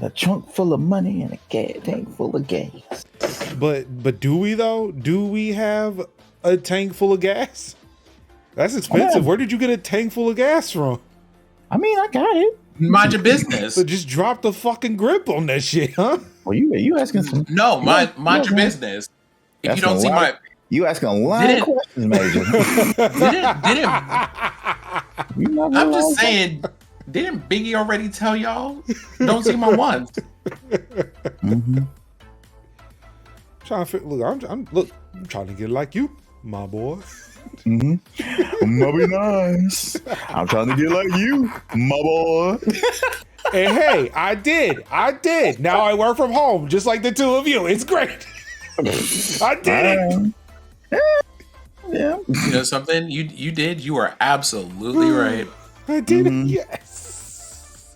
a trunk full of money and a gas tank full of gas. But do we though? Do we have a tank full of gas? That's expensive. Yeah. Where did you get a tank full of gas from? I mean, I got it. Mind your business. So just drop the fucking grip on that shit, huh? Well, you asking some? No, mind your business. If you don't see my, you asking a lot of questions, Major. didn't I'm just saying, didn't Biggie already tell y'all? Don't see my ones. Mm-hmm. I'm trying to get like you, my boy. Mm-hmm. Be nice. I'm trying to get like you, my boy. And hey, I did. Now I work from home, just like the two of you. It's great. I did it. Yeah. You know something? You did. You are absolutely right. I did it. Yes.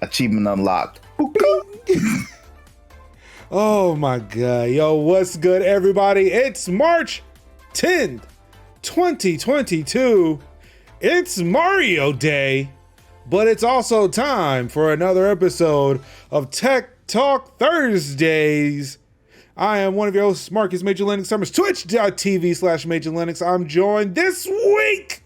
Achievement unlocked. Oh my God. Yo, what's good, everybody? It's March 10th, 2022. It's Mario Day, but it's also time for another episode of Tech Talk Thursdays. I am one of your hosts, Marcus Major Linux Summers, twitch.tv/Major Linux. I'm joined this week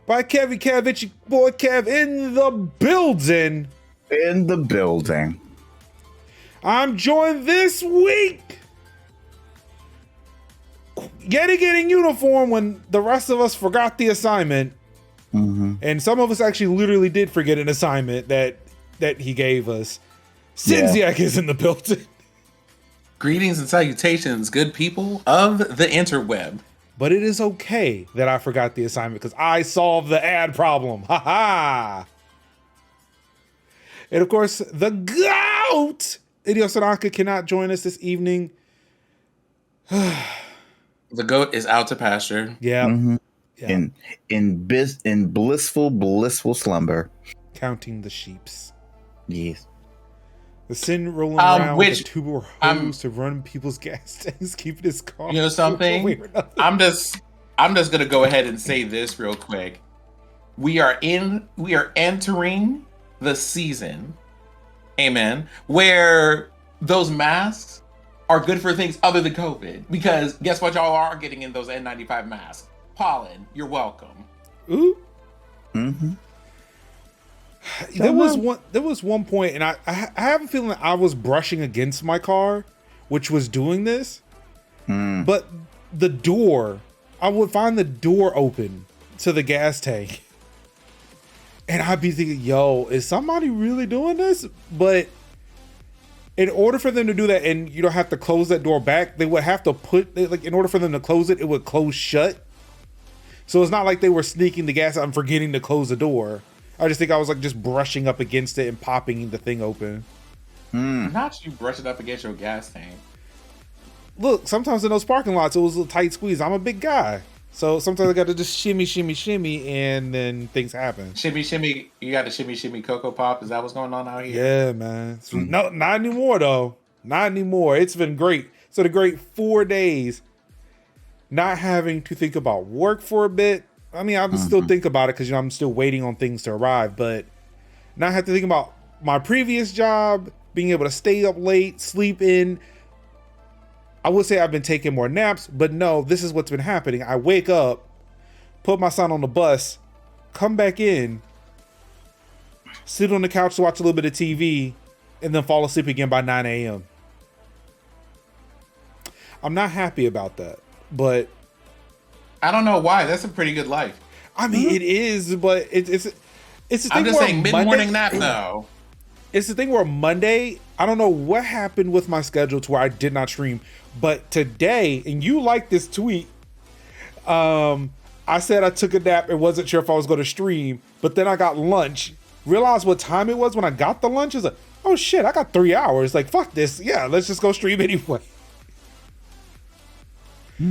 by Kev, it's your boy Kev in the building. In the building. I'm joined this week getting uniform when the rest of us forgot the assignment. Mm-hmm. And some of us actually literally did forget an assignment that he gave us. Sinziak is in the building. Greetings and salutations, good people of the interweb. But it is okay that I forgot the assignment because I solved the ad problem. Ha ha! And of course, the GOAT, Hideo Sanaka, cannot join us this evening. The goat is out to pasture. Yeah. Mm-hmm. Yeah. In blissful slumber. Counting the sheeps. Yes. The sin rolling around with a tube or hose to run people's gas tanks, keeping his car. You know something? I'm just gonna go ahead and say this real quick. We are entering the season, amen, where those masks are good for things other than COVID. Because guess what y'all are getting in those N95 masks? Pollen. You're welcome. Ooh. Mm-hmm. There was one point, and I have a feeling that I was brushing against my car, which was doing this. But the door, I would find the door open to the gas tank, and I'd be thinking, "Yo, is somebody really doing this?" But in order for them to do that, and you don't have to close that door back, they would have to in order for them to close it, it would close shut. So it's not like they were sneaking the gas out and forgetting to close the door. I just think I was just brushing up against it and popping the thing open. Not you brushing up against your gas tank. Look, sometimes in those parking lots, it was a tight squeeze. I'm a big guy. So sometimes I got to just shimmy, and then things happen. Shimmy. You got to shimmy, Cocoa Pop. Is that what's going on out here? Yeah, man. No, not anymore, though. Not anymore. It's been great. So the great 4 days, not having to think about work for a bit. I mean, I would still think about it because I'm still waiting on things to arrive, but not have to think about my previous job, being able to stay up late, sleep in. I would say I've been taking more naps, but no, this is what's been happening. I wake up, put my son on the bus, come back in, sit on the couch to watch a little bit of TV, and then fall asleep again by 9 a.m. I'm not happy about that, but I don't know why. That's a pretty good life. I mean, it is, but it's the thing. I'm just saying mid-morning nap though. It's the thing where Monday, I don't know what happened with my schedule to where I did not stream, but today, and you like this tweet, I said I took a nap and wasn't sure if I was going to stream, but then I got lunch, realized what time it was when I got the lunch. It's like, oh shit, I got 3 hours. Like, fuck this. Yeah, let's just go stream anyway.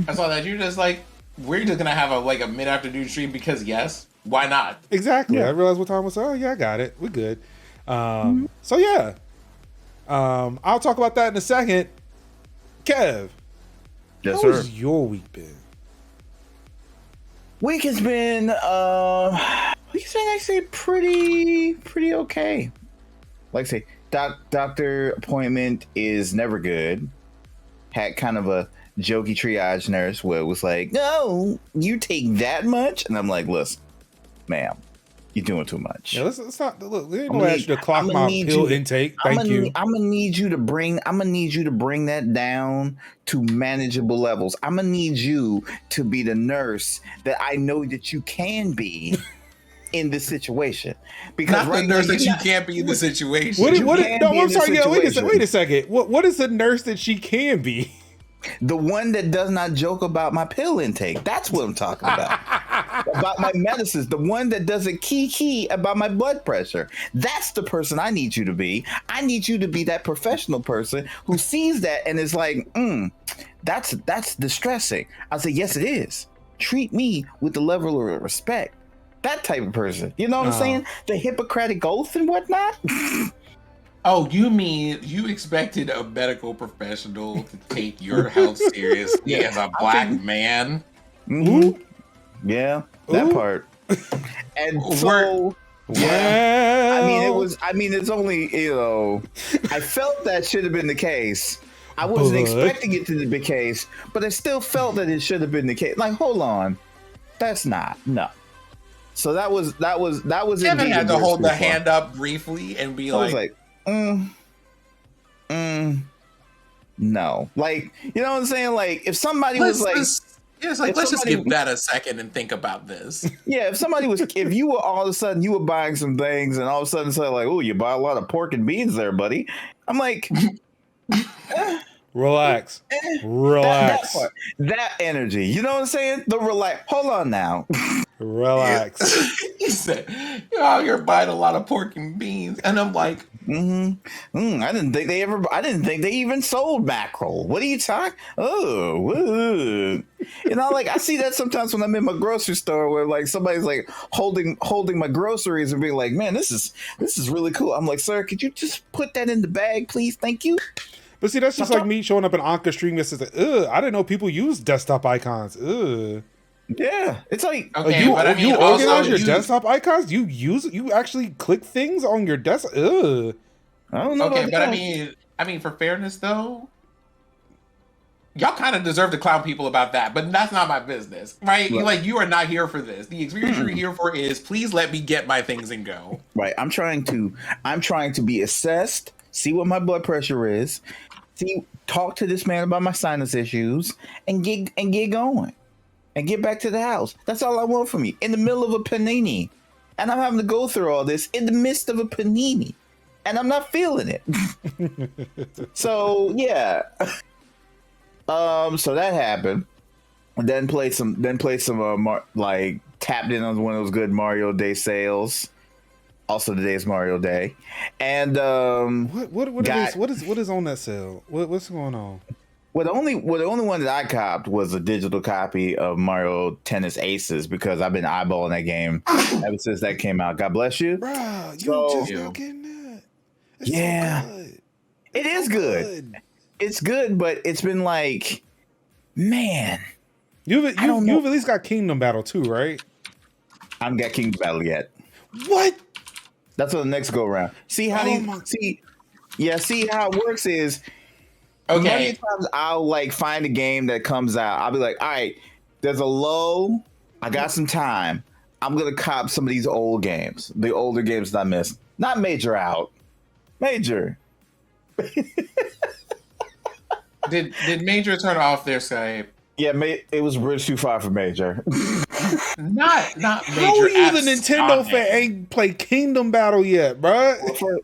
I saw that. You're just like, we're just gonna have a mid-afternoon stream because yes, why not? Exactly. Yeah. I realized what time it was. Oh yeah, I got it. We're good. So yeah, I'll talk about that in a second. Kev, yes, how's your week been? Week has been actually pretty okay. like I say, doctor appointment is never good. Had kind of a jokey triage nurse where it was like, no, you take that much? And I'm like, listen, ma'am, you're doing too much. Yeah, let's not look. We ain't gonna ask you to clock my pill intake. Thank you. I'm gonna need you to bring that down to manageable levels. I'm gonna need you to be the nurse that I know that you can be in this situation. Because not the nurse that you can't be in the situation. I'm sorry. Yeah, wait a second. What is the nurse that she can be? The one that does not joke about my pill intake. That's what I'm talking about. About my medicines. The one that doesn't key about my blood pressure. That's the person I need you to be. I need you to be that professional person who sees that and is like, that's distressing. I say, yes, it is. Treat me with the level of respect. That type of person. You know what I'm saying? The Hippocratic Ghost and whatnot. Oh, you mean you expected a medical professional to take your health seriously as a black man? Mm-hmm. Yeah, that part. And so, yeah, I mean, it's only, I felt that should have been the case. I wasn't expecting it to be the case, but I still felt that it should have been the case. Like, hold on, that's not, no. So that was Kevin had to hold the hand up briefly and be like, no. Like, you know what I'm saying? Like, if somebody was like, let's just give that a second and think about this. Yeah, if you were all of a sudden you were buying some things and all of a sudden say like, oh, you buy a lot of pork and beans there, buddy. I'm like, relax. That energy. You know what I'm saying? The relax. Hold on now. Relax. He said, you're buying a lot of pork and beans. And I'm like, I didn't think they even sold mackerel. What are you talking? Like I see that sometimes when I'm in my grocery store where like somebody's like holding my groceries and being like, man, this is really cool. I'm like, sir, could you just put that in the bag, please? Thank you. But see, that's just like me showing up in Anka stream that says, I didn't know people use desktop icons. Yeah, it's like you organize your desktop icons. You actually click things on your desktop. I don't know. Okay, but I mean, for fairness though, y'all kind of deserve to clown people about that. But that's not my business, right? Like you are not here for this. The experience you're here for is please let me get my things and go. Right. I'm trying to be assessed. See what my blood pressure is. Talk to this man about my sinus issues and get going. And get back to the house. That's all I want from you. In the middle of a panini. And I'm having to go through all this in the midst of a panini. And I'm not feeling it. So, yeah. So that happened. Then played some tapped in on one of those good Mario Day sales. Also, today is Mario Day. And what is on that sale? What's going on? Well, the only one that I copped was a digital copy of Mario Tennis Aces because I've been eyeballing that game ever since that came out. God bless you. Bro, just not getting that. It's yeah. so good. It is good. It's good, but it's been like, man. You've at least got Kingdom Battle too, right? I haven't got Kingdom Battle yet. What? That's on the next go around. See how see how it works is many times I'll like find a game that comes out. I'll be like, all right, there's a low. I got some time. I'm gonna cop some of these old games. The older games that I missed. Not Major out. Major. Did Major turn off their Skype? Yeah, it was bridge too far for Major. not Major. How are you the Nintendo fan ain't played Kingdom Battle yet, bro?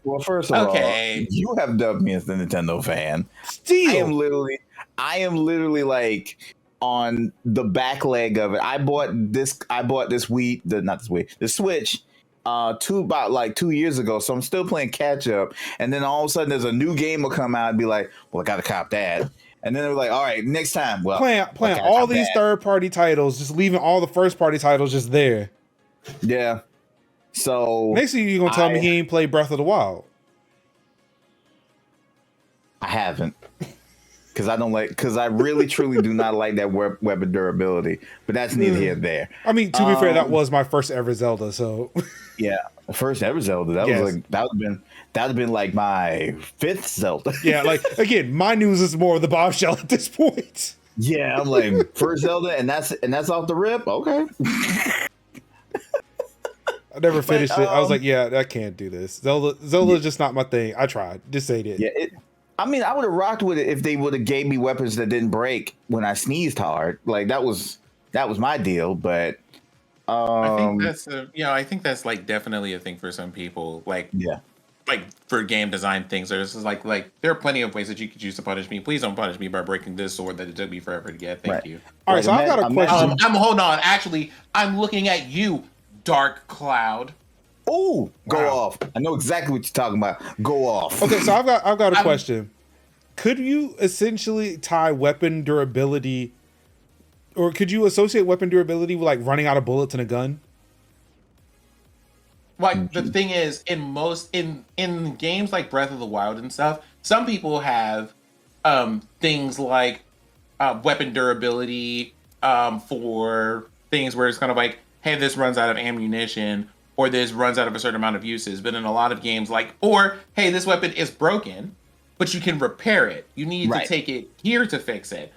Well, first of all, you have dubbed me as the Nintendo fan. Still, I am literally like on the back leg of it. I bought this the Switch about 2 years ago, so I'm still playing catch up. And then all of a sudden, there's a new game will come out and be like, well, I gotta cop that. And then they're like, all right, next time. Well, playing all these third-party titles, just leaving all the first-party titles just there. Yeah. So next thing you're going to tell me he ain't played Breath of the Wild. I haven't. Because I really, truly do not like that weapon durability. But that's neither here nor there. I mean, to be fair, that was my first ever Zelda, so. Yeah. The first ever Zelda. That was like that would have been like my 5th Zelda. Yeah, like again, my news is more of the bombshell at this point. Yeah, I'm like first Zelda, and that's off the rip. Okay. I never finished it. I was like, yeah, I can't do this. Zelda is just not my thing. I tried. Just ain't it. Yeah, I mean, I would have rocked with it if they would have gave me weapons that didn't break when I sneezed hard. Like that was my deal. But I think that's like definitely a thing for some people. Like like for game design things, there's just like there are plenty of ways that you could use to punish me. Please don't punish me by breaking this sword that it took me forever to get. Thank you. All right, so I've got a question. Hold on. Actually, I'm looking at you, Dark Cloud. Oh, go off! I know exactly what you're talking about. Go off. Okay, so I've got a question. Could you essentially tie weapon durability, or could you associate weapon durability with like running out of bullets in a gun? Like the thing is, in games like Breath of the Wild and stuff, some people have things like weapon durability for things where it's kind of like, hey, this runs out of ammunition, or this runs out of a certain amount of uses. But in a lot of games, like, or hey, this weapon is broken, but you can repair it. You need to take it here to fix it.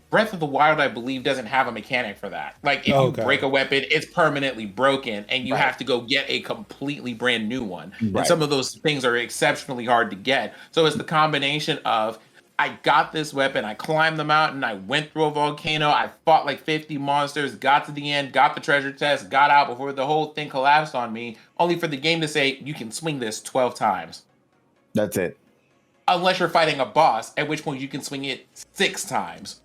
Breath of the Wild, I believe, doesn't have a mechanic for that. Like, if you break a weapon, it's permanently broken, and you have to go get a completely brand new one. And some of those things are exceptionally hard to get. So it's the combination of, I got this weapon, I climbed the mountain, I went through a volcano, I fought like 50 monsters, got to the end, got the treasure chest, got out before the whole thing collapsed on me, only for the game to say, you can swing this 12 times. That's it. Unless you're fighting a boss, at which point you can swing it 6 times.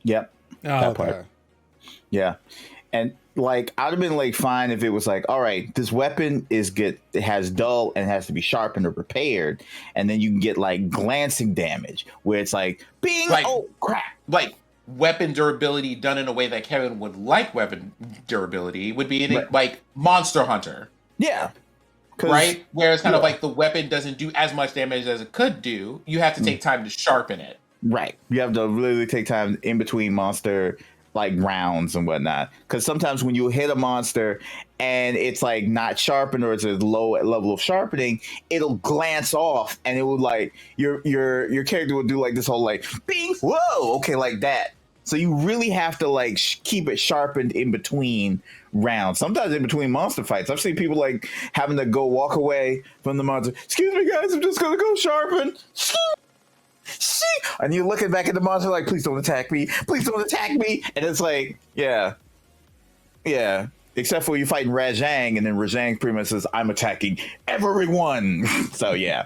Yep. That part. Yeah. And like, I'd have been like fine if it was like, all right, this weapon is good. It has dull and has to be sharpened or repaired. And then you can get like glancing damage where it's like, bing, like, oh crap. Like weapon durability done in a way that Kevin would like weapon durability would be in like Monster Hunter. Yeah. Right? Where it's kind of like the weapon doesn't do as much damage as it could do. You have to take time to sharpen it. Right. You have to really take time in between monster like rounds and whatnot. Because sometimes when you hit a monster and it's like not sharpened or it's a low level of sharpening, it'll glance off and it will like your character will do like this whole like bing, whoa, okay, like that. So you really have to like keep it sharpened in between rounds. Sometimes in between monster fights, I've seen people like having to go walk away from the monster. Excuse me, guys, I'm just gonna go sharpen. And you're looking back at the monster like, please don't attack me. Please don't attack me. And it's like, yeah. Except for you fighting Rajang, and then Rajang pretty much says, I'm attacking everyone. So yeah.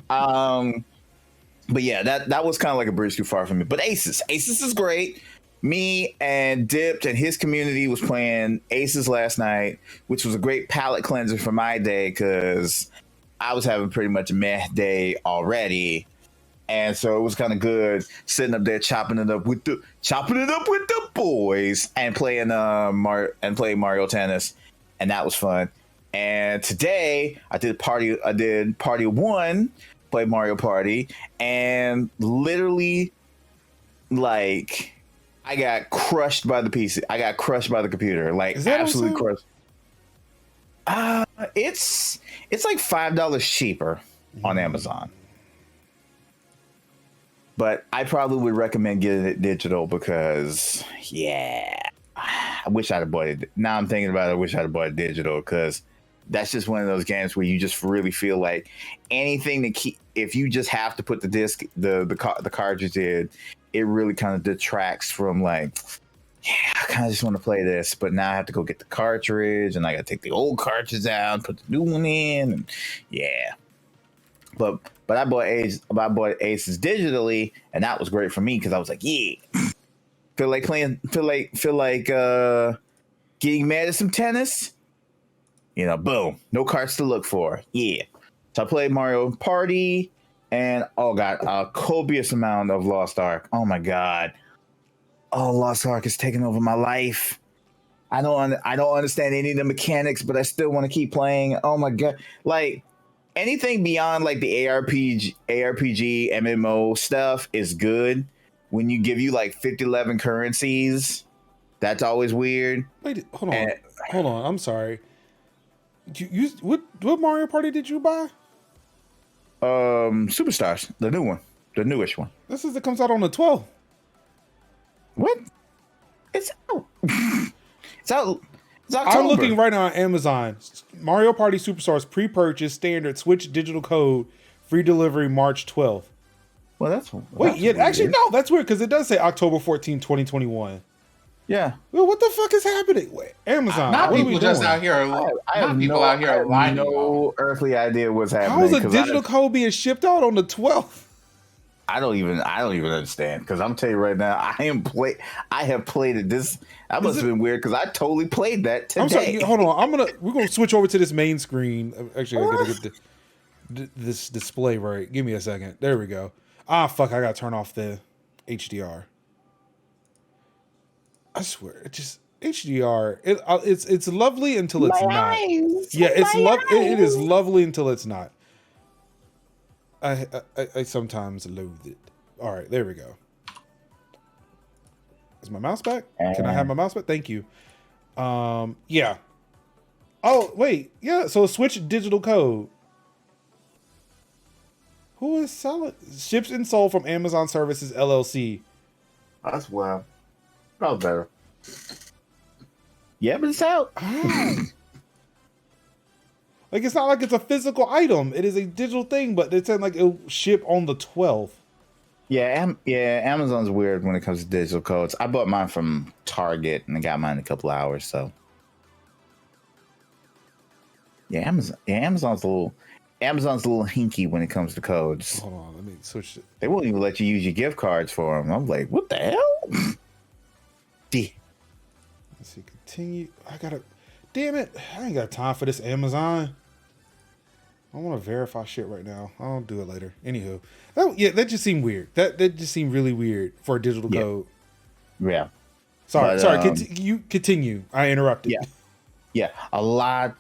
But yeah, that was kind of like a bridge too far for me. But Aces is great. Me and Dipped and his community was playing Aces last night, which was a great palate cleanser for my day because I was having pretty much a meh day already. And so it was kind of good sitting up there chopping it up with the boys and playing Mario Tennis, and that was fun. And today I did party 1, played Mario Party, and literally like I got crushed by the PC. I got crushed by the computer, like absolutely crushed. It's like $5 cheaper on Amazon. But I probably would recommend getting it digital because, I wish I'd have bought it. Now I'm thinking about it, I wish I'd have bought it digital because that's just one of those games where you just really feel like anything to keep. If you just have to put the disc, the cartridge in, it really kind of detracts from like, I kind of just want to play this, but now I have to go get the cartridge and I got to take the old cartridge out, put the new one in, and But I bought Aces digitally, and that was great for me because I was like, feel like getting mad at some tennis. Boom, no cards to look for. Yeah. So I played Mario Party, and got a copious amount of Lost Ark. Oh my god, Lost Ark is taking over my life. I don't understand any of the mechanics, but I still want to keep playing. Oh my god, like. Anything beyond like the ARPG MMO stuff is good. When you give you like 5011 currencies, that's always weird. Wait, hold on. I'm sorry. What Mario Party did you buy? Superstars, the new one, the newish one. This is it comes out on the 12th. What? It's out. It's out. It's October. I'm looking right now on Amazon. Mario Party Superstars pre-purchase standard Switch digital code, free delivery March 12th. Well, that's actually no, that's weird because it does say October 14, 2021. Yeah. Well, what the fuck is happening? Wait, Amazon. Not what people just out here. I have no earthly idea what's happening. How is a digital code being shipped out on the 12th? I don't even understand because I'm telling you right now, I have played it. That must have been weird because I totally played that today. I'm sorry, hold on. We're gonna switch over to this main screen. Actually, I gotta get this display right. Give me a second. There we go. Ah, fuck! I gotta turn off the HDR. I swear, it just HDR. It's lovely until it's not. Yeah, it is lovely until it's not. I sometimes loathe it. All right, there we go. Is my mouse back? Can I have my mouse back? Thank you. Yeah. Oh, wait. Yeah, so Switch digital code. Who is selling? Ships and sold from Amazon Services LLC. That's wild. That was better. Yeah, but it's out. Like, it's not like it's a physical item. It is a digital thing, but it's saying like it'll ship on the 12th. Yeah, Amazon's weird when it comes to digital codes. I bought mine from Target and I got mine in a couple hours, so. Yeah, Amazon's a little hinky when it comes to codes. Hold on, let me switch it. They won't even let you use your gift cards for them. I'm like, what the hell? Let's see, continue. Damn it. I ain't got time for this Amazon. I want to verify shit right now. I'll do it later. Anywho. Oh, yeah, that just seemed weird. That just seemed really weird for a digital code. Yeah. Sorry. You continue. I interrupted. Yeah. Yeah. A lot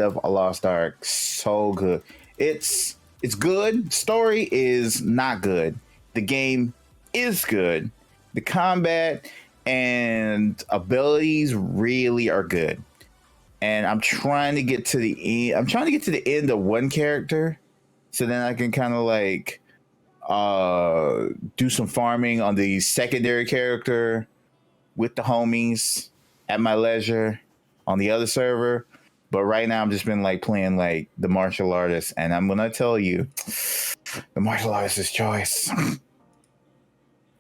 of Lost Ark. So good. It's good. Story is not good. The game is good. The combat and abilities really are good. And I'm trying to get to the end. I'm trying to get to the end of one character, so then I can kind of like do some farming on the secondary character with the homies at my leisure on the other server. But right now, I've just been like playing like the martial artist, and I'm gonna tell you, the martial artist is choice.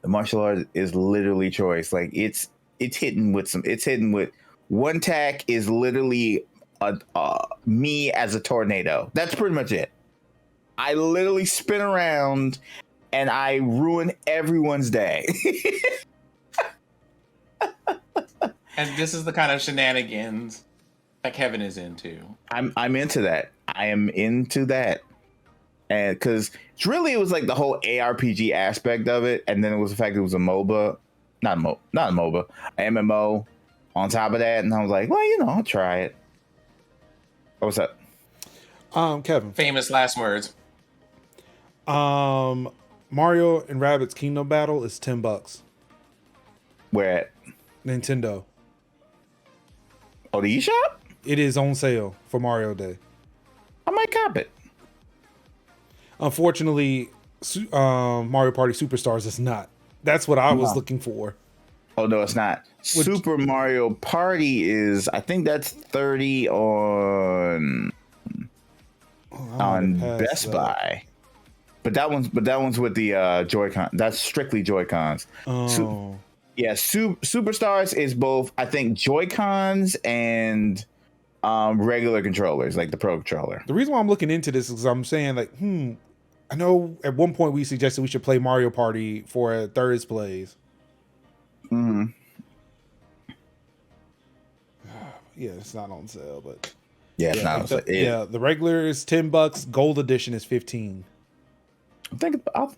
The martial art is literally choice. Like it's hitting with one tack is literally me as a tornado. That's pretty much it. I literally spin around and I ruin everyone's day. And this is the kind of shenanigans that Kevin is into. I'm into that. I am into that. And because it was like the whole ARPG aspect of it, and then it was the fact that it was a MOBA, not a MOBA, MMO on top of that, and I was like, well, I'll try it. What's up? Kevin. Famous last words. Mario and Rabbids Kingdom Battle is $10. Where at? Nintendo. Oh, the eShop? It is on sale for Mario Day. I might cop it. Unfortunately, Mario Party Superstars is not. That's what I was looking for. Oh, no, it's not. Super Mario Party is, I think that's 30 on Best Buy. But that one's with the Joy-Con. That's strictly Joy-Cons. Oh. Superstars is both, I think, Joy-Cons and regular controllers, like the Pro Controller. The reason why I'm looking into this is I'm saying, like, I know at one point we suggested we should play Mario Party for a Thursdays plays. Mm-hmm. Yeah, it's not on sale, but it's not on sale. Yeah, the regular is $10. Gold edition is $15. I think I'll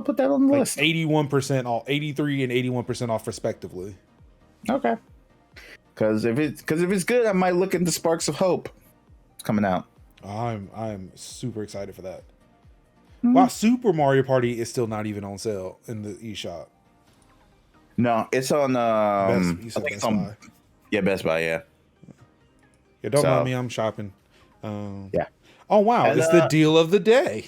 put that on the list. 81% off, 83 and 81% off respectively. Okay. Because if it's good, I might look into Sparks of Hope. It's coming out. I'm super excited for that. Wow, Super Mario Party is still not even on sale in the eShop. No, it's on. Best Buy. Yeah, Best Buy. Yeah. Yeah, don't mind me. I'm shopping. Yeah. Oh wow, And, it's the deal of the day.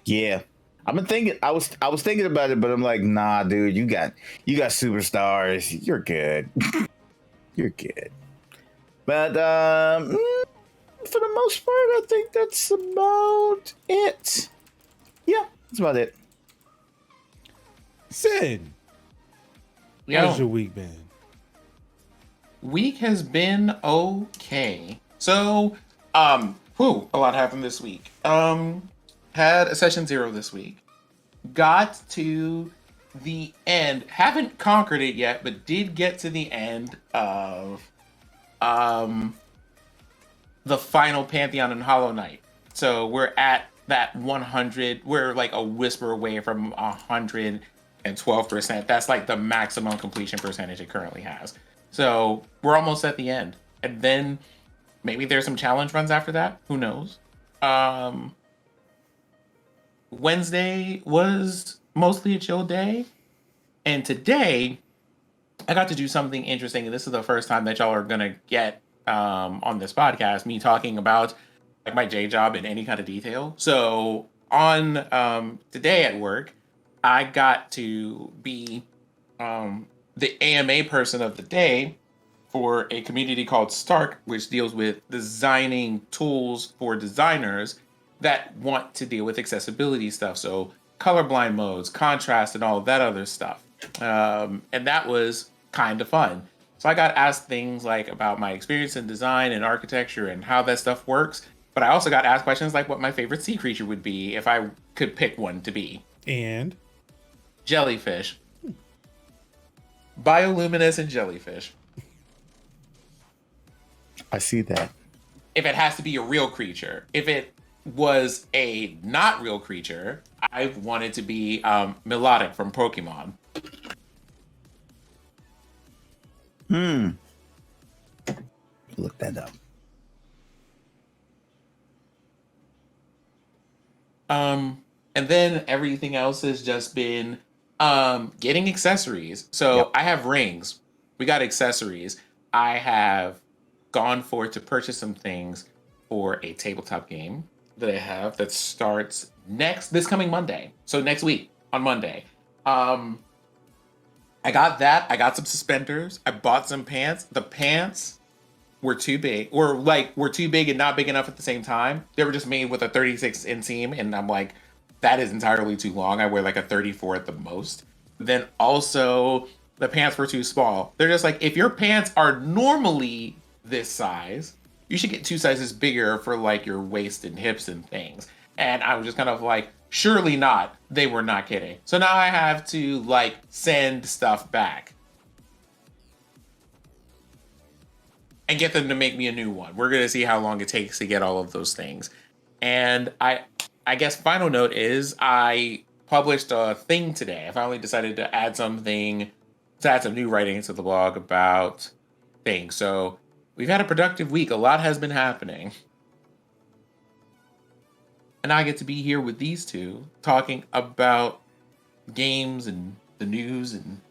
Yeah. I've been thinking. I was thinking about it, but I'm like, nah, dude. You got superstars. You're good. You're good. But for the most part, I think that's about it. Yeah, that's about it. Sin, how's your week been? Week has been okay. So, a lot happened this week. Had a session 0 this week. Got to the end. Haven't conquered it yet, but did get to the end of the final Pantheon and Hollow Knight. So we're at that 100. We're like a whisper away from 112%. That's like the maximum completion percentage it currently has. So we're almost at the end. And then maybe there's some challenge runs after that. Who knows? Wednesday was mostly a chill day. And today, I got to do something interesting. And this is the first time that y'all are going to get on this podcast, me talking about like my day job in any kind of detail. So on today at work, I got to be the AMA person of the day for a community called Stark, which deals with designing tools for designers that want to deal with accessibility stuff. So colorblind modes, contrast, and all of that other stuff. And that was kind of fun. So I got asked things like about my experience in design and architecture and how that stuff works. But I also got asked questions like what my favorite sea creature would be if I could pick one to be. And? Jellyfish. Bioluminescent jellyfish. I see that. If it has to be a real creature. If it was a not real creature, I wanted to be Melodic from Pokémon. Look that up. And then everything else has just been getting accessories. So I have rings. We got accessories. I have gone for to purchase some things for a tabletop game that I have that starts this coming Monday. So next week on Monday. I got that. I got some suspenders. I bought some pants. The pants were too big, were too big and not big enough at the same time. They were just made with a 36 inseam, and I'm like, that is entirely too long. I wear like a 34 at the most. Then also, the pants were too small. They're just like, if your pants are normally this size, you should get 2 sizes bigger for like your waist and hips and things. And I was just kind of like, surely not. They were not kidding. So now I have to like send stuff back and get them to make me a new one. We're going to see how long it takes to get all of those things. And I guess final note is I published a thing today. I finally decided to add some new writing to the blog about things. So we've had a productive week. A lot has been happening. And I get to be here with these two talking about games and the news and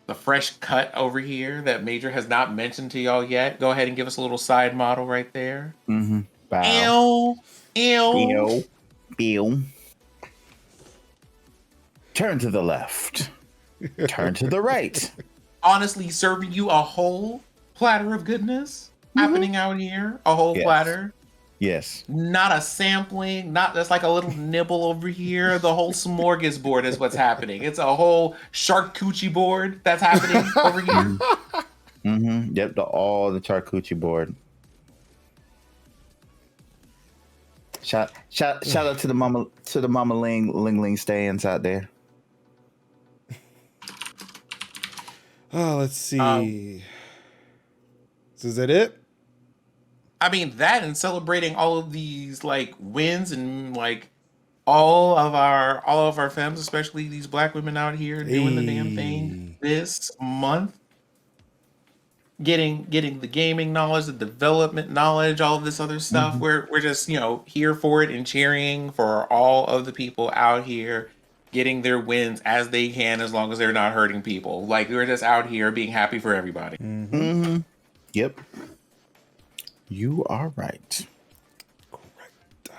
the fresh cut over here that Major has not mentioned to y'all yet. Go ahead and give us a little side model right there. Mm-hmm. Bow. Ew. Turn to the left. Turn to the right. Honestly, serving you a whole platter of goodness happening out here. A whole platter. Yes. Not a sampling, not just like a little nibble over here. The whole smorgasbord is what's happening. It's a whole charcuterie board that's happening over here. Mm-hmm. Yep, all the charcuterie board. Shout out to the mama Ling stands out there. Oh, let's see. So is that it? I mean, that and celebrating all of these like wins and like all of our femmes, especially these black women out here doing the damn thing this month. Getting the gaming knowledge, the development knowledge, all of this other stuff. Mm-hmm. We're just, here for it and cheering for all of the people out here getting their wins as they can, as long as they're not hurting people. Like, we're just out here being happy for everybody. Mm-hmm. Yep. You are right. Correct.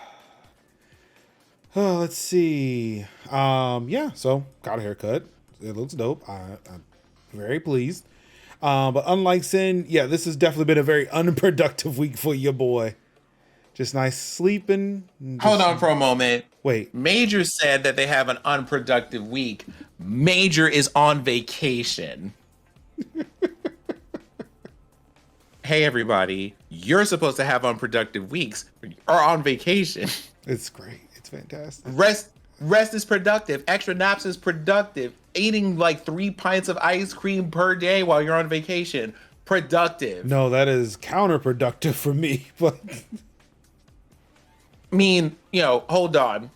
Oh, let's see. Yeah, so got a haircut. It looks dope. I'm very pleased. But unlike Sin, yeah, this has definitely been a very unproductive week for your boy. Just nice sleeping. Hold on for a moment. Wait. Major said that they have an unproductive week. Major is on vacation. Hey, everybody. You're supposed to have unproductive weeks or on vacation. It's great. It's fantastic. Rest is productive. Extra naps is productive. Eating like 3 pints of ice cream per day while you're on vacation. Productive. No, that is counterproductive for me. But I mean, hold on.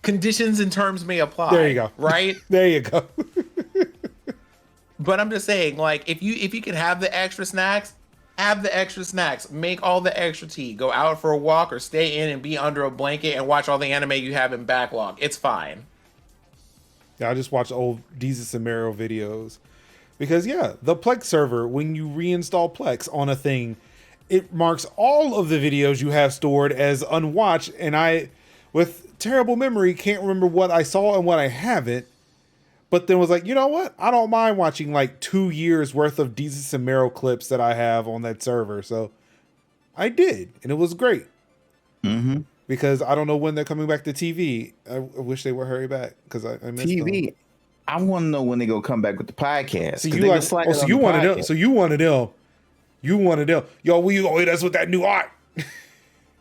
Conditions and terms may apply. there you go. Right? There you go. But I'm just saying, like, if you can have the extra snacks, have the extra snacks. Make all the extra tea. Go out for a walk or stay in and be under a blanket and watch all the anime you have in backlog. It's fine. Yeah, I just watched old Jesus and Mario videos. Because, yeah, the Plex server, when you reinstall Plex on a thing, it marks all of the videos you have stored as unwatched. And I, with terrible memory, can't remember what I saw and what I haven't. But then was like, you know what? I don't mind watching like 2 years worth of Jesus and Mario clips that I have on that server. So I did. And it was great. Mm-hmm. Because I don't know when they're coming back to TV. I wish they would hurry back because I missed TV. them. I want to know when they go come back with the podcast. So you like? Oh, so you wanted them? So you wanted them? You wanted them? Yo, will you go hit us with that new art?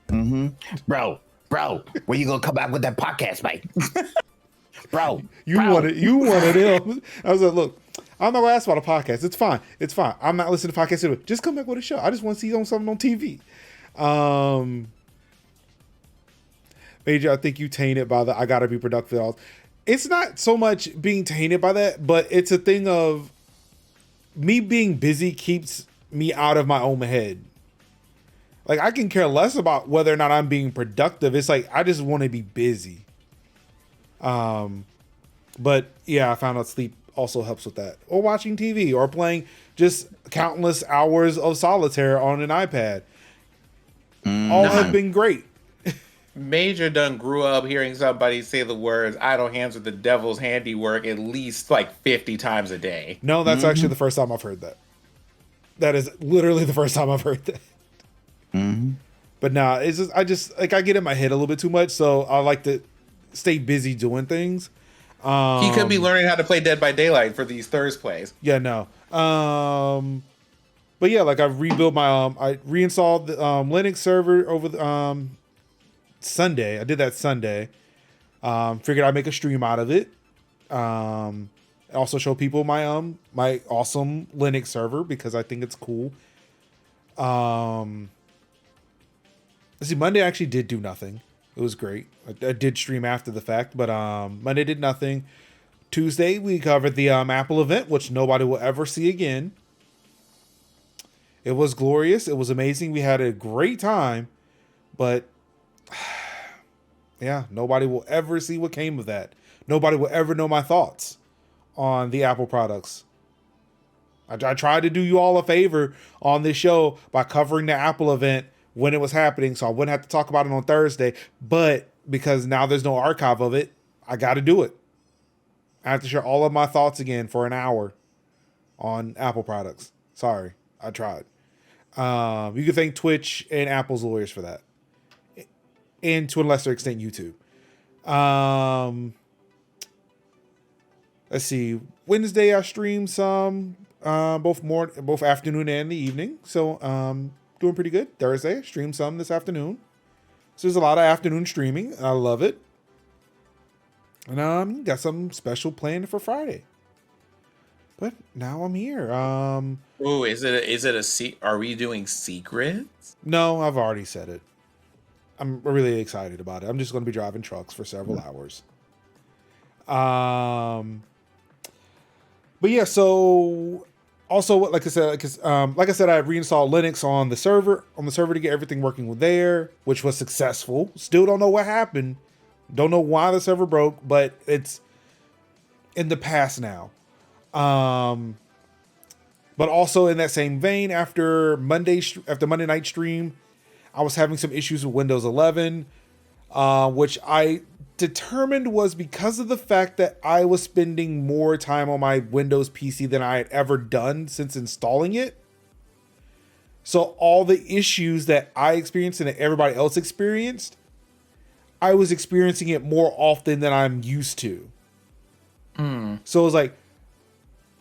Mm-hmm. Bro, when you gonna come back with that podcast, mate? bro, you wanted them. I was like, look, I'm not gonna ask about a podcast. It's fine. I'm not listening to podcasts anyway. Just come back with a show. I just want to see something on TV. Major, I think you tainted by the I gotta be productive. It's not so much being tainted by that, but it's a thing of me being busy keeps me out of my own head. Like, I can care less about whether or not I'm being productive. It's like, I just want to be busy. But yeah, I found out sleep also helps with that. Or watching TV or playing just countless hours of solitaire on an iPad. All have been great. Major done grew up hearing somebody say the words idle hands are the devil's handiwork at least like 50 times a day. No, that's actually the first time I've heard that. That is literally the first time I've heard that. Mm-hmm. But nah, it's just I get in my head a little bit too much, so I like to stay busy doing things. He could be learning how to play Dead by Daylight for these Thursday plays. Yeah, no. But yeah, like I rebuilt my I reinstalled the Linux server over the Sunday. I did that Sunday. Figured I'd make a stream out of it. Also show people my my awesome Linux server because I think it's cool. Let's see, Monday actually did do nothing. It was great. I did stream after the fact, but Monday did nothing. Tuesday we covered the Apple event, which nobody will ever see again. It was glorious. It was amazing. We had a great time, but yeah, nobody will ever see what came of that. Nobody will ever know my thoughts on the Apple products. I tried to do you all a favor on this show by covering the Apple event when it was happening, so I wouldn't have to talk about it on Thursday. But because now there's no archive of it, I got to do it. I have to share all of my thoughts again for an hour on Apple products. Sorry, I tried. You can thank Twitch and Apple's lawyers for that. And to a lesser extent, YouTube. Let's see. Wednesday, I streamed some, both afternoon and the evening. So, doing pretty good. Thursday, streamed some this afternoon. So there's a lot of afternoon streaming. I love it. And got something special planned for Friday. But now I'm here. Ooh, is it a are we doing secrets? No, I've already said it. I'm really excited about it. I'm just going to be driving trucks for several hours. But yeah, so also, like I said, I reinstalled Linux on the server to get everything working there, which was successful. Still don't know what happened. Don't know why the server broke, but it's in the past now. But also in that same vein, after Monday night stream, I was having some issues with Windows 11, which I determined was because of the fact that I was spending more time on my Windows PC than I had ever done since installing it. So all the issues that I experienced and that everybody else experienced, I was experiencing it more often than I'm used to. So it was like,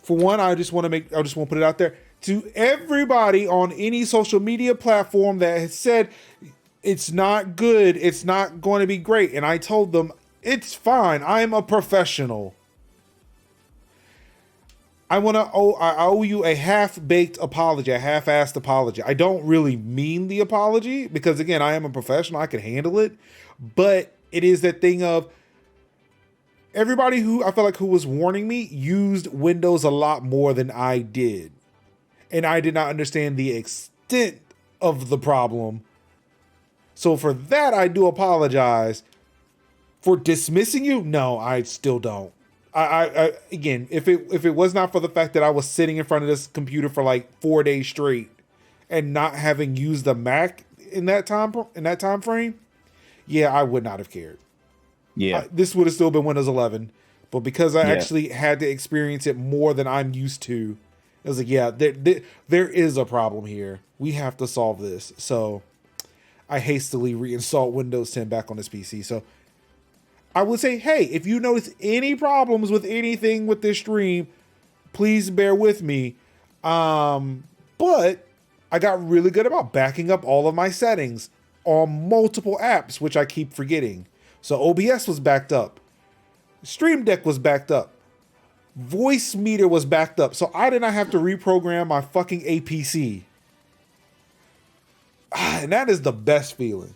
for one, I just want to put it out there to everybody on any social media platform that has said it's not good, it's not going to be great. And I told them, it's fine. I'm a professional. I owe you a half-baked apology, a half-assed apology. I don't really mean the apology because, again, I am a professional. I can handle it. But it is that thing of everybody who I felt like who was warning me used Windows a lot more than I did. And I did not understand the extent of the problem. So for that, I do apologize. For dismissing you, no, I still don't. I again, if it was not for the fact that I was sitting in front of this computer for like 4 days straight and not having used the Mac in that time frame, yeah, I would not have cared. Yeah, this would have still been Windows 11, but because I actually had to experience it more than I'm used to, it was like, yeah, there is a problem here. We have to solve this. So I hastily reinstalled Windows 10 back on this PC. So I would say, hey, if you notice any problems with anything with this stream, please bear with me. But I got really good about backing up all of my settings on multiple apps, which I keep forgetting. So OBS was backed up. Stream Deck was backed up. Voice Meter was backed up. So I did not have to reprogram my fucking APC. And that is the best feeling.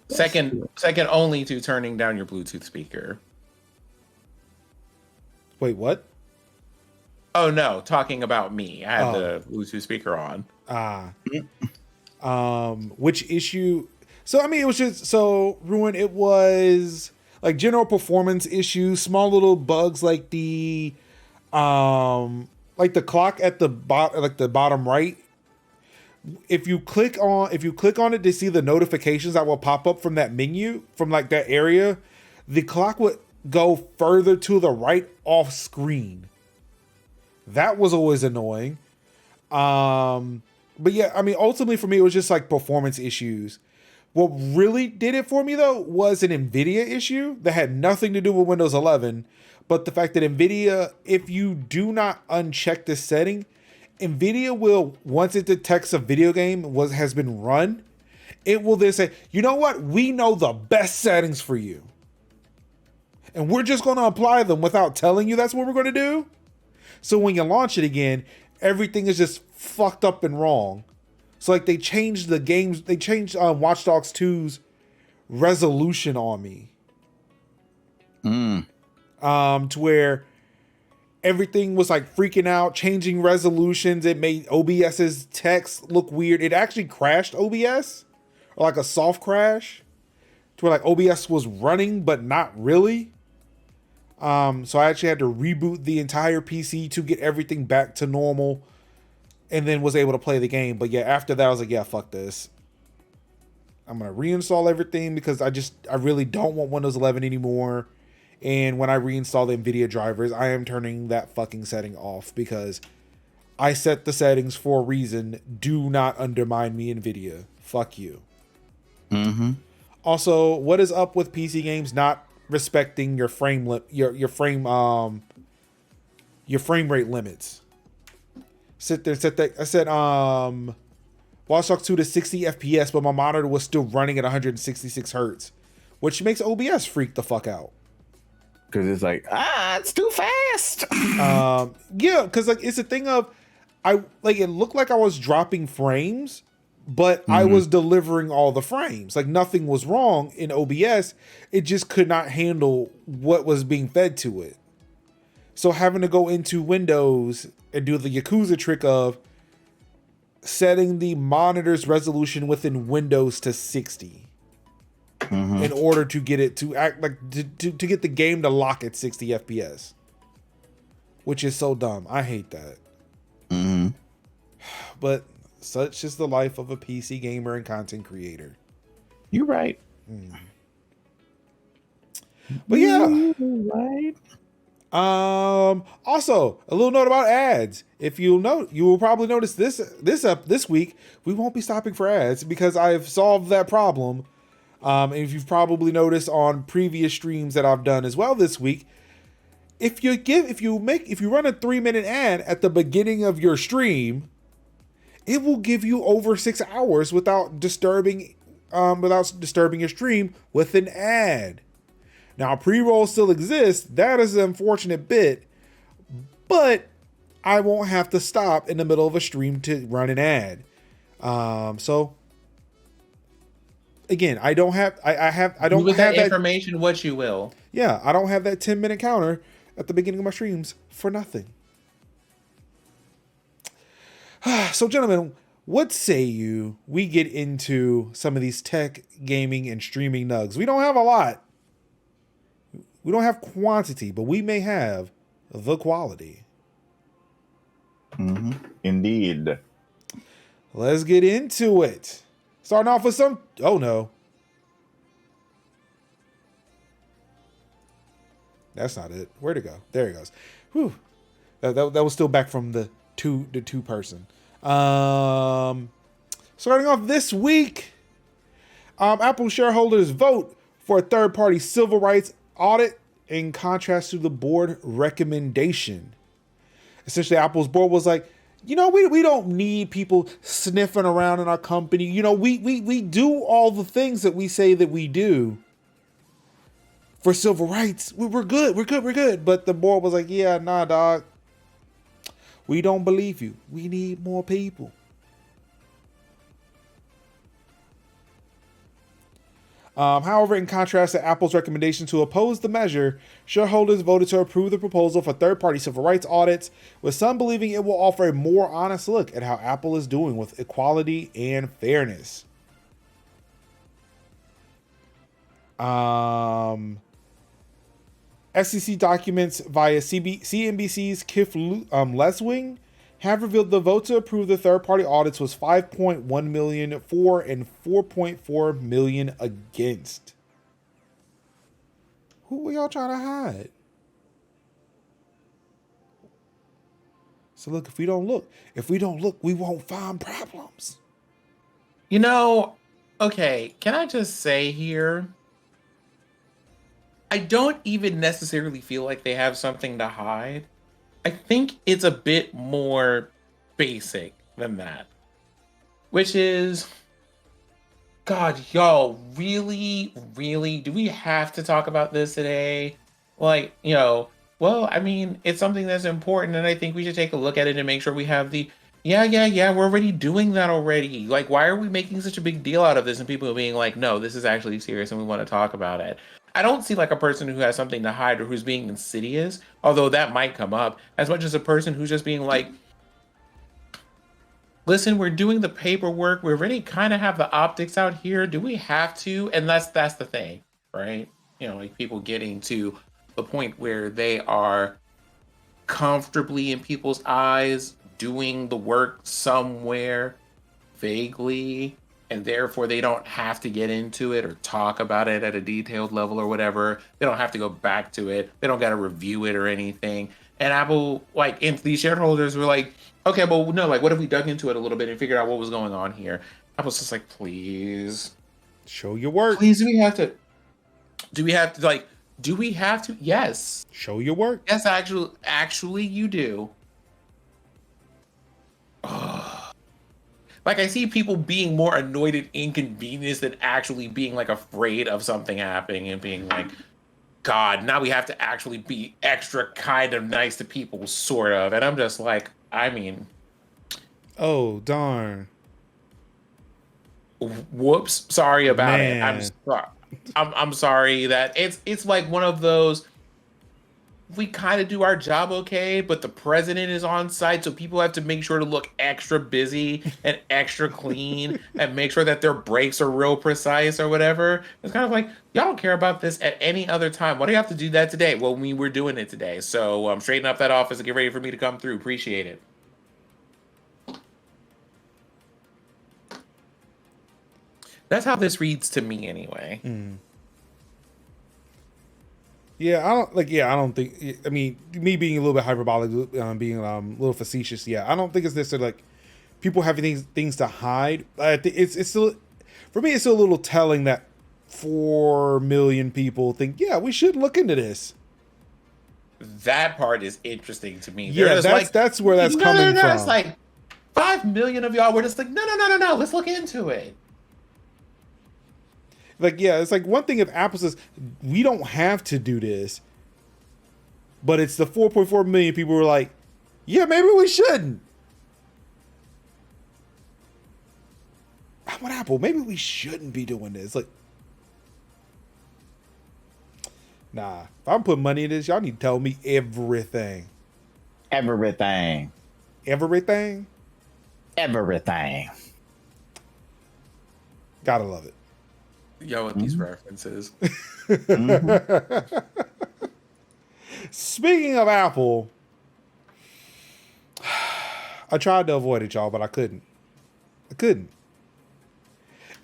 Second only to turning down your Bluetooth speaker. Wait, what? Oh no, talking about me. I had the Bluetooth speaker on. Which issue? So I mean, it was just so Ruin. It was like general performance issues, small little bugs like the clock at the bottom right. If you click on it to see the notifications that will pop up from that menu, from like that area, the clock would go further to the right off screen. That was always annoying. But yeah, I mean, ultimately for me, it was just like performance issues. What really did it for me though was an Nvidia issue that had nothing to do with Windows 11, but the fact that Nvidia, if you do not uncheck this setting, Nvidia will, once it detects a video game has been run, it will then say, you know what? We know the best settings for you. And we're just going to apply them without telling you that's what we're going to do. So when you launch it again, everything is just fucked up and wrong. So like they changed Watch Dogs 2's resolution on me. To where everything was like freaking out, changing resolutions. It made OBS's text look weird. It actually crashed OBS, or like a soft crash, to where like OBS was running, but not really. So I actually had to reboot the entire PC to get everything back to normal, and then was able to play the game. But yeah, after that, I was like, yeah, fuck this. I'm going to reinstall everything because I really don't want Windows 11 anymore. And when I reinstall the Nvidia drivers, I am turning that fucking setting off because I set the settings for a reason. Do not undermine me, Nvidia. Fuck you. Mm-hmm. Also, what is up with PC games not respecting your frame rate limits? I said Watch Dogs 2 to 60 FPS, but my monitor was still running at 166 hertz, which makes OBS freak the fuck out. Because it's like, it's too fast. Yeah, because like it's a thing of it looked like I was dropping frames, but I was delivering all the frames. Like nothing was wrong in OBS. It just could not handle what was being fed to it. So having to go into Windows and do the Yakuza trick of setting the monitor's resolution within Windows to 60. In order to get it to act like to get the game to lock at 60 FPS, which is so dumb. I hate that. Mm-hmm. But such is the life of a PC gamer and content creator. You're right. But yeah. You're right. Also, a little note about ads. If you'll note, you will probably notice this week we won't be stopping for ads because I've solved that problem. And if you've probably noticed on previous streams that I've done as well this week, if you run a 3-minute ad at the beginning of your stream, it will give you over 6 hours without disturbing your stream with an ad. Now, pre-roll still exists. That is an unfortunate bit, but I won't have to stop in the middle of a stream to run an ad. So again, I don't have that information. What you will. Yeah, I don't have that 10-minute counter at the beginning of my streams for nothing. So, gentlemen, what say you we get into some of these tech, gaming, and streaming nugs? We don't have a lot. We don't have quantity, but we may have the quality. Mm-hmm. Indeed. Let's get into it. Starting off with some... Oh, no. That's not it. Where'd it go? There it goes. Whew. That was still back from the two person. Starting off this week, Apple shareholders vote for a third-party civil rights audit in contrast to the board recommendation. Essentially, Apple's board was like, we don't need people sniffing around in our company. We do all the things that we say that we do for civil rights. We're good. But the board was like, yeah, nah, dog. We don't believe you. We need more people. However, in contrast to Apple's recommendation to oppose the measure, shareholders voted to approve the proposal for third-party civil rights audits, with some believing it will offer a more honest look at how Apple is doing with equality and fairness. SEC documents via CNBC's Kif Leswing have revealed the vote to approve the third-party audits was 5.1 million for and 4.4 million against. Who are y'all trying to hide? So look, if we don't look, we won't find problems. Okay, can I just say here, I don't even necessarily feel like they have something to hide. I think it's a bit more basic than that, which is, God, y'all, really, do we have to talk about this today? Like, well, I mean, it's something that's important, and I think we should take a look at it and make sure we have yeah, we're already doing that already. Like, why are we making such a big deal out of this? And people are being like, no, this is actually serious and we want to talk about it. I don't see like a person who has something to hide or who's being insidious, although that might come up, as much as a person who's just being like, listen, we're doing the paperwork. We already kind of have the optics out here. Do we have to? And that's the thing, right? Like people getting to the point where they are comfortably in people's eyes doing the work somewhere vaguely, and therefore they don't have to get into it or talk about it at a detailed level or whatever. They don't have to go back to it. They don't got to review it or anything. And Apple, like, and these shareholders were like, okay, well, no, like, what if we dug into it a little bit and figured out what was going on here? Apple's just like, please. Show your work. Please, do we have to? Yes. Show your work. Yes, actually you do. Like, I see people being more annoyed and inconvenienced than actually being like afraid of something happening and being like, God, now we have to actually be extra kind of nice to people, sort of. And I'm just like, I mean, oh darn. Whoops, sorry about Man. it. I'm sorry that it's like one of those. we kind of do our job okay, but the president is on site, so people have to make sure to look extra busy and extra clean and make sure that their breaks are real precise or whatever. It's kind of like, y'all don't care about this at any other time. Why do you have to do that today? Well, we were doing it today. So straighten up that office and get ready for me to come through. Appreciate it. That's how this reads to me anyway. Yeah, I don't think. I mean, me being a little bit hyperbolic, being a little facetious. Yeah, I don't think it's necessarily like people having things to hide. I think it's still, for me, it's still a little telling that 4 million people think, yeah, we should look into this. That part is interesting to me. Yeah, that's where that's coming from. It's like 5 million of y'all were just like, no, let's look into it. Like, yeah, it's like one thing if Apple says, we don't have to do this, but it's the 4.4 million people who are like, yeah, maybe we shouldn't. What Apple? Maybe we shouldn't be doing this. Like, nah, if I'm putting money in this, y'all need to tell me everything. Everything. Everything? Everything. Gotta love it. Yo, with these references. Speaking of Apple, I tried to avoid it, y'all, but I couldn't.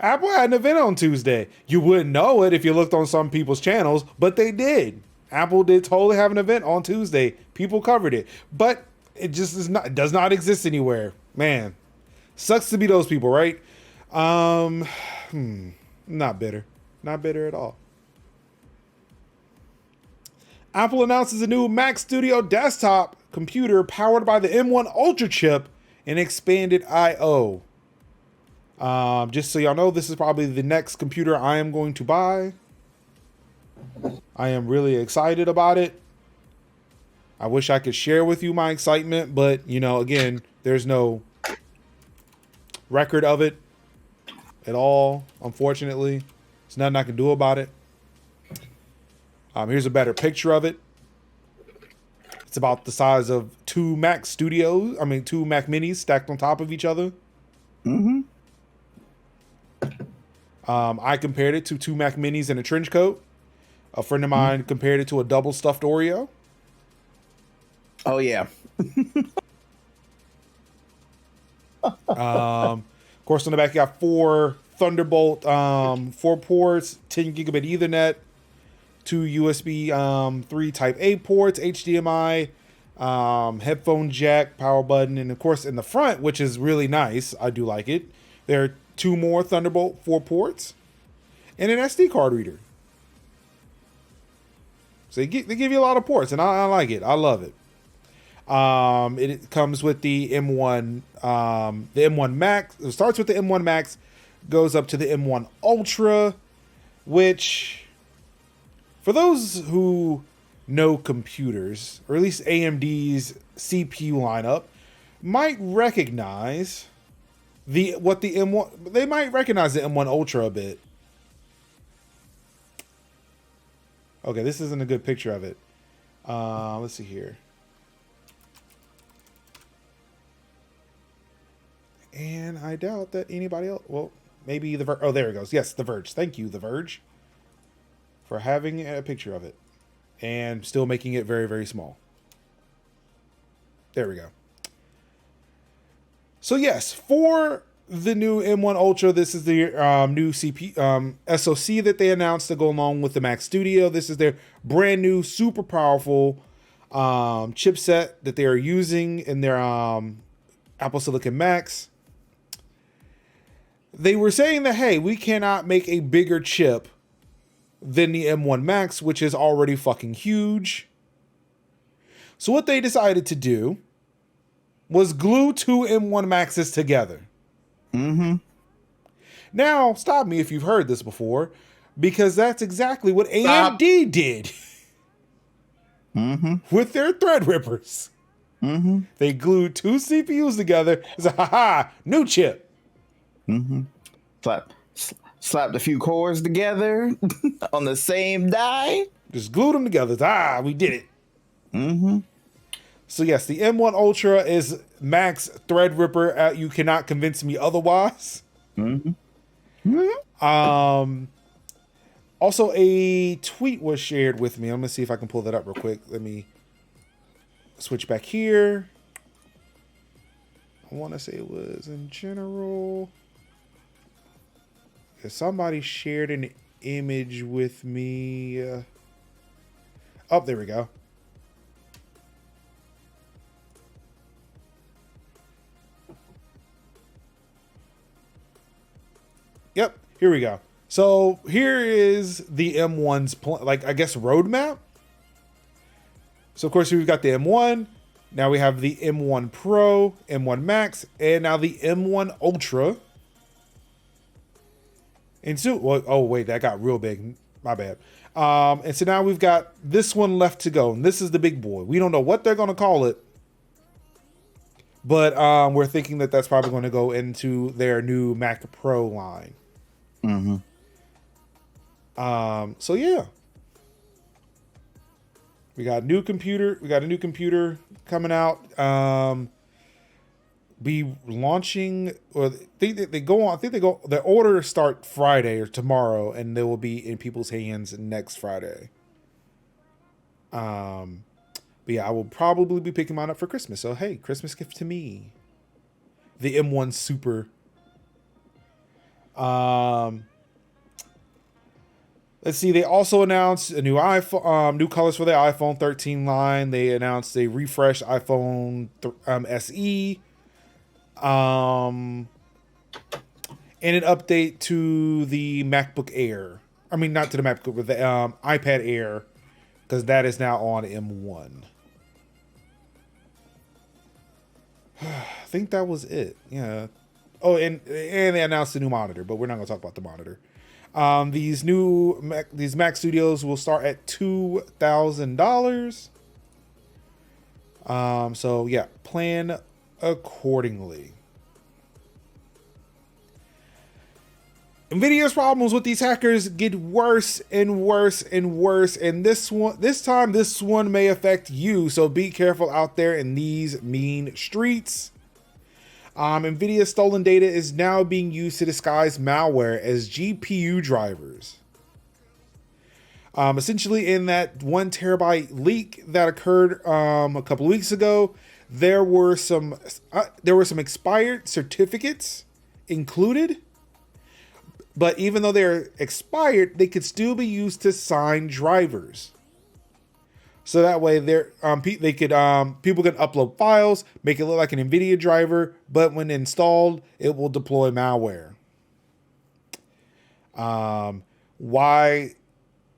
Apple had an event on Tuesday. You wouldn't know it if you looked on some people's channels, but they did. Apple did totally have an event on Tuesday. People covered it, but it just does not exist anywhere. Man, sucks to be those people, right? Not bitter at all. Apple announces a new Mac Studio desktop computer powered by the M1 Ultra chip and expanded I/O. Just so y'all know, this is probably the next computer I am going to buy. I am really excited about it. I wish I could share with you my excitement, but again, there's no record of it at all, unfortunately. There's nothing I can do about it. Here's a better picture of it. It's about the size of two Mac Minis stacked on top of each other. I compared it to two Mac Minis in a trench coat. A friend of mine compared it to a double stuffed Oreo. Oh, yeah. Of course, on the back, you got 4 Thunderbolt 4 ports, 10 gigabit Ethernet, 2 USB 3 Type A ports, HDMI, headphone jack, power button, and of course, in the front, which is really nice, I do like it, there are 2 more Thunderbolt 4 ports and an SD card reader. So they give you a lot of ports, and I like it. I love it. It comes with the M1 Max. It starts with the M1 Max, goes up to the M1 Ultra, which, for those who know computers, or at least AMD's CPU lineup, might recognize they might recognize the M1 Ultra a bit. Okay, this isn't a good picture of it. Let's see here. And I doubt that anybody else... Well, maybe The Verge... Oh, there it goes. Yes, The Verge. Thank you, The Verge, for having a picture of it. And still making it very, very small. There we go. So, yes, for the new M1 Ultra, this is the new SoC that they announced to go along with the Mac Studio. This is their brand new, super powerful chipset that they are using in their Apple Silicon Macs. They were saying that, hey, we cannot make a bigger chip than the M1 Max, which is already fucking huge. So what they decided to do was glue 2 M1 Maxes together. Now, stop me if you've heard this before, because that's exactly what AMD did with their Threadrippers. They glued 2 CPUs together. It's a ha-ha, new chip. Slapped a few cores together on the same die. Just glued them together. We did it. Mm-hmm. So yes, the M1 Ultra is Max Threadripper. You cannot convince me otherwise. Mm-hmm. Mm-hmm. Also, a tweet was shared with me. I'm gonna see if I can pull that up real quick. Let me switch back here. I want to say it was in general. Somebody shared an image with me. Oh, there we go. Yep, here we go. So here is the M1's I guess roadmap. So of course we've got the M1. Now we have the M1 Pro, M1 Max, and now the M1 Ultra. And so, well, oh wait, that got real big. My bad. And so now we've got this one left to go, and this is the big boy. We don't know what they're going to call it, but we're thinking that that's probably going to go into their new Mac Pro line. Mm-hmm. So yeah, we got a new computer. We got a new computer coming out. Be launching, or they go on. I think they go. The orders start Friday or tomorrow, and they will be in people's hands next Friday. But yeah, I will probably be picking mine up for Christmas. So hey, Christmas gift to me. The M1 Super. Let's see. They also announced a new iPhone, new colors for the iPhone 13 line. They announced a refreshed iPhone SE. And an update to the MacBook Air. I mean, not to the MacBook, but the iPad Air, because that is now on M1. I think that was it. Yeah. Oh, and they announced a new monitor, but we're not going to talk about the monitor. These Mac Studios will start at $2,000. So yeah, plan accordingly. Nvidia's problems with these hackers get worse and worse and worse, and this time this one may affect you, so be careful out there in these mean streets. Nvidia's stolen data is now being used to disguise malware as GPU drivers. Essentially, in that 1 terabyte leak that occurred a couple of weeks ago, there were some expired certificates included, but even though they're expired, they could still be used to sign drivers. So that way, people can upload files, make it look like an Nvidia driver, but when installed, it will deploy malware. Why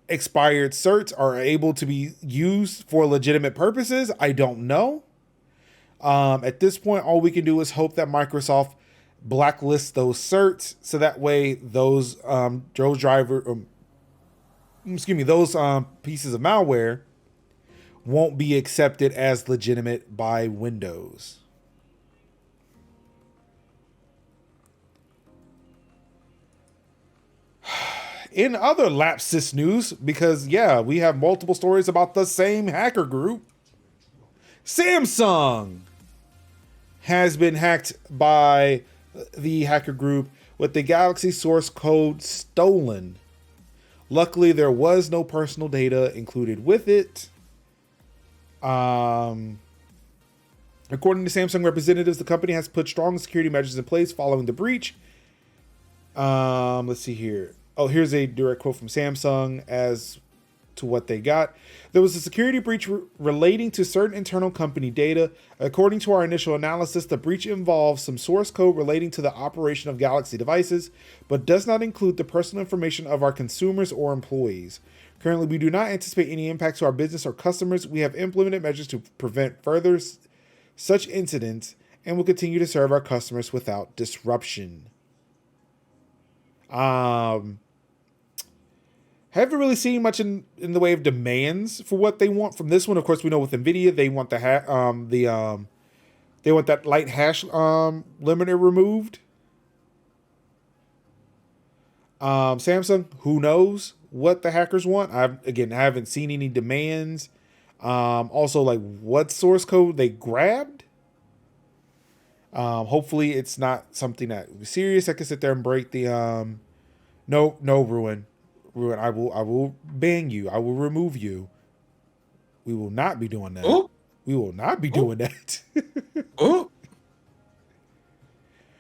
expired certs are able to be used for legitimate purposes, I don't know. At this point, all we can do is hope that Microsoft blacklists those certs, so that way those pieces of malware won't be accepted as legitimate by Windows. In other Lapsus news, because yeah, we have multiple stories about the same hacker group, Samsung has been hacked by the hacker group with the Galaxy source code stolen. Luckily, there was no personal data included with it. According to Samsung representatives, the company has put strong security measures in place following the breach. Let's see here. Oh, here's a direct quote from Samsung as to what they got. There was a security breach relating to certain internal company data. According to our initial analysis, the breach involves some source code relating to the operation of Galaxy devices, but does not include the personal information of our consumers or employees. Currently, we do not anticipate any impact to our business or customers. We have implemented measures to prevent further such incidents and will continue to serve our customers without disruption. Haven't really seen much in the way of demands for what they want from this one. Of course, we know with Nvidia they want they want that light hash limiter removed. Samsung, who knows what the hackers want? I haven't seen any demands Also, like what source code they grabbed. Hopefully it's not something that serious. I can sit there and break the no Ruin. I will ban you. I will remove you. We will not be doing that. Ooh. We will not be doing that. Ooh.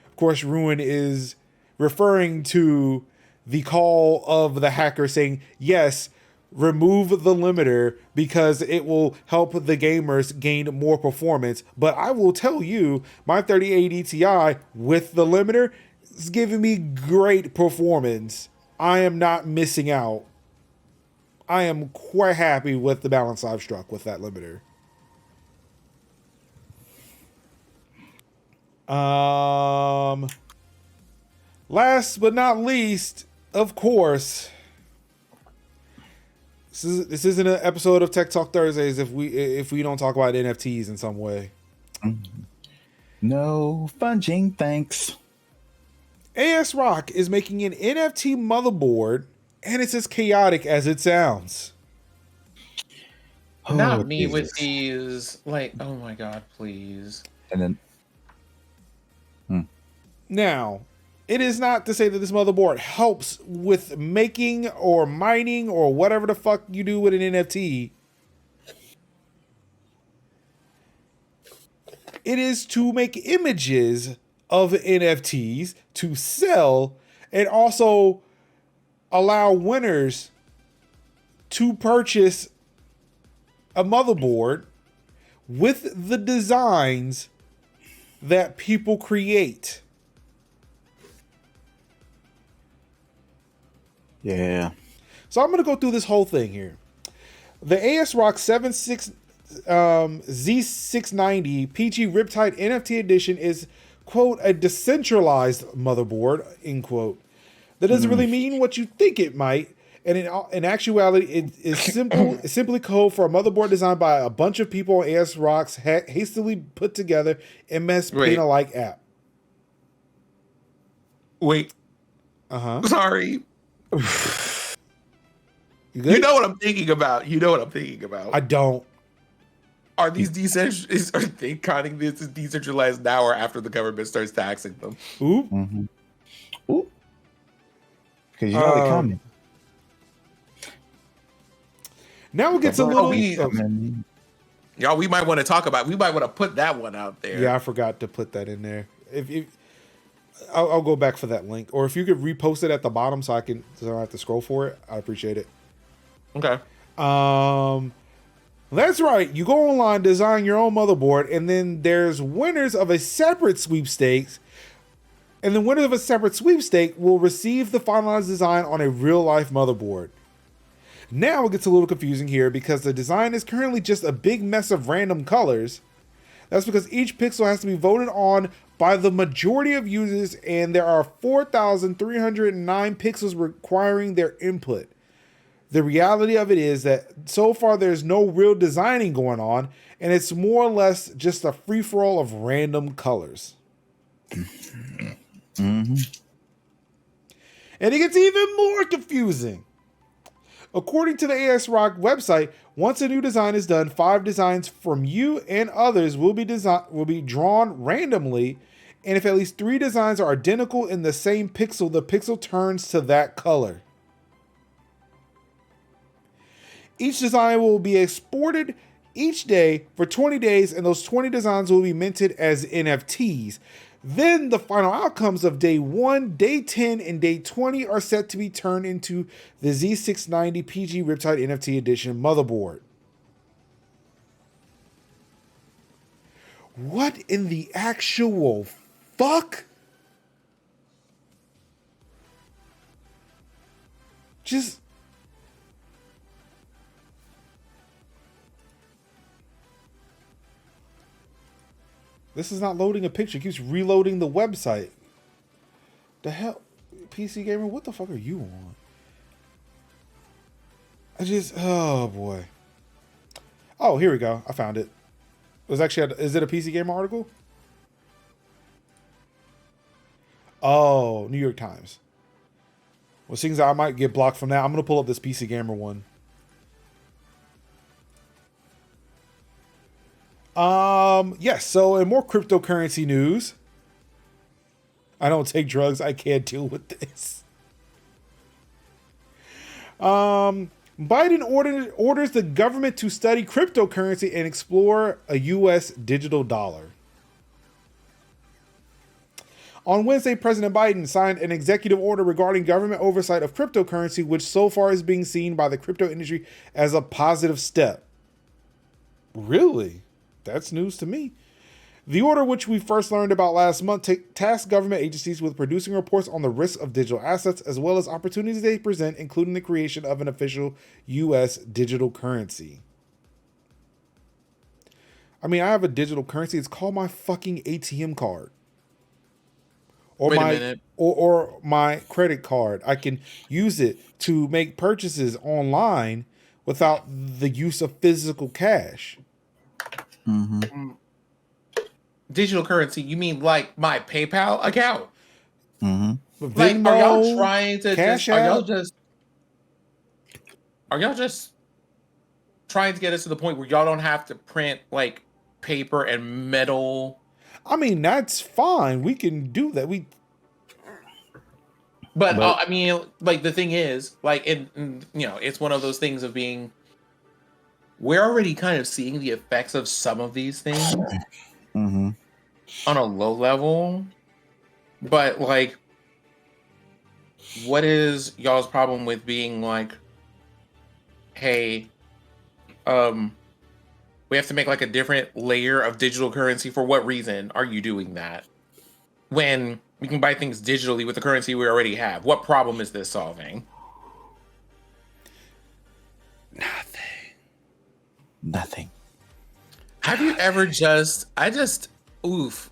Of course, Ruin is referring to the call of the hacker saying, yes, remove the limiter because it will help the gamers gain more performance. But I will tell you, my 3080 Ti with the limiter is giving me great performance. I am not missing out. I am quite happy with the balance I've struck with that limiter. Last but not least, of course, this isn't an episode of Tech Talk Thursdays if we don't talk about NFTs in some way. No fudging, thanks. ASRock is making an NFT motherboard, and it's as chaotic as it sounds. Not me Jesus. With these, like, oh my god, please. And then, Now, it is not to say that this motherboard helps with making or mining or whatever the fuck you do with an NFT. It is to make images of NFTs to sell and also allow winners to purchase a motherboard with the designs that people create. Yeah. So I'm going to go through this whole thing here. The ASRock Z690 PG Riptide NFT edition is, quote, a decentralized motherboard, end quote. That doesn't really mean what you think it might. And in actuality, it is simply code for a motherboard designed by a bunch of people on ASRock's hastily put together MS Paint-alike app. Wait. Sorry. You know what I'm thinking about. I don't. Are these decentralized? Are they counting this as decentralized now or after the government starts taxing them? Ooh. Ooh. Because you know they're coming. Now it gets a little. Y'all, we might want to put that one out there. Yeah, I forgot to put that in there. I'll go back for that link, or if you could repost it at the bottom so I don't have to scroll for it, I appreciate it. Okay. That's right. You go online, design your own motherboard, and then there's winners of a separate sweepstakes. And the winner of a separate sweepstake will receive the finalized design on a real life motherboard. Now it gets a little confusing here because the design is currently just a big mess of random colors. That's because each pixel has to be voted on by the majority of users, and there are 4,309 pixels requiring their input. The reality of it is that so far there's no real designing going on, and it's more or less just a free-for-all of random colors. And it gets even more confusing. According to the ASRock website, once a new design is done, 5 designs from you and others will be drawn randomly, and if at least 3 designs are identical in the same pixel, the pixel turns to that color. Each design will be exported each day for 20 days, and those 20 designs will be minted as NFTs. Then the final outcomes of day 1, day 10, and day 20 are set to be turned into the Z690 PG Riptide NFT Edition motherboard. What in the actual fuck? Just... This is not loading a picture. It keeps reloading the website. The hell? PC Gamer, what the fuck are you on? Oh boy. Oh, here we go. I found it. It was actually, is it a PC Gamer article? Oh, New York Times. Well, seeing as I might get blocked from that, I'm going to pull up this PC Gamer one. Yes. So in more cryptocurrency news, I don't take drugs. I can't deal with this. Biden orders the government to study cryptocurrency and explore a U.S. digital dollar. On Wednesday, President Biden signed an executive order regarding government oversight of cryptocurrency, which so far is being seen by the crypto industry as a positive step. Really? That's news to me. The order, which we first learned about last month, tasked government agencies with producing reports on the risks of digital assets, as well as opportunities they present, including the creation of an official U.S. digital currency. I mean, I have a digital currency. It's called my fucking ATM card. Or or my credit card. I can use it to make purchases online without the use of physical cash. Mm-hmm. Digital currency, you mean like my PayPal account? Mm-hmm. Like, Venmo, are y'all trying to Cash App? Are y'all just trying to get us to the point where y'all don't have to print like paper and metal? I mean, that's fine. We can do that. But I mean, like, the thing is, like, it's one of those things of being, we're already kind of seeing the effects of some of these things Mm-hmm. on a low level. But, like, what is y'all's problem with being like, hey, we have to make like a different layer of digital currency? For what reason are you doing that? When we can buy things digitally with the currency we already have. What problem is this solving? Nothing. Have you ever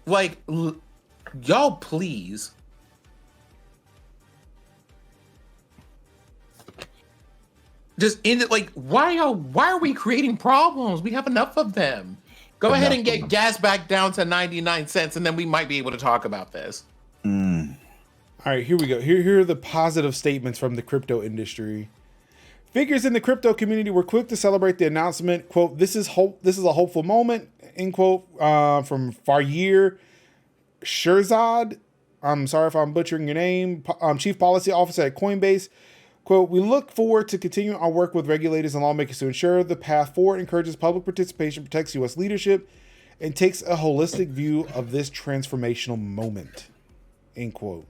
like, y'all please. Just end it. Like, why are we creating problems? We have enough of them. Go ahead and get gas back down to 99 cents, and then we might be able to talk about this. All right, here we go. Here are the positive statements from the crypto industry. Figures in the crypto community were quick to celebrate the announcement. Quote, this is a hopeful moment, end quote, from Faryar Shirzad. I'm sorry if I'm butchering your name. Chief Policy Officer at Coinbase. Quote, we look forward to continuing our work with regulators and lawmakers to ensure the path forward encourages public participation, protects U.S. leadership, and takes a holistic view of this transformational moment. End quote.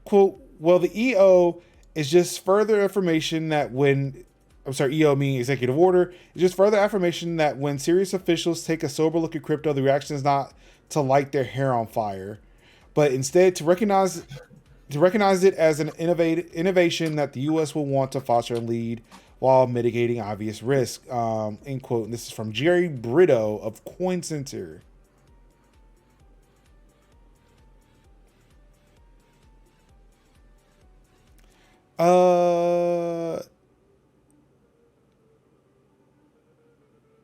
Quote, well, the EO is just further affirmation that EO meaning executive order, is just further affirmation that when serious officials take a sober look at crypto, the reaction is not to light their hair on fire, but instead to recognize it as an innovation that the U.S. will want to foster and lead while mitigating obvious risk. End quote. And this is from Jerry Brito of Coin Center.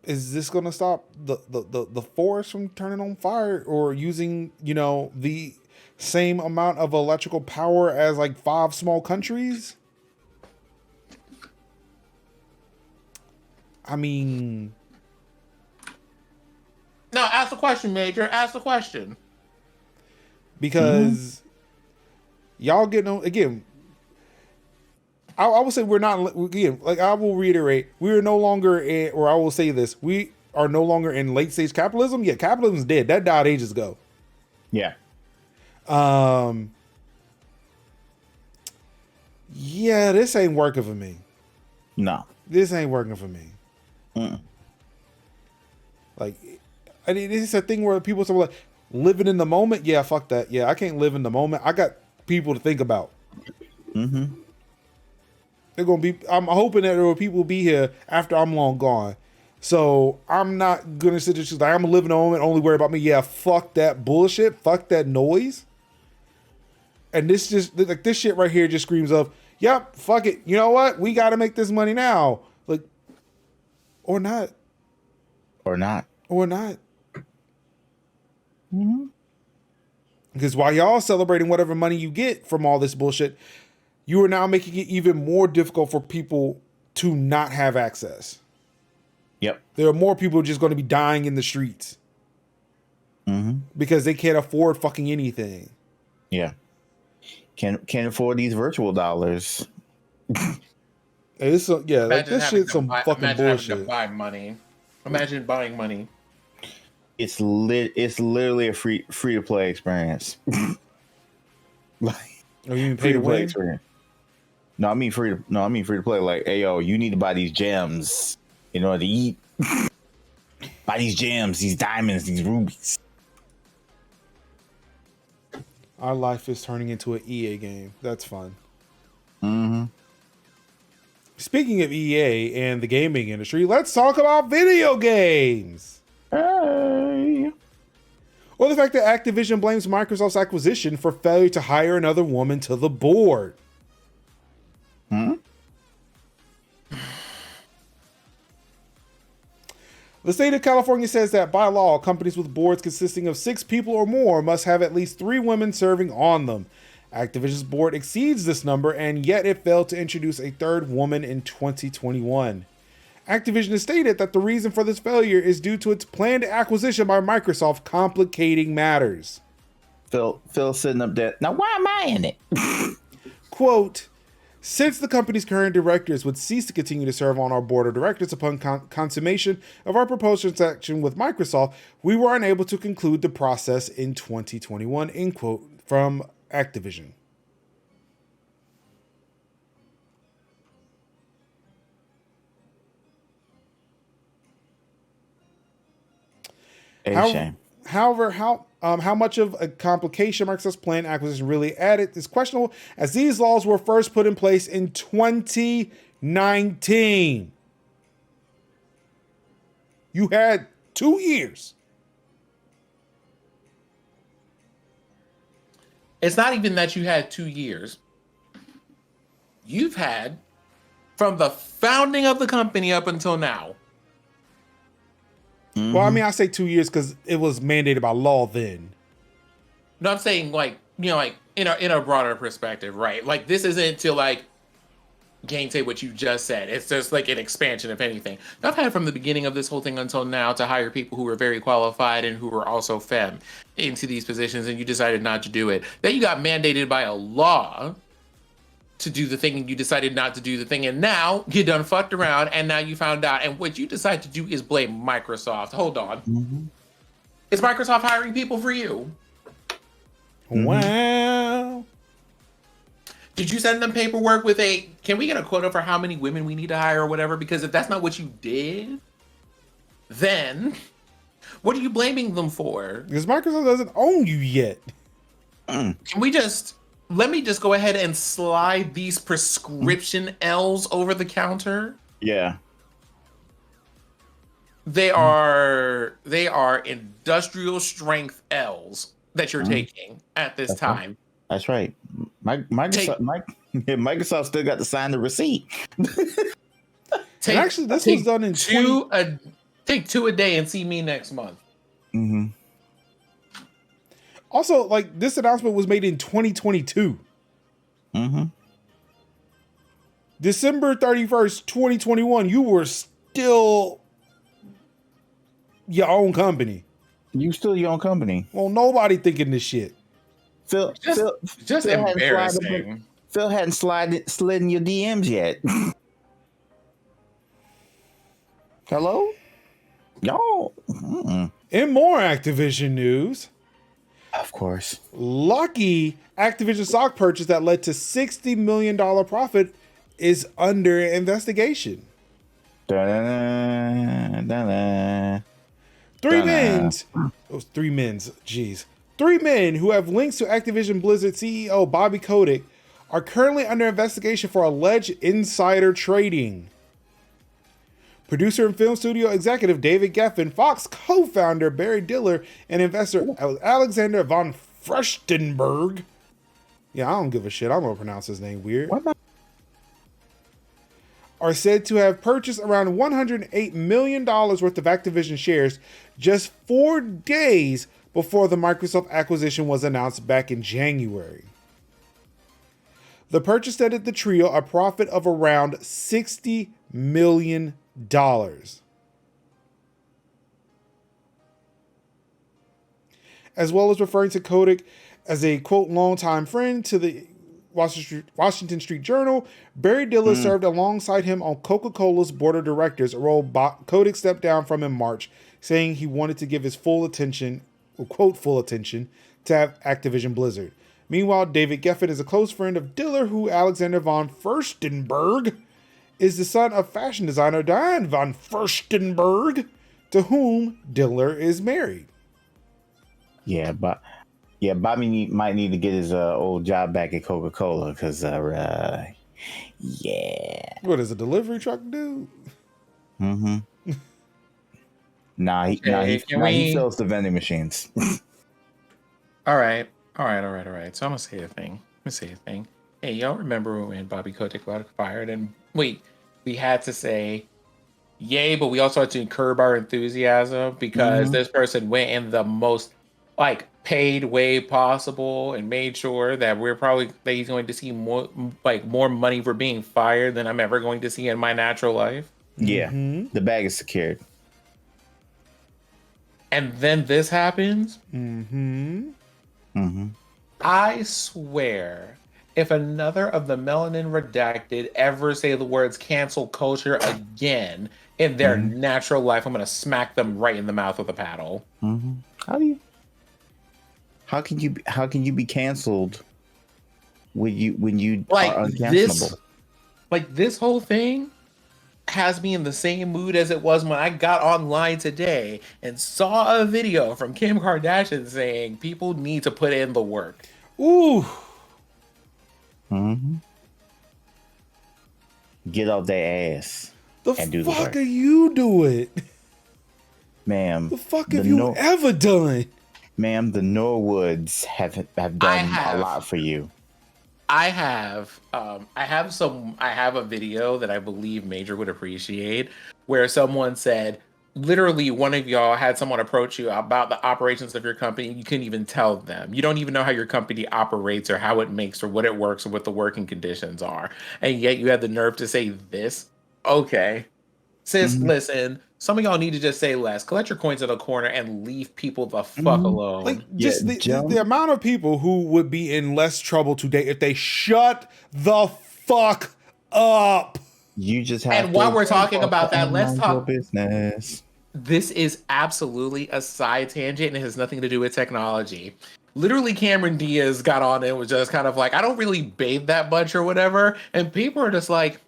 Is this going to stop the forest from turning on fire or using, the same amount of electrical power as like 5 small countries? I mean, no, ask the question, Major. Ask the question. Because y'all getting on again. I will say we're not, again, like I will reiterate, we are no longer in, or I will say this, we are no longer in late stage capitalism. Yeah, capitalism's dead. That died ages ago. Yeah. Yeah, this ain't working for me. No. This ain't working for me. Like, I mean, it's a thing where people say, like, living in the moment. Yeah, fuck that. Yeah, I can't live in the moment. I got people to think about. They're gonna be. I'm hoping that there will people be here after I'm long gone. So I'm not gonna sit there just like I'm gonna live in the moment, only worry about me. Yeah, fuck that bullshit. Fuck that noise. And this just like this shit right here just screams of, yep, fuck it. You know what? We got to make this money now. Like, or not. Because while y'all celebrating whatever money you get from all this bullshit, you are now making it even more difficult for people to not have access. Yep. There are more people just going to be dying in the streets because they can't afford fucking anything. Yeah. Can't afford these virtual dollars. This shit's some fucking imagine bullshit. having to buy money. Imagine buying money. It's literally a free to play experience. Like, you mean pay to win? Experience. No, I mean free to play. Like, hey yo, you need to buy these gems in order to eat. Buy these gems, these diamonds, these rubies. Our life is turning into an EA game. That's fun. Speaking of EA and the gaming industry, let's talk about video games. Hey. Or the fact that Activision blames Microsoft's acquisition for failure to hire another woman to the board. The state of California says that by law, companies with boards consisting of 6 people or more must have at least 3 women serving on them. Activision's board exceeds this number, and yet it failed to introduce a 3rd woman in 2021. Activision has stated that the reason for this failure is due to its planned acquisition by Microsoft complicating matters. Phil sitting up there. Now, why am I in it? Quote, since the company's current directors would cease to continue to serve on our board of directors upon consummation of our proposed transaction with Microsoft, we were unable to conclude the process in 2021, end quote, from Activision. Shame. However, how much of a complication Microsoft's planned acquisition really added is questionable, as these laws were first put in place in 2019. You had 2 years. It's not even that you had 2 years. You've had, from the founding of the company up until now. Well, I mean, I say 2 years because it was mandated by law then. No, I'm saying like in a broader perspective, right? Like this isn't to like gainsay what you just said. It's just like an expansion, if anything. I've had from the beginning of this whole thing until now to hire people who were very qualified and who were also femme into these positions, and you decided not to do it. Then you got mandated by a law to do the thing, and you decided not to do the thing, and now you done fucked around, and now you found out, and what you decide to do is blame Microsoft. Hold on. Is Microsoft hiring people for you? Wow. Did you send them paperwork with can we get a quota for how many women we need to hire or whatever? Because if that's not what you did, then what are you blaming them for? Because Microsoft doesn't own you yet. Can we let me just go ahead and slide these prescription L's over the counter? Yeah. They are industrial strength L's that you're taking at this time. That's right. Microsoft still got to sign the receipt. Actually, this was done in take 2 a day and see me next month. Also, like, this announcement was made in 2022. December 31st, 2021, you were still your own company. You still your own company. Well, nobody thinking this shit. Just embarrassing. Phil hadn't slid in your DMs yet. Hello? Y'all. In more Activision news. Of course. Lucky Activision stock purchase that led to $60 million profit is under investigation. Three men who have links to Activision Blizzard CEO Bobby Kotick are currently under investigation for alleged insider trading. Producer and film studio executive David Geffen, Fox co-founder Barry Diller, and investor Alexander von Furstenberg. Yeah, I don't give a shit. I'm gonna pronounce his name weird. Are said to have purchased around $108 million worth of Activision shares just 4 days before the Microsoft acquisition was announced back in January. The purchase netted the trio a profit of around $60 million. as well as referring to Kotick as a, quote, longtime friend to the Washington Street Journal. Barry Diller served alongside him on Coca-Cola's board of directors, a role Kotick stepped down from in March, saying he wanted to give his full attention, or quote, full attention, to Activision Blizzard. Meanwhile, David Geffen is a close friend of Diller, who Alexander von Furstenberg is the son of fashion designer Diane von Furstenberg, to whom Diller is married. Bobby might need to get his old job back at Coca-Cola because, What is a delivery truck dude? Mm-hmm. He sells the vending machines. All right. So I'm gonna say a thing. Hey, y'all remember when Bobby Kotick got fired? And we had to say, yay, but we also had to curb our enthusiasm because this person went in the most paid way possible and made sure that he's going to see more money for being fired than I'm ever going to see in my natural life. Yeah, the bag is secured. And then this happens. I swear, if another of the Melanin Redacted ever say the words cancel culture again in their natural life, I'm going to smack them right in the mouth with a paddle. How can you be canceled when you are uncancelable? This whole thing has me in the same mood as it was when I got online today and saw a video from Kim Kardashian saying people need to put in the work. Ooh. Get off their ass and do the work. The fuck are you doing? Ma'am. The fuck have you ever done? Ma'am, the Norwoods have done a lot for you. I have a video that I believe Major would appreciate where someone said, literally one of y'all had someone approach you about the operations of your company. You couldn't even tell them. You don't even know how your company operates or how it makes or what it works or what the working conditions are. And yet you had the nerve to say this. Okay. Sis, listen, some of y'all need to just say less. Collect your coins in a corner and leave people the fuck alone. The amount of people who would be in less trouble today if they shut the fuck up. You just have and while we're talking about that, let's talk business. This is absolutely a side tangent and it has nothing to do with technology. Literally, Cameron Diaz got on and was just kind of like, I don't really bathe that much or whatever. And people are just like,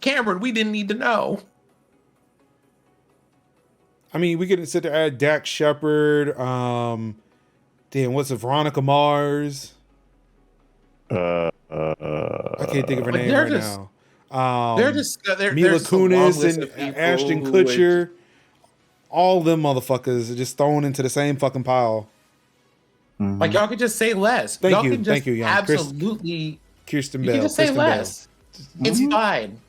Cameron, we didn't need to know. I mean, we could sit there at Dax Shepard. What's it? Veronica Mars. I can't think of her name right now. Mila Kunis and Ashton Kutcher. All them motherfuckers are just thrown into the same fucking pile. Like, y'all could just say less. Thank you, Jan. Absolutely. Kirsten Bell. You can just say less. It's fine.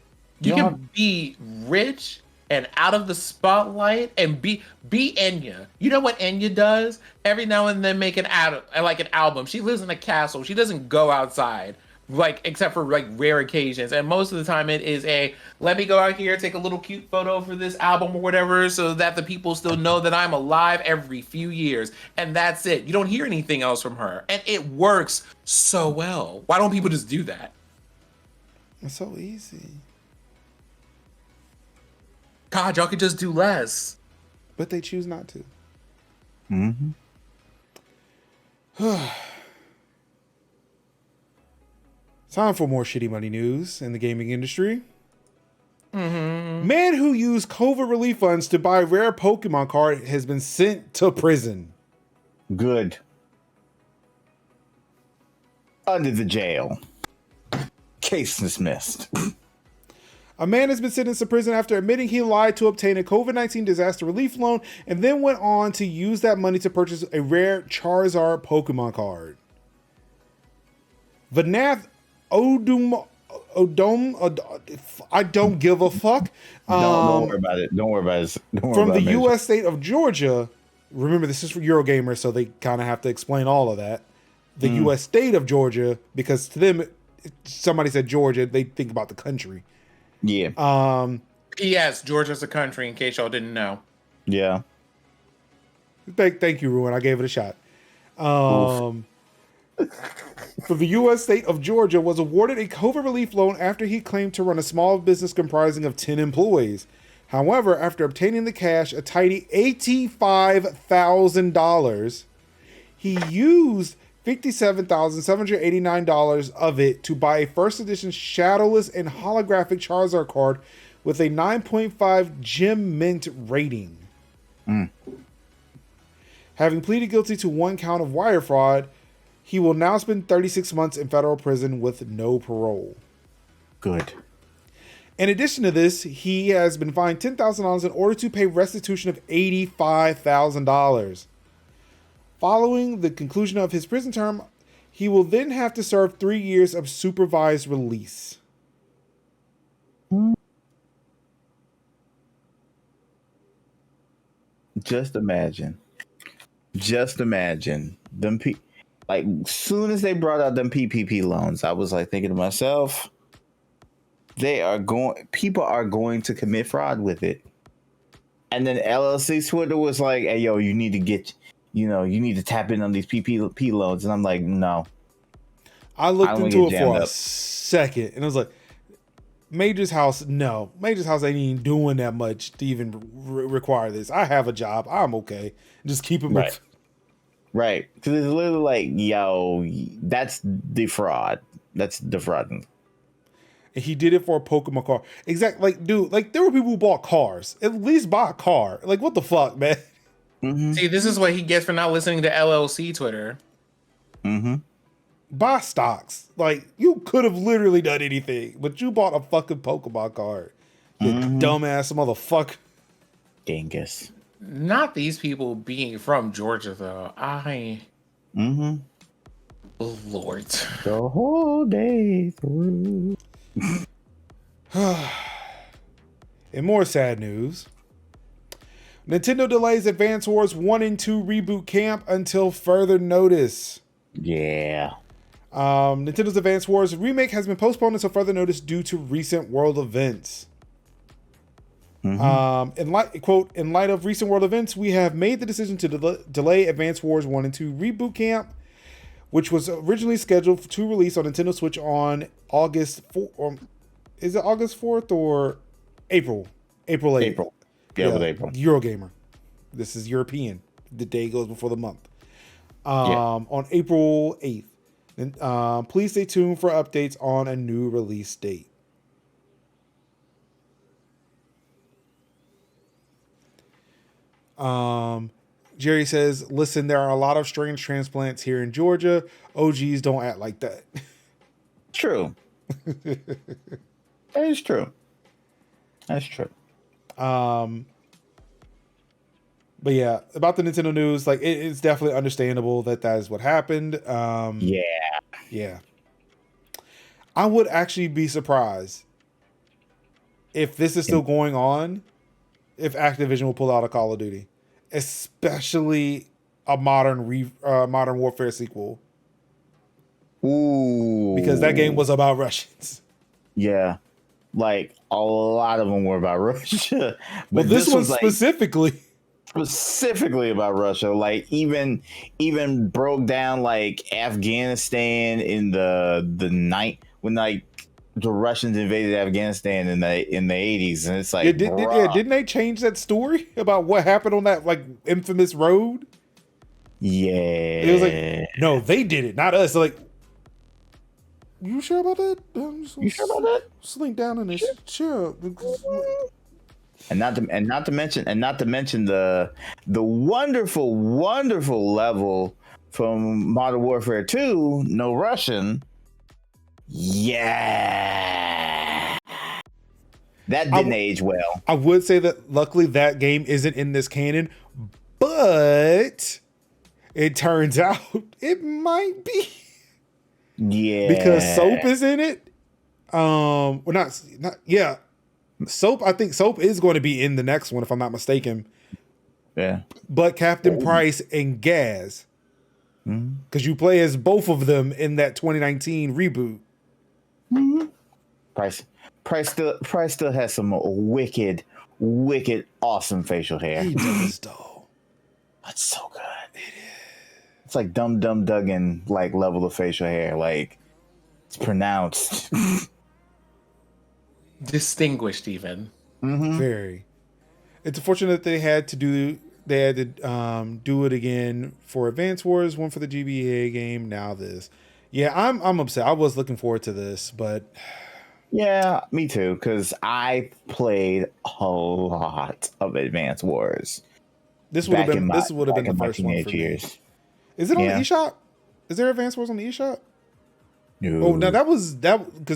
You can be rich and out of the spotlight and be Enya. You know what Enya does? Every now and then make an album. She lives in a castle. She doesn't go outside, except for rare occasions. And most of the time it is let me go out here, take a little cute photo for this album or whatever so that the people still know that I'm alive every few years. And that's it. You don't hear anything else from her. And it works so well. Why don't people just do that? It's so easy. God, y'all could just do less. But they choose not to. Time for more shitty money news in the gaming industry. Man who used COVID relief funds to buy rare Pokemon card has been sent to prison. Good. Under the jail. Case dismissed. A man has been sentenced to prison after admitting he lied to obtain a COVID-19 disaster relief loan and then went on to use that money to purchase a rare Charizard Pokemon card. Vanath Odom, I don't give a fuck. Don't worry about it. From the U.S. state of Georgia. Remember, this is for Eurogamer, so they kind of have to explain all of that. The U.S. state of Georgia, because to them, somebody said Georgia, they think about the country. Yeah. Yes, Georgia's a country, in case y'all didn't know. Yeah. Thank you, Ruin. I gave it a shot. For the U.S. state of Georgia was awarded a COVID relief loan after he claimed to run a small business comprising of 10 employees. However, after obtaining the cash, a tidy $85,000, he used $57,789 of it to buy a first edition shadowless and holographic Charizard card with a 9.5 Gem Mint rating. Having pleaded guilty to one count of wire fraud, he will now spend 36 months in federal prison with no parole. Good. In addition to this, he has been fined $10,000 in order to pay restitution of $85,000. Following the conclusion of his prison term, he will then have to serve 3 years of supervised release. Just imagine them. Like, soon as they brought out them PPP loans, I was like thinking to myself, people are going to commit fraud with it. And then LLC Twitter was like, hey, yo, you need to tap in on these PPP loans. And I'm like, no. I looked into it for a second and I was like, Major's house ain't even doing that much to even require this. I have a job. I'm okay. Just keep it moving. Right. Because it's literally like, yo, that's the fraud. That's defrauding. And he did it for a Pokemon card. Exactly. Like, dude, like, there were people who bought cars. At least buy a car. Like, what the fuck, man? Mm-hmm. See, this is what he gets for not listening to LLC Twitter. Mm-hmm. Buy stocks. Like, you could have literally done anything, but you bought a fucking Pokemon card. You dumbass motherfucker. Dingus. Not these people being from Georgia, though. Lord. The whole day through. In more sad news, Nintendo delays Advance Wars 1 and 2 reboot camp until further notice. Yeah. Nintendo's Advance Wars remake has been postponed until further notice due to recent world events. In light of recent world events, we have made the decision to delay Advance Wars 1 and 2 reboot camp, which was originally scheduled to release on Nintendo Switch on August 4th, or is it August 4th or April 8th? April. Yeah, with April. Eurogamer. This is European. The day goes before the month. On April 8th. And please stay tuned for updates on a new release date. Jerry says, listen, there are a lot of strange transplants here in Georgia. OGs don't act like that. True. That is true. That's true. But yeah, about the Nintendo news, like it's definitely understandable that is what happened. Yeah. I would actually be surprised if this is still going on, if Activision will pull out a Call of Duty, especially a Modern Warfare sequel. Ooh. Because that game was about Russians. Yeah. Like, a lot of them were about Russia. But this one specifically about Russia. Like, even broke down like Afghanistan in the night when like the Russians invaded Afghanistan in the 80s, and it's like, didn't they change that story about what happened on that like infamous road? Yeah, it was like, no, they did it, not us. Like, you sure about that? You sure about that? Slink down in this chair. And not to mention the wonderful level from Modern Warfare 2, no Russian. Yeah. That didn't age well. I would say that luckily that game isn't in this canon, but it turns out it might be. Yeah. Because Soap is in it. Soap, I think Soap is going to be in the next one, if I'm not mistaken. Yeah. But Captain Price and Gaz. Because you play as both of them in that 2019 reboot. Mm-hmm. Price still has some wicked, awesome facial hair. He does, though. That's so good. It is. It's like Dumb Duggan like level of facial hair. Like it's pronounced. Distinguished even. Mm-hmm. Very. It's unfortunate that they had to do it again for Advance Wars, one for the GBA game, now this. Yeah, I'm upset. I was looking forward to this, but yeah, me too, because I played a lot of Advance Wars. This would have been the first one for years. Me. Is it on the eShop? Is there Advance Wars on the eShop? No. Oh, no, because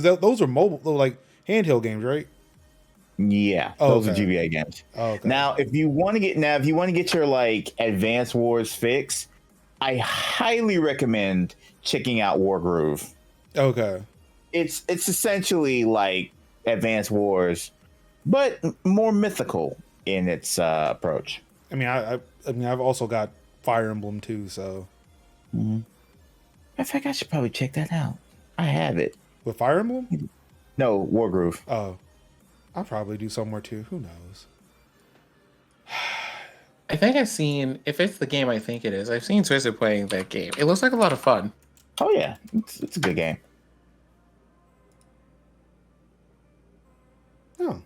those are mobile, like handheld games, right? Yeah, those are GBA games. Oh, okay. Now, if you want to get your like Advance Wars fix, I highly recommend checking out Wargroove. Okay. It's essentially like Advance Wars, but more mythical in its approach. I mean, I've also got Fire Emblem too, so. Mm-hmm. In fact, I should probably check that out. I have it. With Fire Emblem? No, Wargroove. Oh, I'll probably do somewhere too. Who knows? I think I've seen, if it's the game I think it is, I've seen Twisted playing that game. It looks like a lot of fun. Oh yeah, it's a good game. Oh.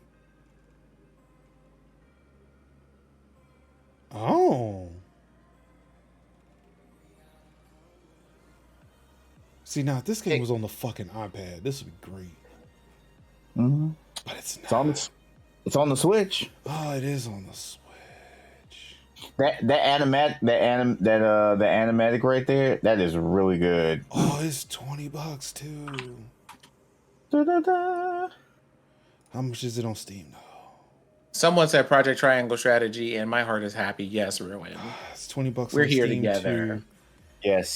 Oh. See, now if this game was on the fucking iPad, this would be great. Mm-hmm. But it's not. It's on the Switch. Oh, it is on the Switch. The animatic right there, that is really good. Oh, it's $20 too. Da-da-da. How much is it on Steam though? Someone said Project Triangle Strategy, and my heart is happy. Yes, Ruin. It's $20. We're on here Steam together. too. Yes.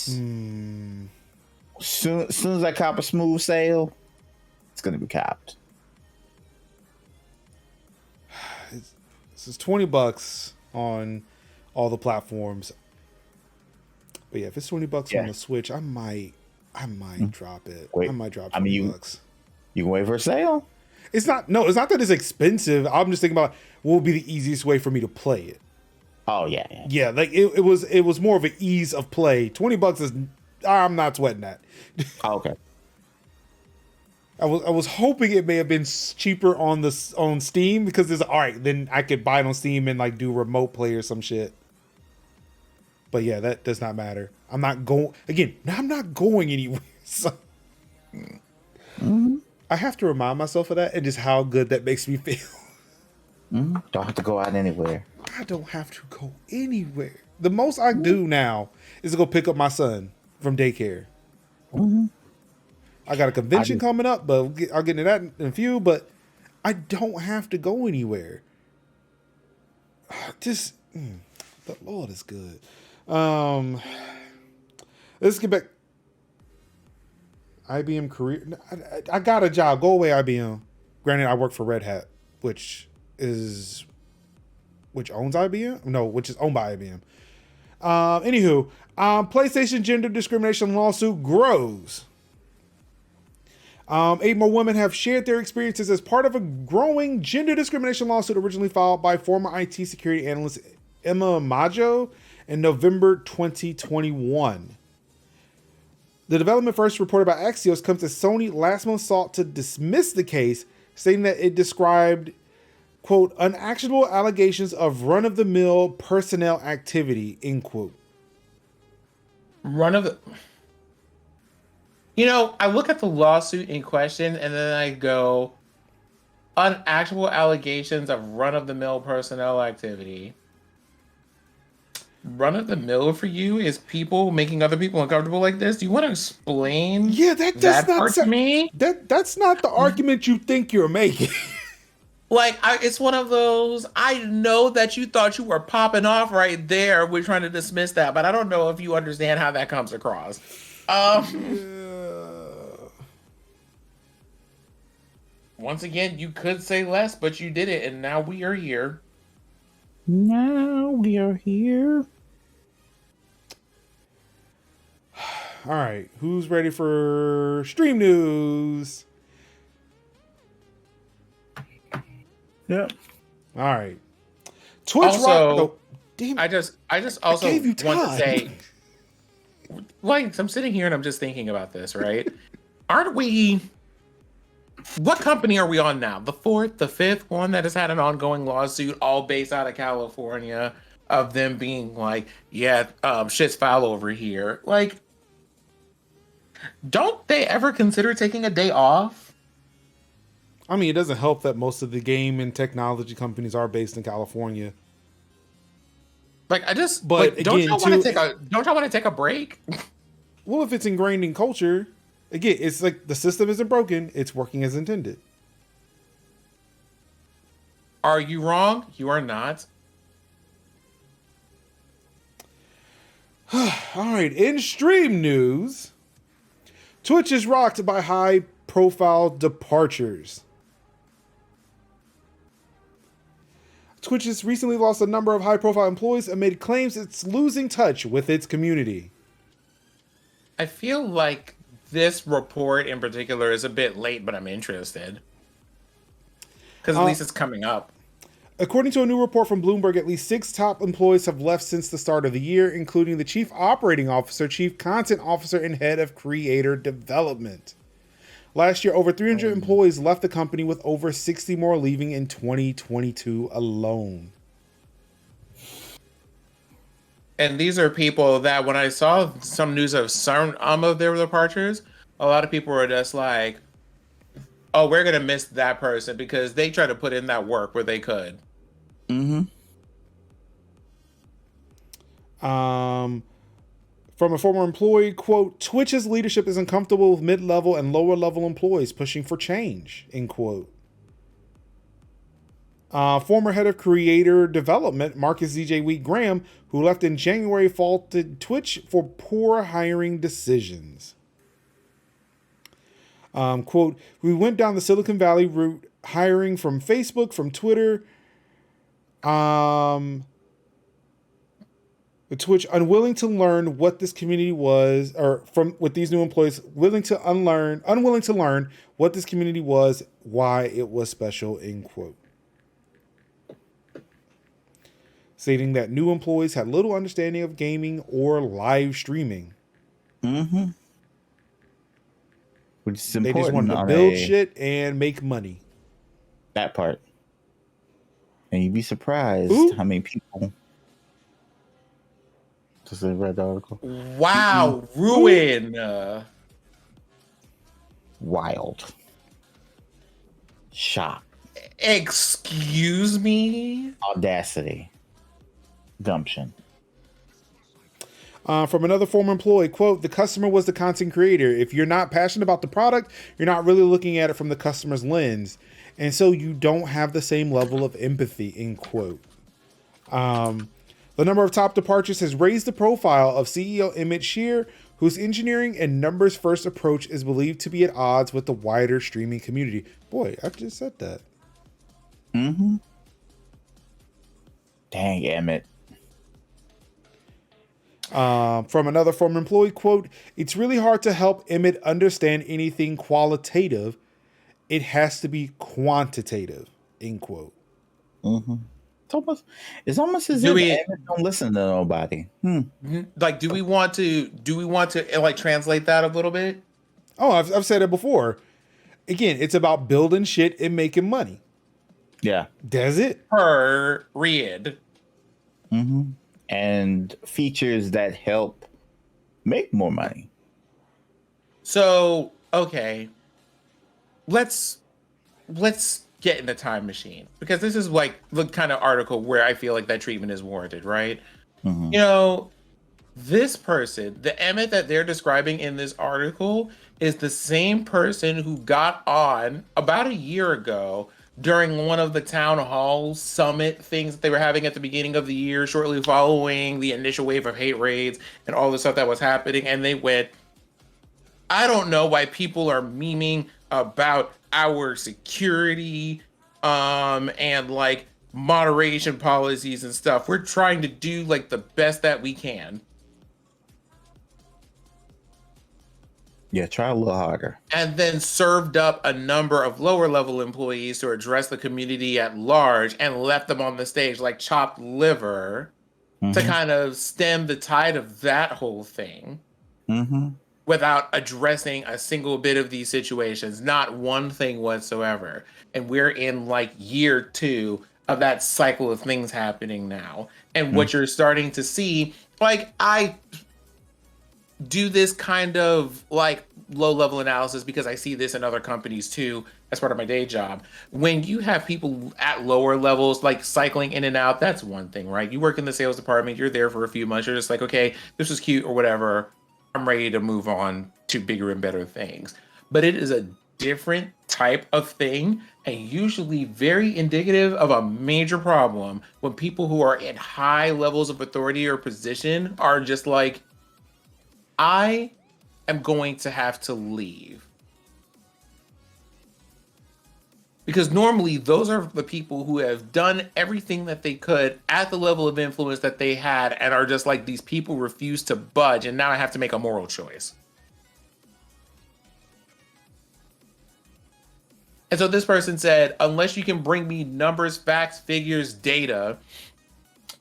Soon as I cop a smooth sale, it's gonna be copped. This is $20 on all the platforms. But yeah, if it's $20 on the Switch, I might drop it. Wait, I might drop $20. You can wait for a sale. It's not that it's expensive. I'm just thinking about what would be the easiest way for me to play it. Oh yeah. Yeah, like it was more of an ease of play. $20 is I'm not sweating that. Oh, okay. I was hoping it may have been cheaper on Steam because it's all right. Then I could buy it on Steam and like do remote play or some shit. But yeah, that does not matter. I'm not going anywhere. So. Mm-hmm. I have to remind myself of that and just how good that makes me feel. Mm-hmm. Don't have to go out anywhere. I don't have to go anywhere. The most I do now is to go pick up my son from daycare. Mm-hmm. I got a convention coming up, but I'll get into that in a few. But I don't have to go anywhere. The Lord is good. Let's get back. IBM career. I got a job. Go away, IBM. Granted, I work for Red Hat, which owns IBM. No, which is owned by IBM. Anywho, PlayStation gender discrimination lawsuit grows. 8 more women have shared their experiences as part of a growing gender discrimination lawsuit originally filed by former IT security analyst Emma Maggio in November 2021. The development first reported by Axios comes as Sony last month sought to dismiss the case, stating that it described, quote, unactionable allegations of run-of-the-mill personnel activity, end quote. I look at the lawsuit in question and then I go, unactionable allegations of run-of-the-mill personnel activity. Run-of-the-mill for you is people making other people uncomfortable like this? Do you want to explain that part to me? That's not the argument you think you're making. It's one of those, I know that you thought you were popping off right there. We're trying to dismiss that, but I don't know if you understand how that comes across. Once again, you could say less, but you did it, and now we are here. All right, who's ready for stream news? Yeah. All right. Twitch. Also, Damn, I just also gave you want to time. say, like, I'm sitting here and I'm just thinking about this, right? Aren't we? What company are we on now? The fourth, the fifth one that has had an ongoing lawsuit, all based out of California, of them being like, yeah, shit's foul over here. Like, don't they ever consider taking a day off? I mean, it doesn't help that most of the game and technology companies are based in California. Like, But like, don't again, y'all want to take a break? Well, if it's ingrained in culture, again, it's like the system isn't broken; it's working as intended. Are you wrong? You are not. All right, in stream news, Twitch is rocked by high-profile departures. Twitch has recently lost a number of high-profile employees amid claims it's losing touch with its community. I feel like this report in particular is a bit late, but I'm interested. Because at least it's coming up. According to a new report from Bloomberg, at least 6 top employees have left since the start of the year, including the chief operating officer, chief content officer, and head of creator development. Last year, over 300 employees left the company, with over 60 more leaving in 2022 alone. And these are people that, when I saw some news of some of their departures, a lot of people were just like, oh, we're going to miss that person because they tried to put in that work where they could. Mm-hmm. From a former employee, quote, Twitch's leadership is uncomfortable with mid-level and lower-level employees pushing for change, end quote. Former head of creator development, Marcus ZJ Wheat Graham, who left in January, faulted Twitch for poor hiring decisions. Quote, we went down the Silicon Valley route, hiring from Facebook, from Twitter, Twitch unwilling to learn what this community was, or from with these new employees unwilling to learn what this community was, why it was special, end quote. Stating that new employees had little understanding of gaming or live streaming. Mm-hmm. Which is important. They just wanted to build shit and make money. That part. And you'd be surprised how many people. Just read the article. Wow, ruin. Wild. Shock. Excuse me? Audacity. Gumption. From another former employee, quote, the customer was the content creator. If you're not passionate about the product, you're not really looking at it from the customer's lens. And so you don't have the same level of empathy, end quote. The number of top departures has raised the profile of CEO Emmett Shear, whose engineering and numbers first approach is believed to be at odds with the wider streaming community. Boy, I just said that. Mm-hmm. Dang, Emmett. From another former employee, quote, it's really hard to help Emmett understand anything qualitative. It has to be quantitative, end quote. Mm-hmm. It's almost as if Emmett don't listen to nobody. Like, do we want to like translate that a little bit? Oh, I've said it before. Again, it's about building shit and making money. Yeah. Does it? Period. Mm-hmm. And features that help make more money. So, okay. Let's get in the time machine, because this is like the kind of article where I feel like that treatment is warranted, right? Mm-hmm. You know, this person, the Emmett that they're describing in this article, is the same person who got on about a year ago during one of the town hall summit things that they were having at the beginning of the year, shortly following the initial wave of hate raids and all the stuff that was happening. And they went, I don't know why people are memeing about our security and like moderation policies and stuff. We're trying to do like the best that we can. Yeah, try a little harder. And then served up a number of lower level employees to address the community at large and left them on the stage like chopped liver. to kind of stem the tide of that whole thing without addressing a single bit of these situations, not one thing whatsoever. And we're in like year 2 of that cycle of things happening now. And what you're starting to see, like, I do this kind of like low level analysis because I see this in other companies too as part of my day job. When you have people at lower levels like cycling in and out, that's one thing, right? You work in the sales department, you're there for a few months, you're just like, okay, this was cute or whatever, I'm ready to move on to bigger and better things. But it is a different type of thing, and usually very indicative of a major problem when people who are in high levels of authority or position are just like, I am going to have to leave. Because normally those are the people who have done everything that they could at the level of influence that they had and are just like, these people refuse to budge, and now I have to make a moral choice. And so this person said, unless you can bring me numbers, facts, figures, data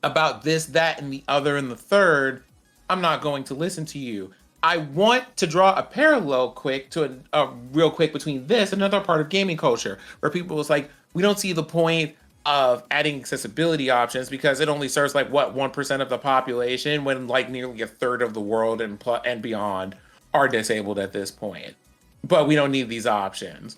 about this, that, and the other, and the third, I'm not going to listen to you. I want to draw a parallel quick to a real quick between this and another part of gaming culture where people was like, we don't see the point of adding accessibility options because it only serves like what 1% of the population when like nearly a third of the world and beyond are disabled at this point. But we don't need these options.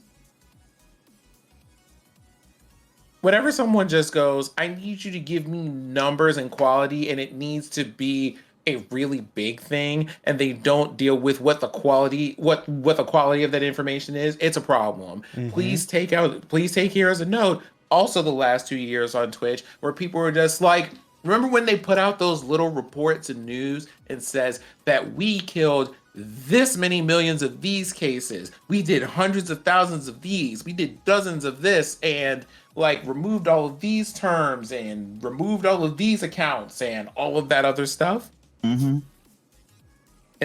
Whenever someone just goes, I need you to give me numbers and quality, and it needs to be a really big thing, and they don't deal with what the quality of that information is, it's a problem. Please take here as a note also the last 2 years on Twitch where people were just like, remember when they put out those little reports and news and says that we killed this many millions of these cases, we did hundreds of thousands of these, we did dozens of this, and like removed all of these terms and removed all of these accounts and all of that other stuff. And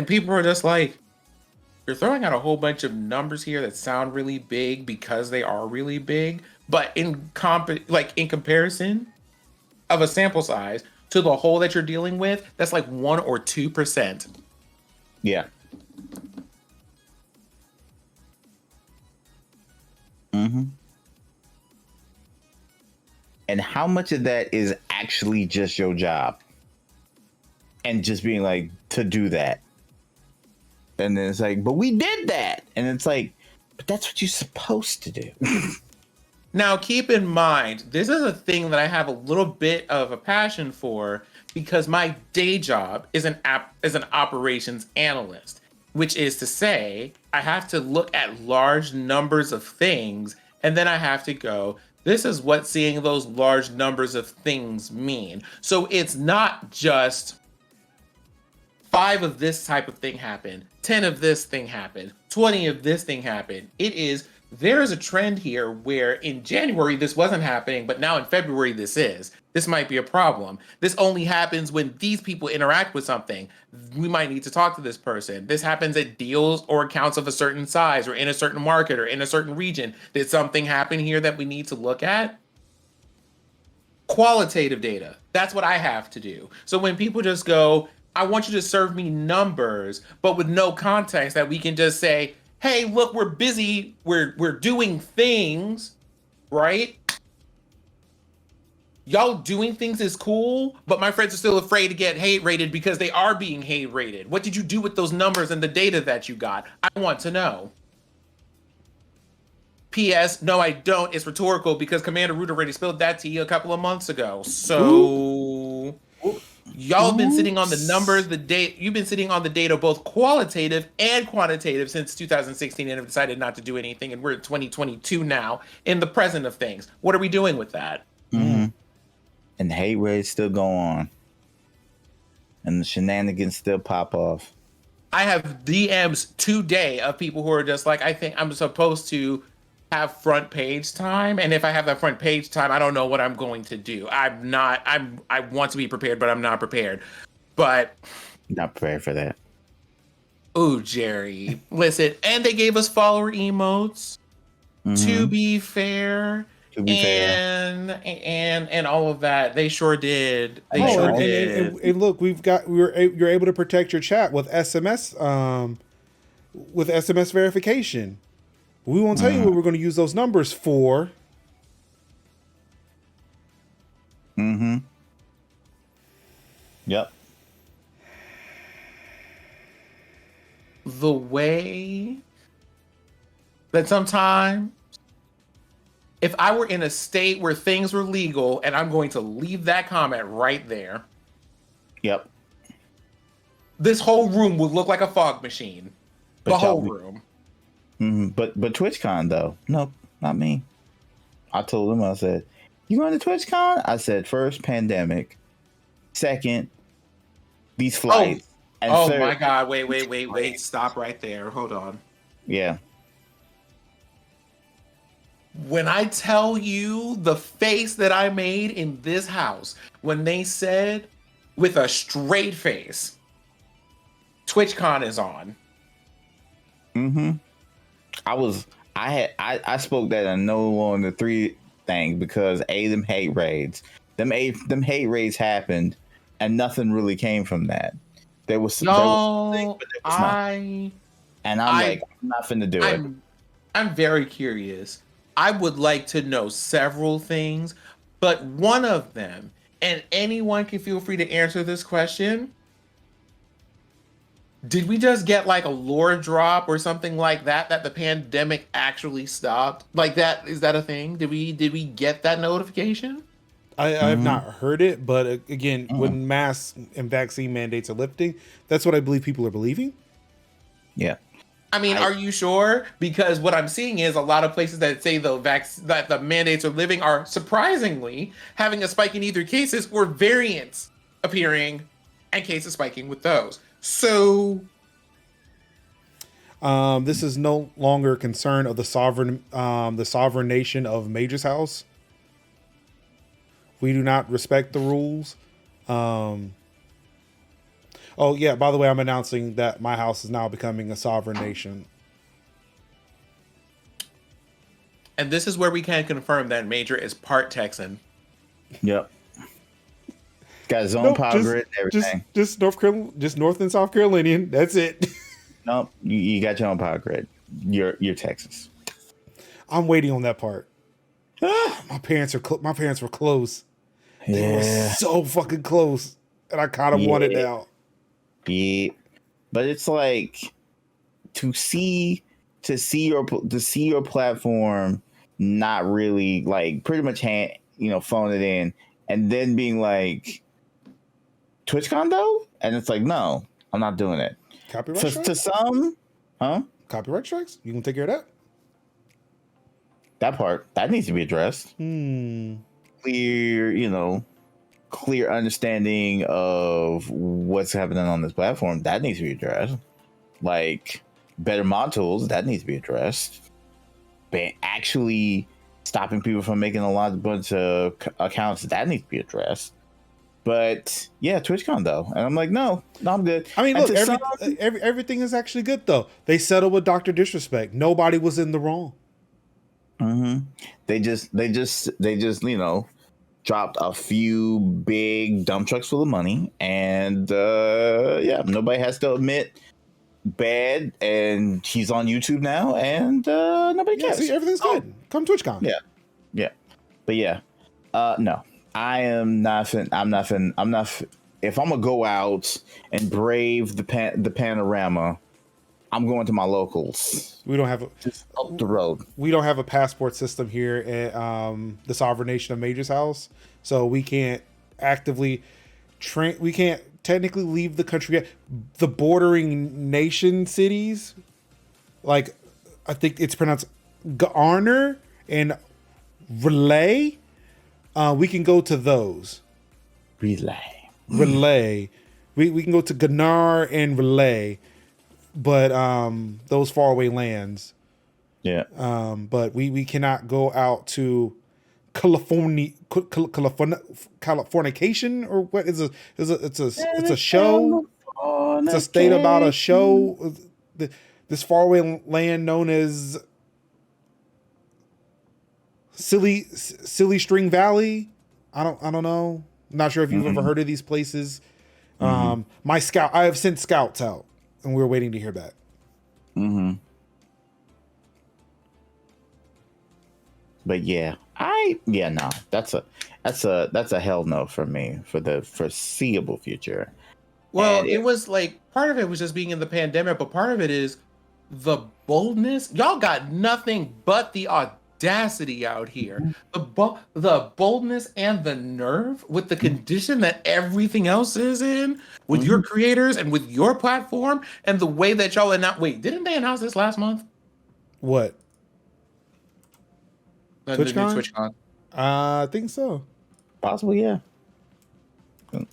people are just like, you're throwing out a whole bunch of numbers here that sound really big because they are really big, but in comparison of a sample size to the whole that you're dealing with, that's like 1 or 2%. Yeah. And how much of that is actually just your job? And just being like, to do that. And then it's like, but we did that. And it's like, but that's what you're supposed to do. Now, keep in mind, this is a thing that I have a little bit of a passion for because my day job is an operations analyst, which is to say I have to look at large numbers of things, and then I have to go, this is what seeing those large numbers of things mean. So it's not just 5 of this type of thing happened, 10 of this thing happened, 20 of this thing happened. It is, there is a trend here where in January this wasn't happening, but now in February this is. This might be a problem. This only happens when these people interact with something. We might need to talk to this person. This happens at deals or accounts of a certain size or in a certain market or in a certain region. Did something happen here that we need to look at? Qualitative data. That's what I have to do. So when people just go, I want you to serve me numbers, but with no context that we can just say, hey, look, we're busy, we're doing things, right? Y'all doing things is cool, but my friends are still afraid to get hate rated because they are being hate rated. What did you do with those numbers and the data that you got? I want to know. P.S. No, I don't. It's rhetorical because Commander Root already spilled that to you a couple of months ago. So... Y'all have been sitting on the numbers, the data. You've been sitting on the data, both qualitative and quantitative, since 2016, and have decided not to do anything. And we're at 2022 now, in the present of things. What are we doing with that? And the hate raids still go on, and the shenanigans still pop off. I have DMs today of people who are just like, I think I'm supposed to have front page time, and if I have that front page time, I don't know what I'm going to do. I want to be prepared, but I'm not prepared. But not prepared for that. Ooh, Jerry, listen, and they gave us follower emotes. To be fair, To be fair. and all of that. They sure did. They Oh, sure and, did. and look, you're able to protect your chat with SMS, with SMS verification. We won't tell you what we're going to use those numbers for. Mm-hmm. Yep. The way that sometimes, if I were in a state where things were legal, and I'm going to leave that comment right there. Yep. This whole room would look like a fog machine. The whole room. Mm-hmm. But TwitchCon though, nope, not me. I told them, I said, "You going to TwitchCon?" I said, first, pandemic. Second, these flights. And oh third, my God! Wait! Stop right there. Hold on. Yeah. When I tell you the face that I made in this house when they said, with a straight face, TwitchCon is on. Mm-hmm. I spoke that in no longer three thing because them hate raids. Them hate raids happened and nothing really came from that. There was something, but there was nothing. And I'm not finna do it. I'm very curious. I would like to know several things, but one of them, and anyone can feel free to answer this question. Did we just get like a lore drop or something like that the pandemic actually stopped? Like that, is that a thing? Did we get that notification? I've not heard it, but again, when mask and vaccine mandates are lifting, that's what I believe people are believing. Yeah. I mean, are you sure? Because what I'm seeing is a lot of places that say that the mandates are living are surprisingly having a spike in either cases or variants appearing and cases spiking with those. So this is no longer a concern of the sovereign nation of Major's house. We do not respect the rules. Oh yeah, by the way, I'm announcing that my house is now becoming a sovereign nation. And this is where we can confirm that Major is part Texan. Yep. Got his own power grid and everything. Just North and South Carolinian. That's it. Nope. You got your own power grid. You're Texas. I'm waiting on that part. My parents were close. They were so fucking close. And I kind of want it now. Yeah. But it's like to see your platform not really like pretty much phone it in and then being like TwitchCon though? And it's like, no, I'm not doing it. Copyright strikes? To some, huh? Copyright strikes? You can take care of that? That part, that needs to be addressed. Clear understanding of what's happening on this platform, that needs to be addressed. Like better mod tools, that needs to be addressed. But actually stopping people from making a bunch of accounts, that needs to be addressed. But yeah, TwitchCon though, and I'm like, no, I'm good. I mean, look, everything is actually good though. They settled with Dr. Disrespect. Nobody was in the wrong. Mm-hmm. They just dropped a few big dump trucks full of money, and nobody has to admit bad, and he's on YouTube now, and nobody cares. See, everything's good. Come TwitchCon. Yeah, but no, I'm not. If I'm gonna go out and brave the panorama, I'm going to my locals. We don't have just up the road. We don't have a passport system here at the sovereign nation of Major's house, so we can't actively train. We can't technically leave the country yet. The bordering nation cities, like I think it's pronounced Garner and Relay. We can go to those. Relay. We can go to Ganar and Relay. But those faraway lands, but we cannot go out to Californication or what is it's a show. It's a state about a show. This faraway land known as Silly String Valley. I don't know. Not sure if you've ever heard of these places. I have sent scouts out, and we're waiting to hear back. But yeah, no, that's a hell no for me for the foreseeable future. Well, it was like part of it was just being in the pandemic, but part of it is the boldness. Y'all got nothing but the audacity out here. The boldness and the nerve with the condition that everything else is in with your creators and with your platform and the way that y'all announced. Wait, didn't they announce this last month? What? The new TwitchCon? I think so. Possibly, yeah.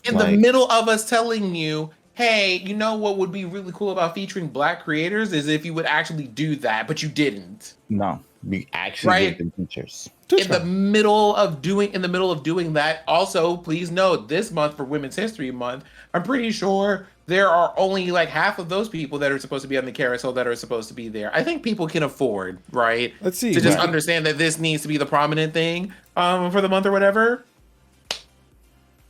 In the middle of us telling you, hey, you know what would be really cool about featuring Black creators is if you would actually do that, but you didn't. No, we actually did the features. In the middle of doing that, also please note this month for Women's History Month, I'm pretty sure there are only like half of those people that are supposed to be on the carousel that are supposed to be there. I think people can afford, right? Let's see. To just understand that this needs to be the prominent thing for the month or whatever.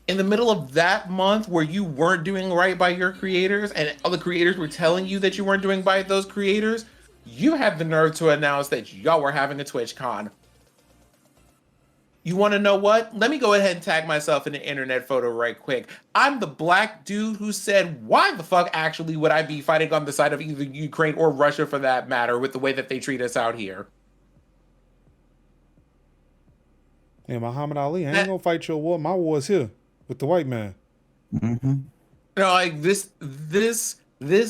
In the middle of that month where you weren't doing right by your creators and other creators were telling you that you weren't doing by those creators, you had the nerve to announce that y'all were having a TwitchCon. You want to know what? Let me go ahead and tag myself in an internet photo right quick. I'm the Black dude who said, why the fuck actually would I be fighting on the side of either Ukraine or Russia for that matter with the way that they treat us out here? Hey, Muhammad Ali, I ain't gonna fight your war. My war is here with the white man. You know, like this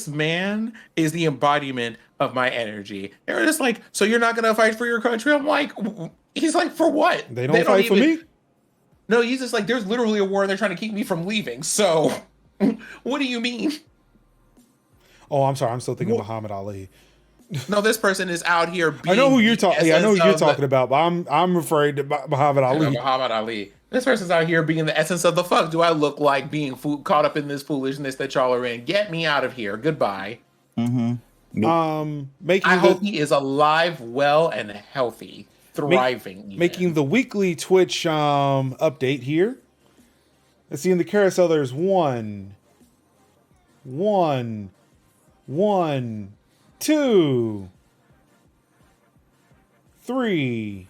man is the embodiment of my energy. They're just like, so you're not gonna fight for your country? I'm like, he's like, for what? They don't fight for me? No, he's just like, there's literally a war and they're trying to keep me from leaving. So what do you mean? Oh, I'm sorry. I'm still thinking Muhammad Ali. No, this person is out here being I know who you're talking. Yeah, I know who you're talking about, but I'm referring to Muhammad Ali. Muhammad Ali. This person's out here being the essence of the fuck do I look like being caught up in this foolishness that y'all are in. Get me out of here. Goodbye. I hope he is alive, well, and healthy, thriving. Making the weekly Twitch update here. Let's see, in the carousel, there's one, two, three,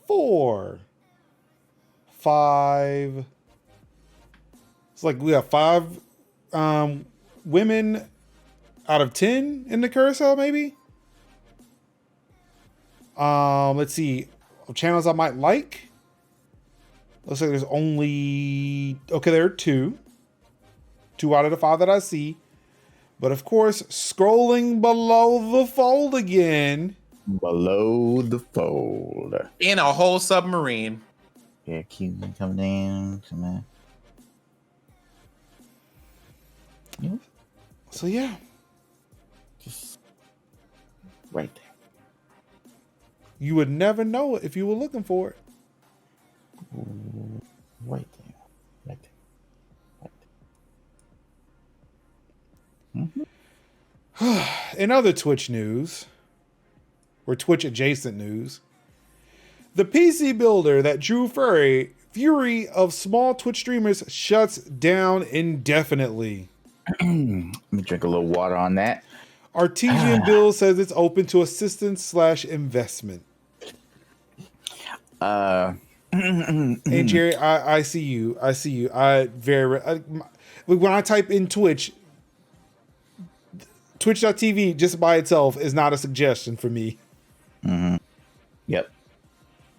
4, 5. It's like we have 5 women out of 10 in the carousel, maybe. Let's see. Channels I might like. Looks like there's only... Okay, there are 2. 2 out of the 5 that I see. But of course, scrolling below the fold again... Below the fold. In a whole submarine. Yeah, keep coming down. Come on. Yeah. So yeah. Just right there. You would never know it if you were looking for it. Right there. Right there. Right there. In other Twitch news... or Twitch adjacent news, the PC builder that drew fury of small Twitch streamers shuts down indefinitely. Let me drink a little water on that. Artesian Bill says it's open to assistance/investment. Hey Jerry, I see you. When I type in Twitch, Twitch.tv just by itself is not a suggestion for me. Yep.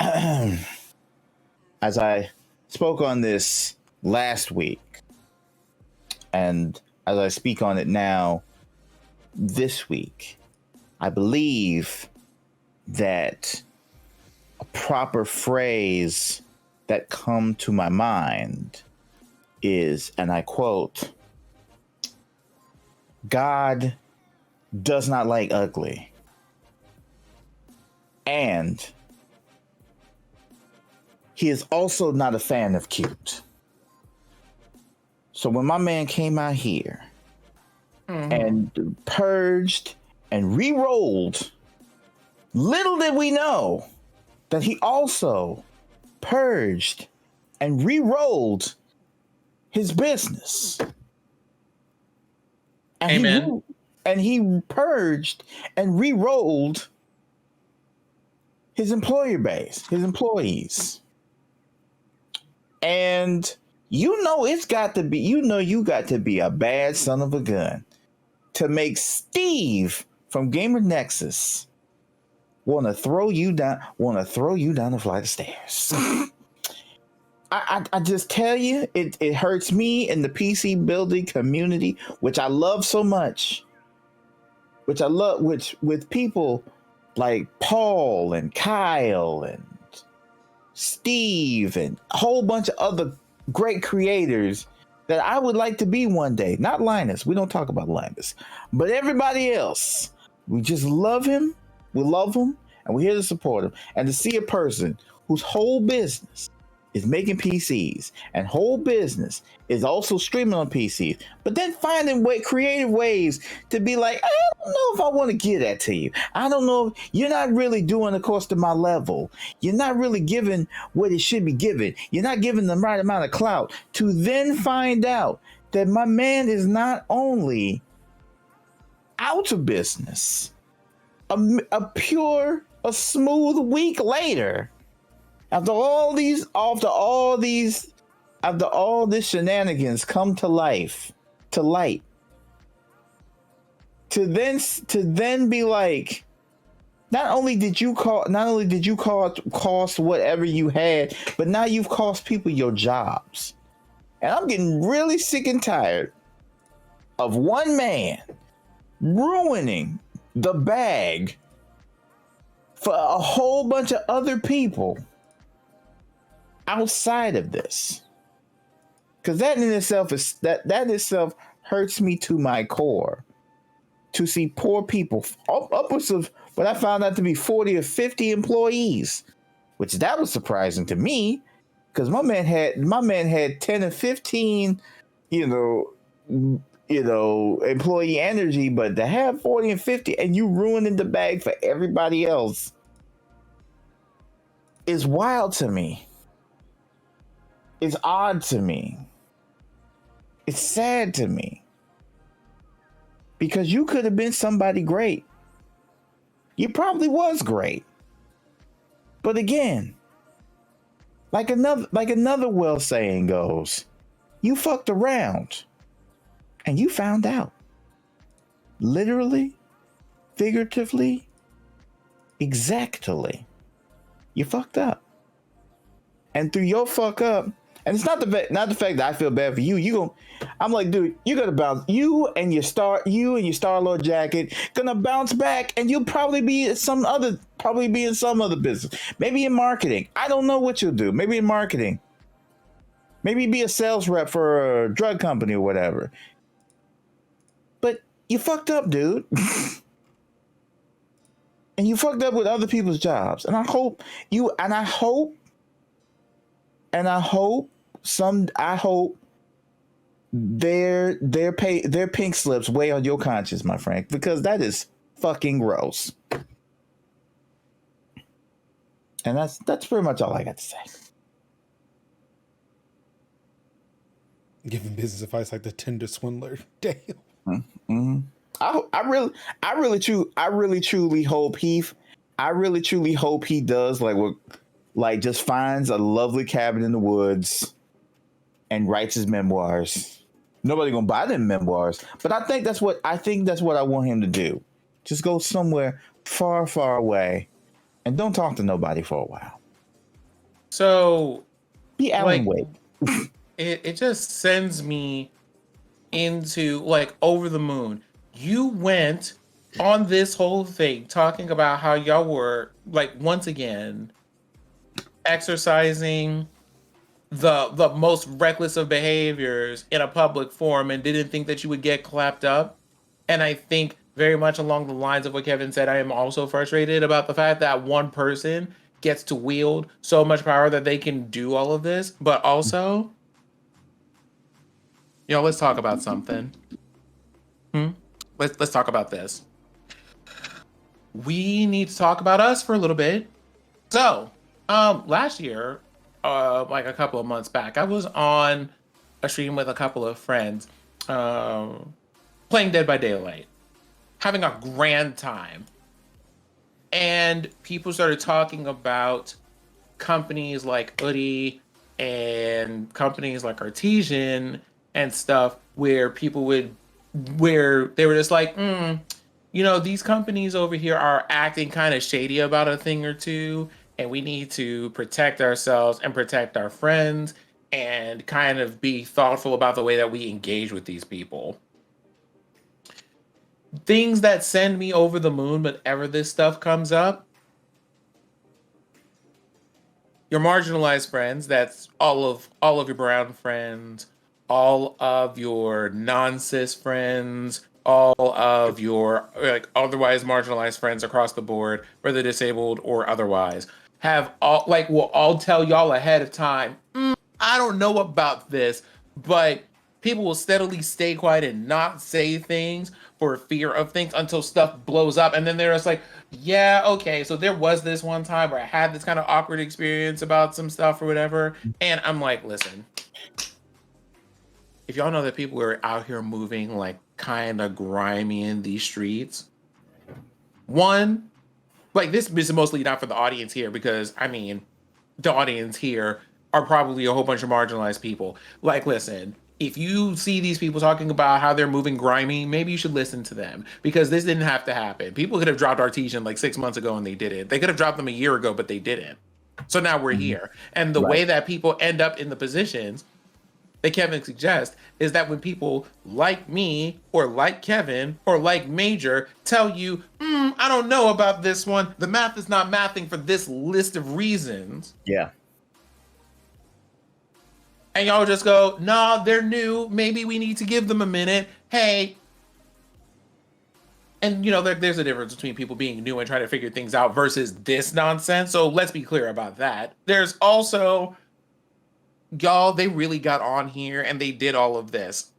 As I spoke on this last week, and as I speak on it now, this week, I believe that a proper phrase that come to my mind is, and I quote, God does not like ugly. And he is also not a fan of cute. So when my man came out here and purged and re-rolled Little did we know that he also purged and re-rolled his business. And Amen. he purged and re-rolled his employer base, his employees. And you got to be a bad son of a gun to make Steve from Gamer Nexus want to throw you down a flight of stairs. I just tell you, it hurts me in the PC building community, which I love so much. Which with people like Paul and Kyle and Steve and a whole bunch of other great creators that I would like to be one day. Not Linus. We don't talk about Linus. But everybody else. We just love him. We love him. And we're here to support him. And to see a person whose whole business is making PCs and whole business is also streaming on PCs, but then finding creative ways to be like, I don't know if I want to give that to you. I don't know if you're not really doing the cost of my level. You're not really giving what it should be given. You're not giving the right amount of clout, to then find out that my man is not only out of business, a smooth week later, after all this shenanigans come to light, to then be like, not only did you cost whatever you had, but now you've cost people your jobs. And I'm getting really sick and tired of one man ruining the bag for a whole bunch of other people outside of this. Because that in itself hurts me to my core, to see poor people, upwards of what I found out to be 40 or 50 employees, which that was surprising to me, because my man had 10 or 15, employee energy, but to have 40 and 50 and you ruining the bag for everybody else is wild to me. It's odd to me. It's sad to me. Because you could have been somebody great. You probably was great. But again, like another well saying goes, you fucked around and you found out. Literally, figuratively, exactly. You fucked up. And through your fuck up, and it's not the fact that I feel bad for you. I'm like, dude, you're gonna bounce. You and your Star-Lord jacket gonna bounce back, and you'll probably be in some other business. Maybe in marketing. I don't know what you'll do. Maybe in marketing. Maybe be a sales rep for a drug company or whatever. But you fucked up, dude. And you fucked up with other people's jobs. And I hope their pink slips weigh on your conscience, my friend, because that is fucking gross. And that's pretty much all I got to say. Giving business advice like the Tinder swindler. Damn. Mm-hmm. I really truly hope he does just finds a lovely cabin in the woods and writes his memoirs. Nobody gonna buy them memoirs, but I think that's what I want him to do. Just go somewhere far, far away and don't talk to nobody for a while. So be Alan Wake. it just sends me into over the moon. You went on this whole thing talking about how y'all were once again exercising the most reckless of behaviors in a public forum and didn't think that you would get clapped up. And I think very much along the lines of what Kevin said, I am also frustrated about the fact that one person gets to wield so much power that they can do all of this. But also, let's talk about something. Let's talk about this. we need to talk about us for a little bit. So, last year, like a couple of months back, I was on a stream with a couple of friends, playing Dead by Daylight, having a grand time. And people started talking about companies like Udi and companies like Artesian and stuff where they were just like, these companies over here are acting kind of shady about a thing or two, and we need to protect ourselves and protect our friends and kind of be thoughtful about the way that we engage with these people. Things that send me over the moon whenever this stuff comes up. Your marginalized friends, that's all of your brown friends, all of your non-cis friends, all of your like otherwise marginalized friends across the board, whether disabled or otherwise, have all will all tell y'all ahead of time, I don't know about this, but people will steadily stay quiet and not say things for fear of things until stuff blows up. And then they're just like, yeah, okay, so there was this one time where I had this kind of awkward experience about some stuff or whatever. And I'm like, listen, if y'all know that people are out here moving like kind of grimy in these streets, one, like this is mostly not for the audience here because, I mean, the audience here are probably a whole bunch of marginalized people. Like, listen, if you see these people talking about how they're moving grimy, maybe you should listen to them because this didn't have to happen. People could have dropped Artesian like 6 months ago and they didn't. They could have dropped them a year ago, but they didn't. So now we're here. And the way that people end up in the positions that Kevin suggests is that when people like me or like Kevin or like Major tell you, I don't know about this one, the math is not mathing for this list of reasons. Yeah. And y'all just go, nah, they're new. Maybe we need to give them a minute. Hey. And, there's a difference between people being new and trying to figure things out versus this nonsense. So let's be clear about that. There's also, y'all, they really got on here and they did all of this.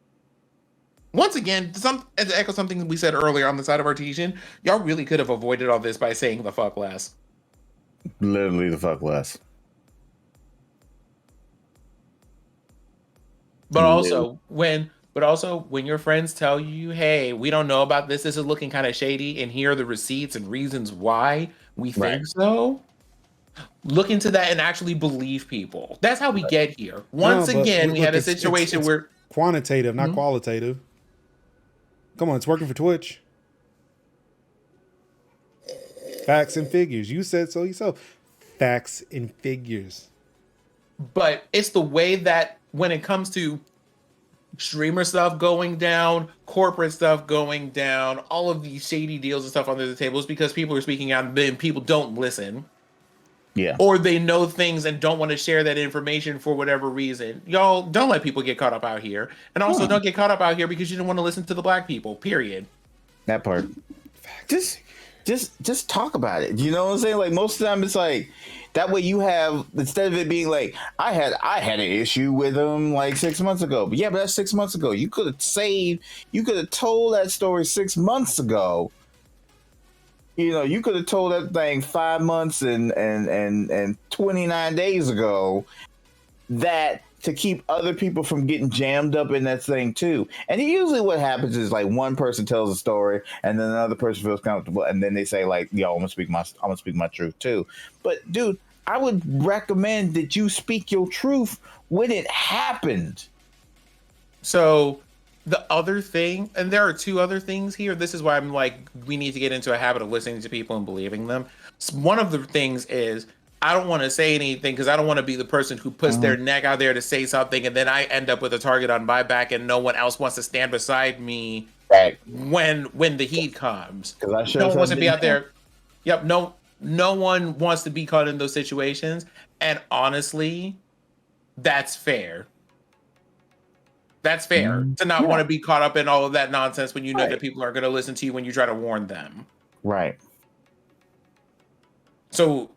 Once again, to echo something we said earlier on the side of Artesian, y'all really could have avoided all this by saying the fuck less. Literally the fuck less. But also when your friends tell you, hey, we don't know about this is looking kind of shady, and here are the receipts and reasons why we think so, look into that and actually believe people. That's how we get here. Once again, we had a situation it's where quantitative, not qualitative. Come on, it's working for Twitch. Facts and figures. You said so yourself. Facts and figures. But it's the way that when it comes to streamer stuff going down, corporate stuff going down, all of these shady deals and stuff under the table is because people are speaking out and people don't listen. Yeah. Or they know things and don't want to share that information for whatever reason. Y'all don't let people get caught up out here. And also don't get caught up out here because you don't want to listen to the black people, period. That part. Just talk about it. You know what I'm saying? Like most of the time it's like that way you have, instead of it being like, I had an issue with him like 6 months ago. But yeah, but that's 6 months ago. You could have told that story 6 months ago. You could have told that thing 5 months and 29 days ago, that to keep other people from getting jammed up in that thing too. And usually what happens is like one person tells a story and then another person feels comfortable and then they say like, yo, I'm gonna speak my truth too. But dude, I would recommend that you speak your truth when it happened. So the other thing, and there are two other things here. This is why I'm like, we need to get into a habit of listening to people and believing them. One of the things is I don't want to say anything because I don't want to be the person who puts their neck out there to say something and then I end up with a target on my back and no one else wants to stand beside me when the heat comes. No one wants to be out there. Yep. No one wants to be caught in those situations. And honestly, that's fair. That's fair to not want to be caught up in all of that nonsense when you know that people are going to listen to you when you try to warn them. Right. So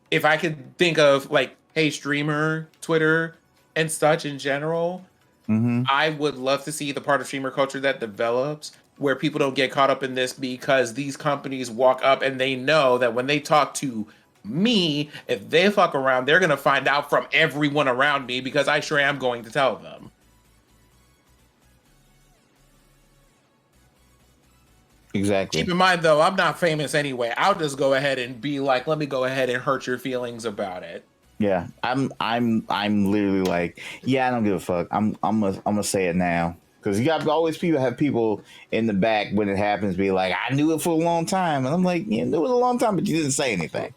if I could think of like, hey, streamer, Twitter, and such in general, I would love to see the part of streamer culture that develops where people don't get caught up in this because these companies walk up and they know that when they talk to me, if they fuck around, they're going to find out from everyone around me because I sure am going to tell them. Exactly. Keep in mind, though, I'm not famous anyway. I'll just go ahead and be like, let me go ahead and hurt your feelings about it. Yeah, I'm literally like, yeah, I don't give a fuck. I'm gonna say it now because you got always have people in the back when it happens be like, I knew it for a long time, and I'm like, you knew it a long time, but you didn't say anything.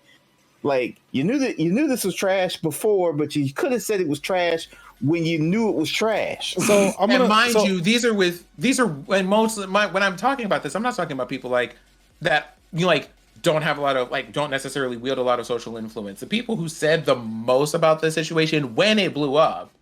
Like you knew this was trash before, but you could have said it was trash when you knew it was trash. So mind you, these are when most of when I'm talking about this, I'm not talking about people like that. You like. Don't have a lot of don't necessarily wield a lot of social influence. The people who said the most about this situation when it blew up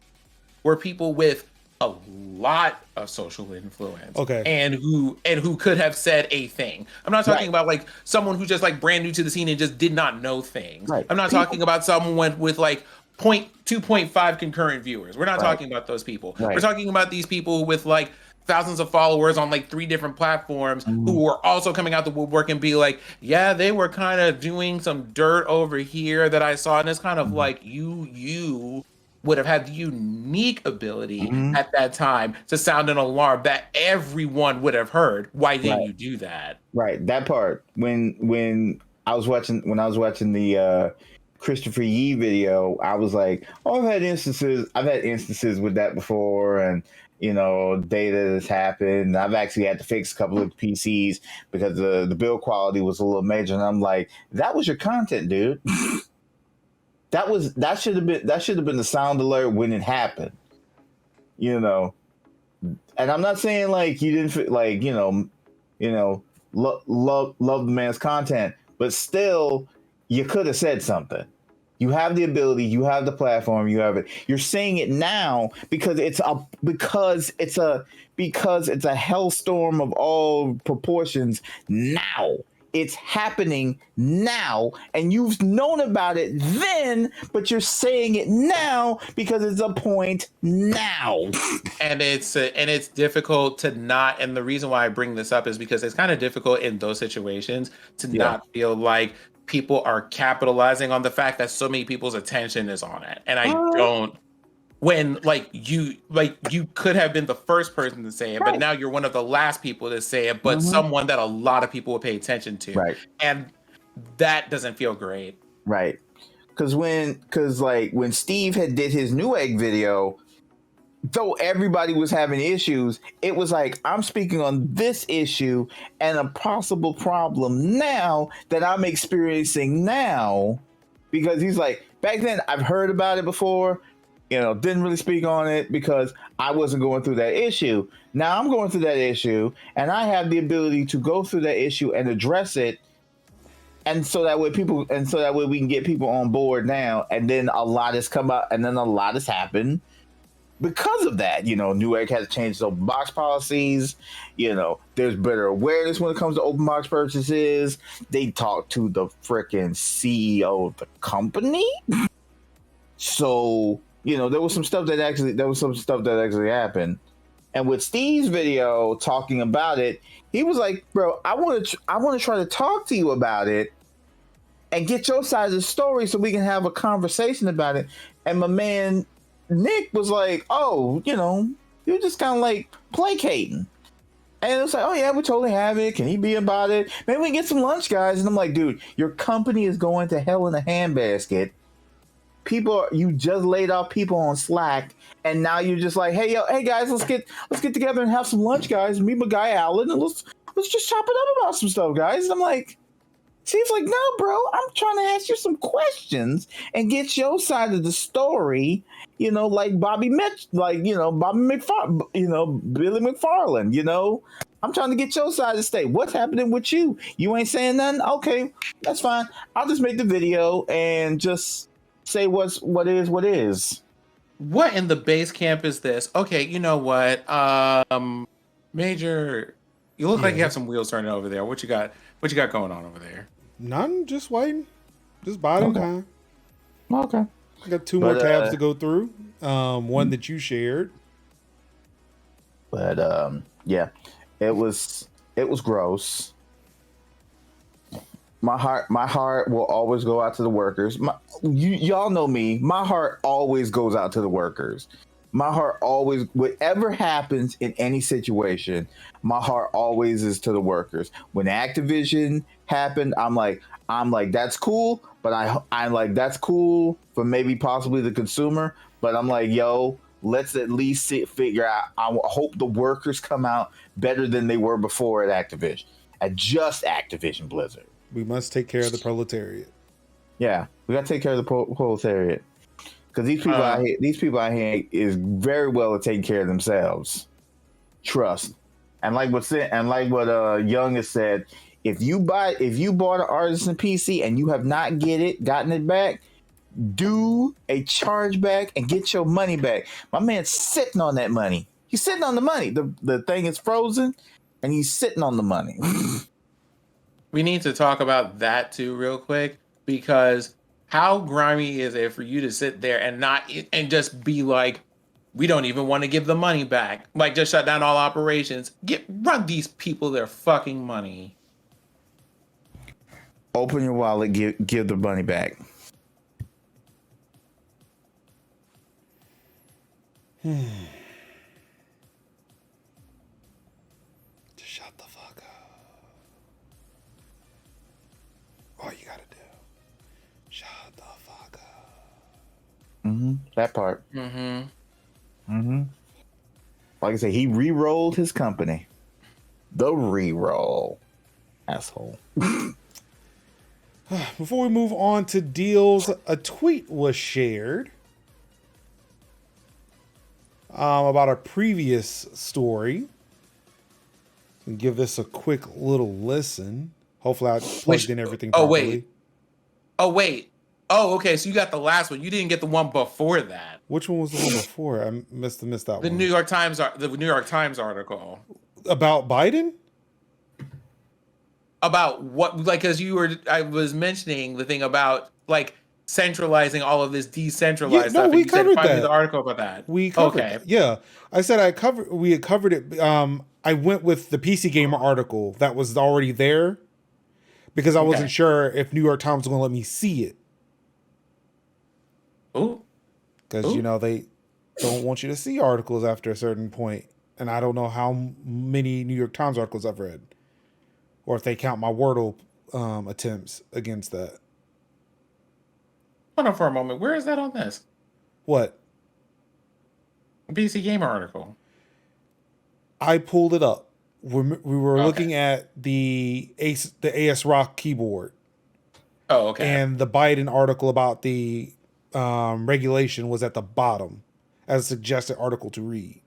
were people with a lot of social influence. Okay. And who could have said a thing. I'm not talking about like someone who's just like brand new to the scene and just did not know things. Right. I'm not talking about someone with like 2.5 concurrent viewers. We're not talking about those people. Right. We're talking about these people with like thousands of followers on like 3 different platforms who were also coming out the woodwork and be like, yeah, they were kind of doing some dirt over here that I saw. And it's kind of like you would have had the unique ability at that time to sound an alarm that everyone would have heard. Why didn't you do that? Right. That part when I was watching the Christopher Yee video, I was like, oh, I've had instances with that before, and data has happened. I've actually had to fix a couple of PCs because the build quality was a little major. And I'm like, that was your content, dude. that should have been the sound alert when it happened. And I'm not saying like you didn't like, love the man's content, but still you could have said something. You have the ability, you have the platform, you have it. You're saying it now because it's a hellstorm of all proportions now. It's happening now, and you've known about it then, but you're saying it now because it's a point now. And it's difficult to not. And the reason why I bring this up is because it's kind of difficult in those situations to not feel like people are capitalizing on the fact that so many people's attention is on it. And I don't, when you could have been the first person to say it, but now you're one of the last people to say it, but someone that a lot of people will pay attention to. Right. And that doesn't feel great. Right. Because when Steve did his Newegg video, though everybody was having issues, it was like, I'm speaking on this issue and a possible problem now that I'm experiencing now, because he's like, back then I've heard about it before, didn't really speak on it because I wasn't going through that issue. Now I'm going through that issue and I have the ability to go through that issue and address it. And so that way we can get people on board now. And then a lot has come up and then a lot has happened. Because of that, Newegg has changed open box policies. There's better awareness when it comes to open box purchases. They talk to the freaking CEO of the company. So, there was some stuff that actually happened. And with Steve's video talking about it, he was like, bro, I want to try to talk to you about it and get your side of the story so we can have a conversation about it. And my man Nick was like, oh, you're just kind of like placating. And it was like, oh yeah, we totally have it. Can he be about it? Maybe we can get some lunch, guys. And I'm like, dude, your company is going to hell in a handbasket. You just laid off people on Slack, and now you're just like, hey guys, let's get together and have some lunch, guys. Meet my guy Alan, and let's just chop it up about some stuff, guys. And I'm like, Steve's like, no, bro, I'm trying to ask you some questions and get your side of the story, like Billy McFarland, I'm trying to get your side of the state. What's happening with you? You ain't saying nothing? Okay, that's fine. I'll just make the video and just say what is. What in the base camp is this? Okay, you know what? Major, you look like you have some wheels turning over there. What you got going on over there? None, just waiting. Just biding time. Okay. I got 2 more tabs to go through. One that you shared. But yeah, it was It was gross. My heart will always go out to the workers. Y'all know me. My heart always goes out to the workers. My heart always, whatever happens in any situation, my heart always is to the workers. When Activision happened, I'm like, that's cool, but I'm like, that's cool for maybe possibly the consumer, but I'm like, yo, let's at least figure out. I hope the workers come out better than they were before at Activision, at just Activision Blizzard. We must take care of the proletariat. Yeah, we got to take care of the proletariat. Because these people out here is very well at taking care of themselves. Trust. And like what Young has said, if you bought an artisan PC and you have not gotten it back, do a chargeback and get your money back. My man's sitting on that money. He's sitting on the money. The thing is frozen, and he's sitting on the money. We need to talk about that too real quick, because how grimy is it for you to sit there and just be like, we don't even want to give the money back, like just shut down all operations, run these people their fucking money. Open your wallet, give the money back. Shut the fuck up. All you gotta do. Shut the fuck up. That part. Like I said, he re-rolled his company. The re-roll. Asshole. Before we move on to deals, a tweet was shared about a previous story. And give this a quick little listen. Hopefully I plugged in everything properly. Oh, wait. Oh, okay. So you got the last one. You didn't get the one before that. Which one was the one before? I missed that one. The New York Times article. About Biden? About what, like, because I was mentioning the thing about, like, centralizing all of this decentralized stuff. We covered that. The article about that. We covered it. Yeah. I said we had covered it. I went with the PC Gamer article that was already there because I wasn't sure if New York Times was going to let me see it. Ooh. Because, they don't want you to see articles after a certain point. And I don't know how many New York Times articles I've read. Or if they count my Wordle attempts against that. Hold on for a moment. Where is that on this? What? PC Gamer article. I pulled it up. We were looking at the ASRock keyboard. Oh, okay. And the Biden article about the regulation was at the bottom as a suggested article to read.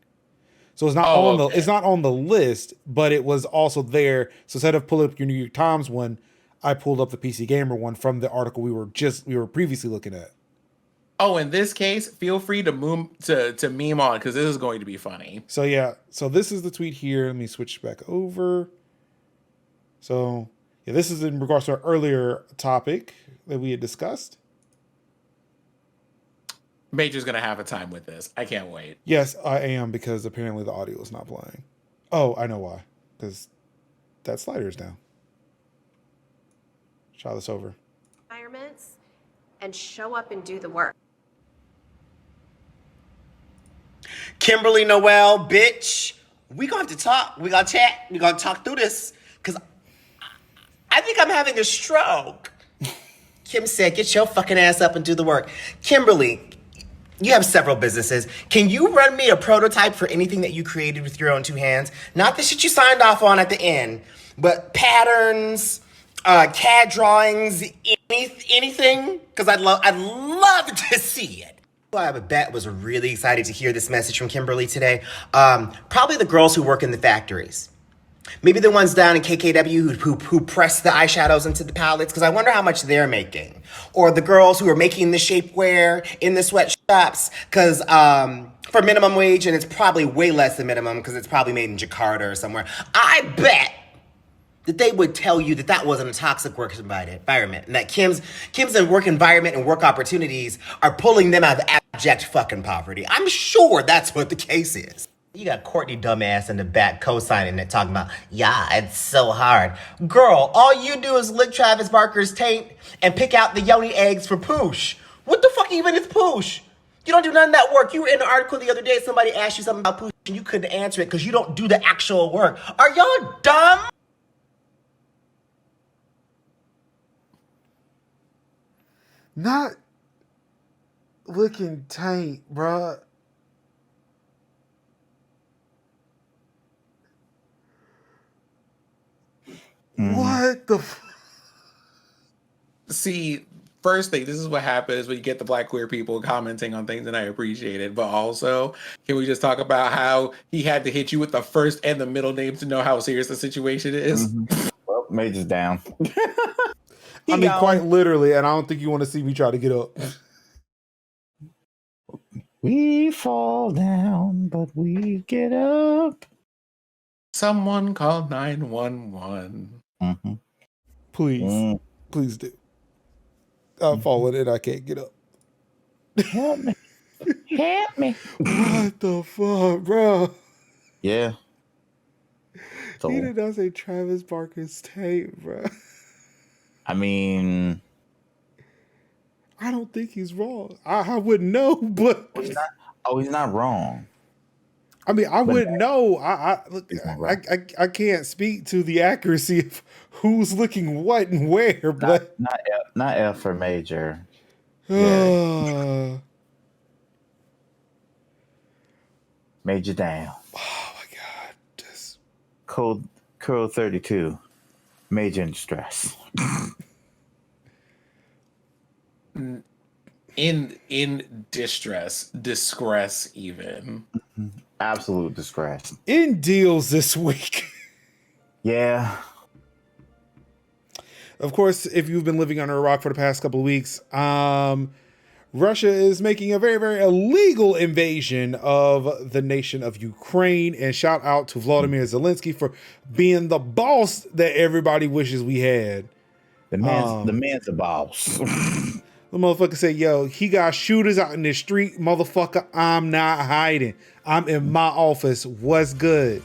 So it's not it's not on the list, but it was also there. So instead of pulling up your New York Times one, I pulled up the PC Gamer one from the article we were previously looking at. Oh, in this case, feel free to meme on, because this is going to be funny. So yeah, so this is the tweet here. Let me switch back over. So yeah, this is in regards to our earlier topic that we had discussed. Major's going to have a time with this. I can't wait. Yes, I am, because apparently the audio is not playing. Oh, I know why. Because that slider is down. Try this over. Environments and show up and do the work. Kimberly Noel, bitch. We gonna have to talk. We gonna chat. We gonna talk through this. Because I think I'm having a stroke. Kim said, get your fucking ass up and do the work. Kimberly, you have several businesses. Can you run me a prototype for anything that you created with your own two hands? Not the shit you signed off on at the end, but patterns, CAD drawings, anything? Because I'd love to see it. I have a bet was really excited to hear this message from Kimberly today. Probably the girls who work in the factories. Maybe the ones down in KKW who press the eyeshadows into the palettes, because I wonder how much they're making. Or the girls who are making the shapewear in the sweatshops, because for minimum wage, and it's probably way less than minimum because it's probably made in Jakarta or somewhere. I bet that they would tell you that that wasn't a toxic work environment, and that Kim's work environment and work opportunities are pulling them out of abject fucking poverty. I'm sure that's what the case is. You got Courtney dumbass in the back co-signing it, talking about, yeah, it's so hard. Girl, all you do is lick Travis Barker's taint and pick out the yoni eggs for Poosh. What the fuck even is Poosh? You don't do none of that work. You were in an article the other day, somebody asked you something about Poosh and you couldn't answer it because you don't do the actual work. Are y'all dumb? Not licking taint, bruh. What the See, first thing, this is what happens when you get the Black queer people commenting on things, and I appreciate it. But also, can we just talk about how he had to hit you with the first and the middle name to know how serious the situation is? Well, Major's down. I mean, quite literally, and I don't think you want to see me try to get up. We fall down, but we get up. Someone call 911. Mm-hmm. Please. Please do. I'm falling and I can't get up. Help me. Help me. What the fuck, bro? Yeah. So, He did not say Travis Barker's tape, bro. I mean, I don't think he's wrong. I wouldn't know, but he's not wrong. I mean, I wouldn't know. I can't speak to the accuracy of who's looking what and where, but not F for Major. Major down. Oh my god. Just Code 32. Major in distress. In distress even. Absolute disgrace. In deals this week. Yeah. Of course, if you've been living under a rock for the past couple of weeks, Russia is making a very, very illegal invasion of the nation of Ukraine. And shout out to Vladimir Zelensky for being the boss that everybody wishes we had. The man's a boss. The motherfucker said, yo, he got shooters out in the street. Motherfucker, I'm not hiding. I'm in my office. What's good?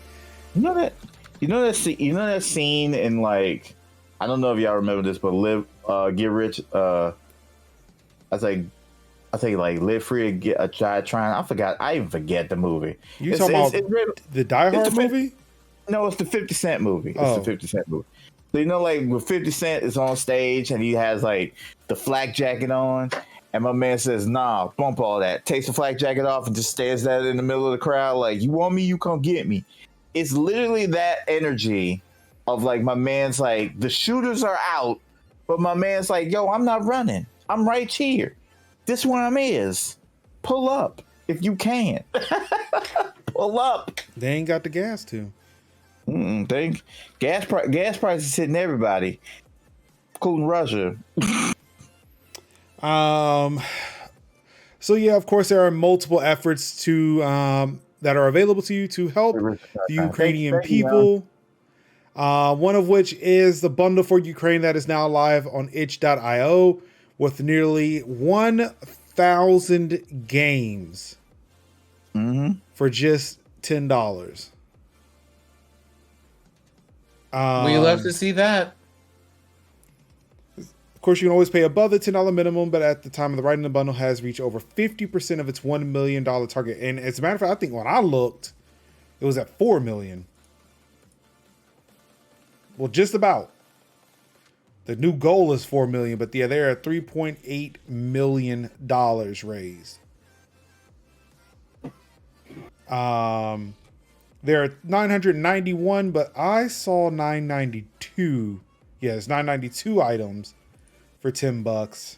You know that scene in, like, I don't know if y'all remember this, but Get Rich, I think like Live Free to Get a Try Trying. I even forget the movie. You talking about the Die Hard movie? No, it's the 50 Cent movie. It's the 50 Cent movie. So, you know, like, when 50 Cent is on stage and he has, like, the flak jacket on, and my man says, nah, bump all that. Takes the flak jacket off and just stares at it in the middle of the crowd like, you want me, you come get me. It's literally that energy of, like, my man's like, the shooters are out, but my man's like, yo, I'm not running. I'm right here. This where I'm is. Pull up if you can. Pull up. They ain't got the gas to. Gas prices hitting everybody, including Russia. So yeah, of course, there are multiple efforts to that are available to you to help the Ukrainian people. One of which is the bundle for Ukraine that is now live on itch.io with nearly 1,000 games for just $10. We love to see that. Of course, you can always pay above the $10 minimum, but at the time of the writing, the bundle has reached over 50% of its $1 million target. And as a matter of fact, I think when I looked, it was at $4 million. Well, just about. The new goal is $4 million, but yeah, they're at $3.8 million raised. There are 991, but I saw 992. Yes, 992 items for $10.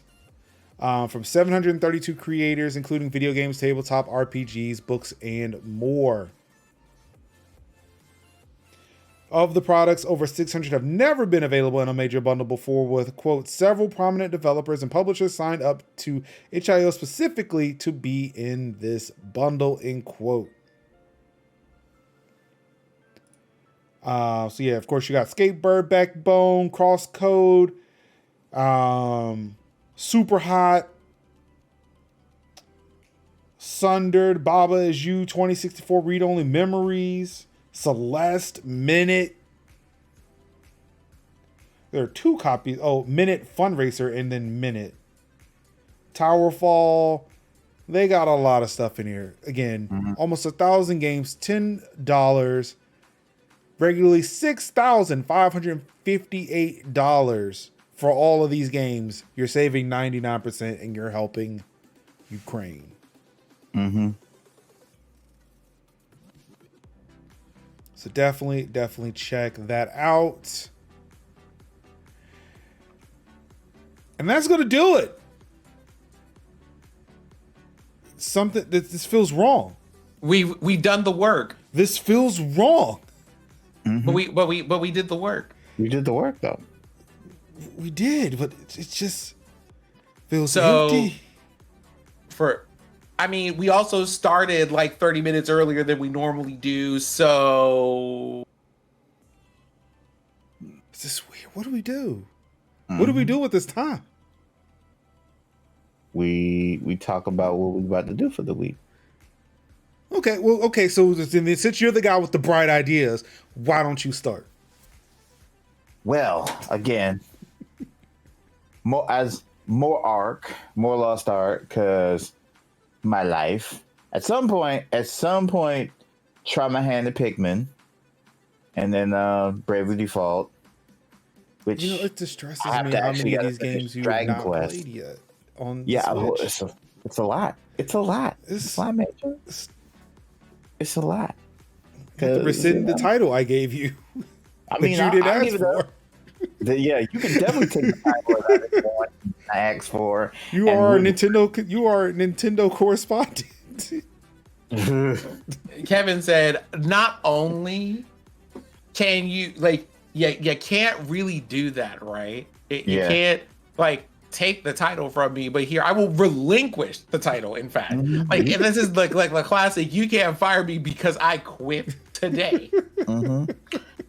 From 732 creators, including video games, tabletop, RPGs, books, and more. Of the products, over 600 have never been available in a major bundle before, with, quote, several prominent developers and publishers signed up to itch.io specifically to be in this bundle, end quote. So yeah, of course you got Skatebird, Backbone, Crosscode, Super Hot, Sundered, Baba Is You, 2064 read-only memories, Celeste, Minute. There are 2 copies. Oh, Minute Fundraiser and then Minute. Towerfall. They got a lot of stuff in here. Again, almost 1,000 games, $10. Regularly $6,558 for all of these games. You're saving 99% and you're helping Ukraine. So definitely check that out. And that's going to do it. Something that this feels wrong. We've done the work. This feels wrong. But we did the work. We did the work though. We did, but it just feels So empty. We also started like 30 minutes earlier than we normally do, so It's just weird. What do we do? What do we do with this time? We talk about what we're about to do for the week. Okay. So since you're the guy with the bright ideas, why don't you start? Well, again, more Lost Ark, because my life. At some point, try my hand at Pikmin, and then Bravely Default. Which it distresses me how many of these games you have not played yet. It's a lot. It's a lot. It's a lot, Major. It's a lot. You have to rescind the title I gave you. I mean, you didn't ask for. You can definitely take the title that I asked for. You are a Nintendo correspondent. Kevin said, not only can you you can't really do that, right? You can't take the title from me, but here I will relinquish the title. In fact, and this is like the classic. You can't fire me because I quit today.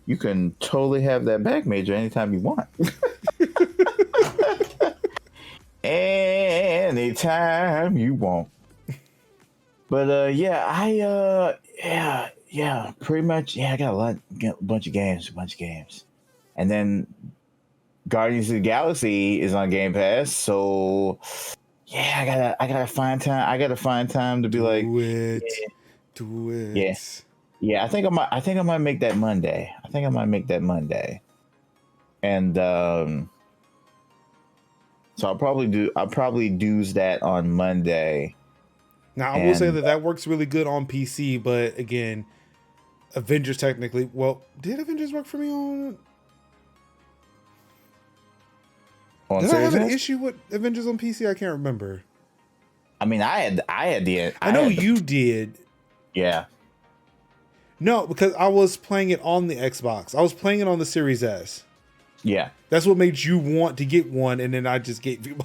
You can totally have that back, Major, anytime you want. Anytime you want. But pretty much. Yeah, I got a bunch of games. And then Guardians of the Galaxy is on Game Pass, so yeah, I gotta find time. I gotta find time to be Do it. Yeah. I think I might make that Monday. And so I'll probably do that on Monday. Now I will say that works really good on PC, but again, Avengers technically. Well, did Avengers work for me on? Did I have an issue with Avengers on PC? I can't remember. I mean, I had the. I know you did. Yeah. No, because I was playing it on the Xbox. I was playing it on the Series S. Yeah. That's what made you want to get one, and then I just gave you.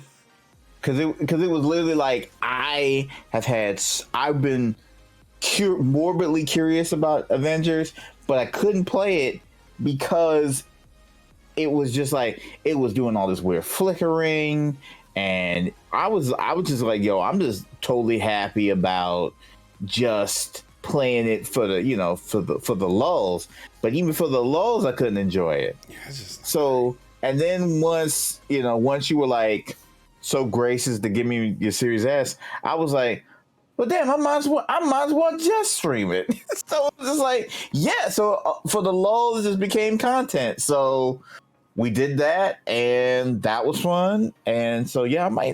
Because it was literally like I've been morbidly curious about Avengers, but I couldn't play it because it was just like it was doing all this weird flickering, and I was just like, yo, I'm just totally happy about just playing it for the for the lulls. But even for the lulls, I couldn't enjoy it. Yeah, so, and then once you were like so gracious to give me your Series S, I was like, well, damn, I might as well just stream it. So it was just like, yeah. So for the lulls, it just became content. So we did that, and that was fun. And so yeah, I might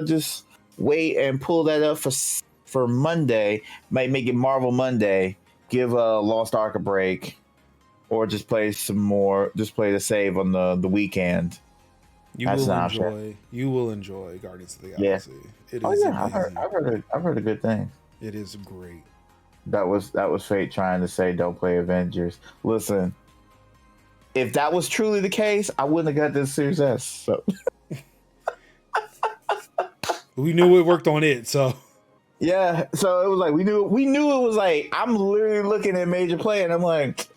just wait and pull that up for Monday. Might make it Marvel Monday. Give Lost Ark a break, or just play some more. Just play the save on the weekend. You will enjoy Guardians of the Galaxy. Yeah. It is I've heard a good thing. It is great. That was fate trying to say don't play Avengers. Listen, if that was truly the case, I wouldn't have got this Series S. So we knew it worked on it, so yeah. So it was like we knew it was like I'm literally looking at Major Play and I'm like,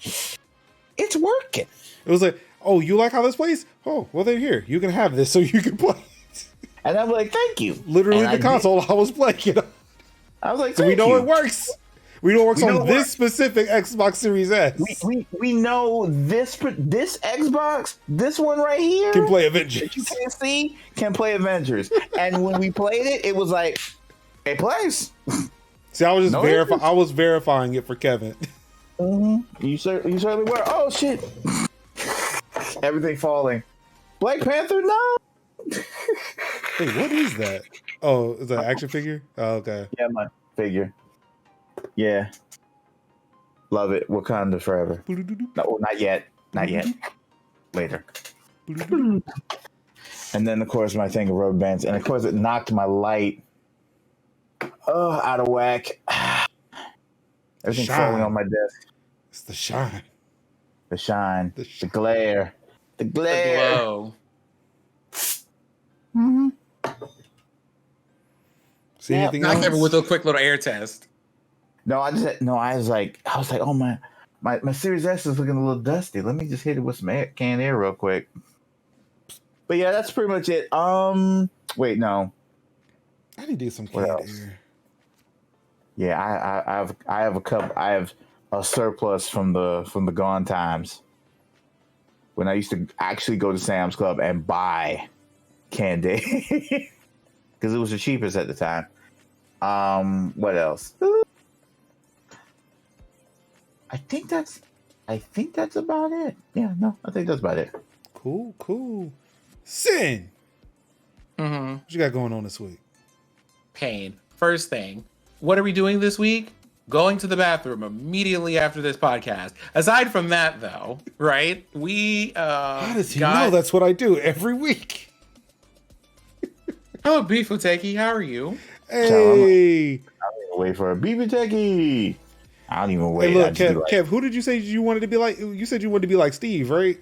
it's working. It was like, oh, you like how this plays? Oh, well then here, you can have this so you can play it. And I'm like, thank you. Literally And the console I was playing it on. I was like, So we thank know you. it works. We know it works We know on it this works. specific Xbox Series S. We know this Xbox, this one right here, Can play Avengers. that you can't see, can play Avengers. And when we played it, it was like, it plays. See, I was just No I was verifying it for Kevin. You certainly were. Oh shit! Everything falling. Black Panther, no. Wait, what is that? Oh, is that an action figure? Oh, okay. Yeah, my figure. Yeah, love it. Wakanda forever. No, not yet. Not yet. Later. And then, of course, my thing of rubber bands, and of course, it knocked my light out of whack. Everything falling on my desk. It's the shine. The shine. The glare. The glare. The glow. Mm-hmm. See anything Not else? Kevin with a quick little air test. No, I was like, oh my Series S is looking a little dusty. Let me just hit it with some canned air real quick. But yeah, that's pretty much it. Wait, no. I need to do some What canned else? air. Yeah, I have a cup. I have a surplus from the gone times when I used to actually go to Sam's Club and buy canned air because it was the cheapest at the time. What else? I think that's about it. Yeah, no, I think that's about it. Cool. Sin. Mm-hmm. What you got going on this week? Pain. First thing, what are we doing this week? Going to the bathroom immediately after this podcast. Aside from that, though, right? We How does he know that's what I do every week? Oh, Beefuteki, how are you? Hey. I don't even wait for a BB Techie. I don't even wait. Hey, look, I just do Kev, who did you say you wanted to be like? You said you wanted to be like Steve, right?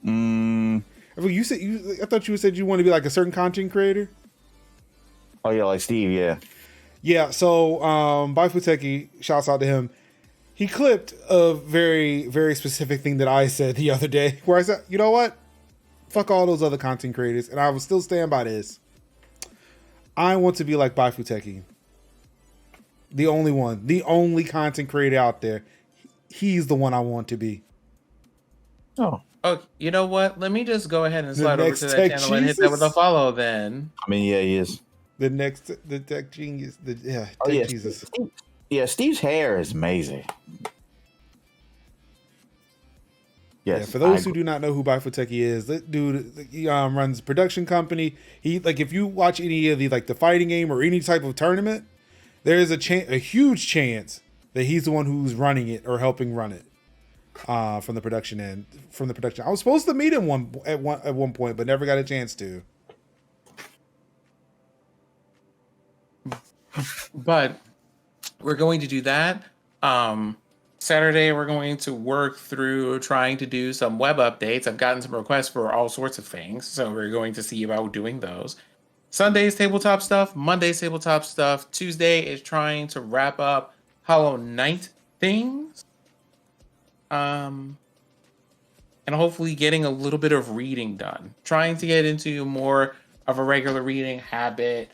I thought you said you wanted to be like a certain content creator. Oh yeah, like Steve. Yeah. Yeah. So, Bifuteki, shouts out to him. He clipped a very, very specific thing that I said the other day, where I said, you know what? Fuck all those other content creators, and I will still stand by this. I want to be like Bifuteki. The only one, the only content creator out there. He's the one I want to be. Oh. Oh, you know what? Let me just go ahead and The slide over next to that tech channel and hit that with a Jesus? follow then. I mean, yeah, he is. The tech genius. Tech yeah, Jesus. Steve's hair is amazing. Yes. Yeah, for those who do not know who Bifuteki is, that dude he, runs a production company. He if you watch any of the fighting game or any type of tournament, there is a huge chance that he's the one who's running it or helping run it from the production end. I was supposed to meet him at one point, but never got a chance to. But we're going to do that. Saturday, we're going to work through trying to do some web updates. I've gotten some requests for all sorts of things, so we're going to see about doing those. Sunday's tabletop stuff, Monday's tabletop stuff. Tuesday is trying to wrap up Hollow Knight things. And hopefully getting a little bit of reading done. Trying to get into more of a regular reading habit.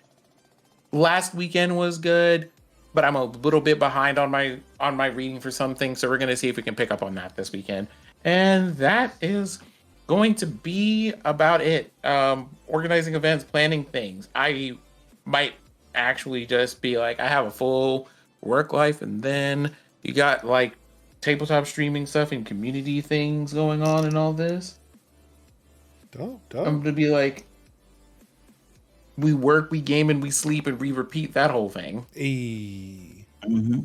Last weekend was good, but I'm a little bit behind on my reading for some things, so we're going to see if we can pick up on that this weekend. And that is going to be about it. Organizing events, planning things. I might actually just be like, I have a full work life, and then you got like tabletop streaming stuff and community things going on and all this. Dope. I'm going to be like, we work, we game, and we sleep, and we repeat that whole thing. Hey. Mm-hmm.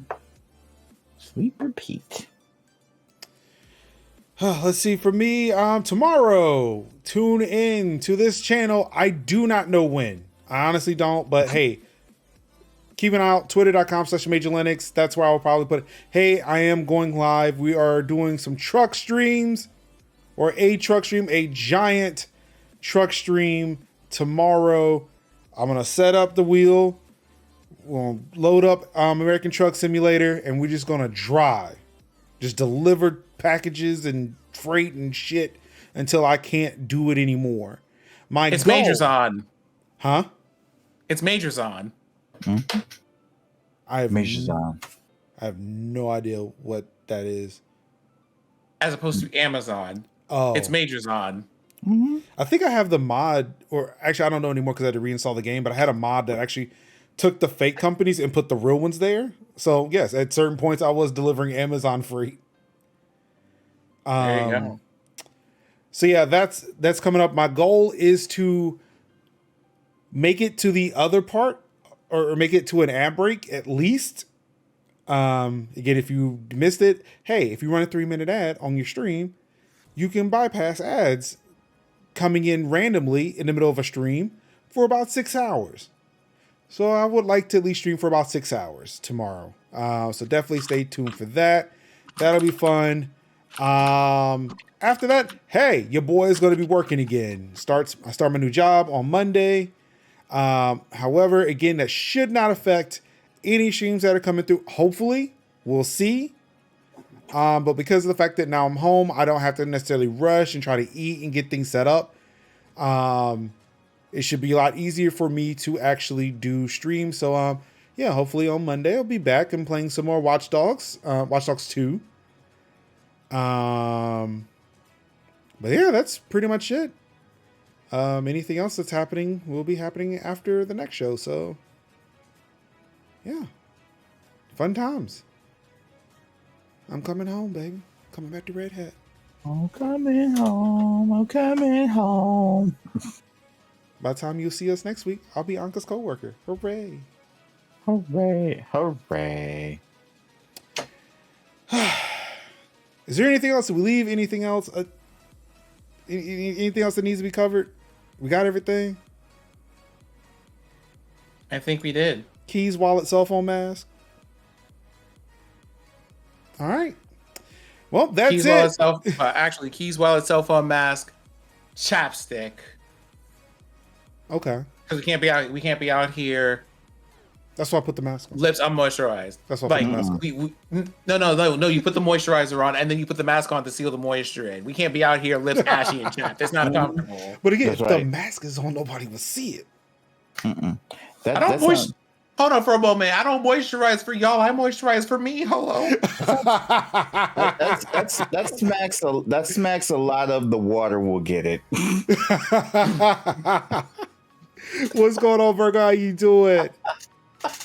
Sleep, repeat. Let's see. For me, tomorrow, tune in to this channel. I do not know when. I honestly don't. But hey, keep an eye out. Twitter.com/MajorLinux. That's where I will probably put it. Hey, I am going live. We are doing some truck streams, or a truck stream, a giant truck stream tomorrow. I'm gonna set up the wheel. We'll load up American Truck Simulator, and we're just gonna drive, just deliver packages and freight and shit until I can't do it anymore. It's Majors on. Huh? It's Majors on. Majors on. I have no idea what that is. As opposed to Amazon. Oh. It's Majors on. I think I have the mod, or actually I don't know anymore because I had to reinstall the game, but I had a mod that actually took the fake companies and put the real ones there. So yes, at certain points I was delivering Amazon free. There you go. So yeah, that's coming up. My goal is to make it to the other part, or make it to an ad break at least. Again, if you missed it, hey, if you run a 3-minute ad on your stream, you can bypass ads coming in randomly in the middle of a stream for about 6 hours. So I would like to at least stream for about 6 hours tomorrow. So definitely stay tuned for that. That'll be fun. After that, hey, your boy is going to be working again. I start my new job on Monday. However, again, that should not affect any streams that are coming through. Hopefully, we'll see. But because of the fact that now I'm home, I don't have to necessarily rush and try to eat and get things set up. It should be a lot easier for me to actually do streams. So, yeah, hopefully on Monday I'll be back and playing some more Watch Dogs 2. But yeah, that's pretty much it. Anything else that's happening will be happening after the next show. So, yeah, fun times. I'm coming home, baby. Coming back to Red Hat. I'm coming home. I'm coming home. By the time you see us next week, I'll be Anka's coworker. Hooray! Hooray! Hooray! Is there anything else? Did we leave anything else? Anything else that needs to be covered? We got everything. I think we did. Keys, wallet, cell phone, mask. All right. Well, that's Keys, it. Wallet, keys, wallet, cell phone, mask, chapstick. Okay. Because we can't be out here. That's why I put the mask on. Lips unmoisturized. That's why I put the mask on. No. You put the moisturizer on and then you put the mask on to seal the moisture in. We can't be out here lips ashy and chapped. It's not comfortable. But again, if the mask is on, nobody will see it. Hold on for a moment. I don't moisturize for y'all. I moisturize for me. Hello. that smacks a lot of the water will get it. What's going on, Virgo? How you doing?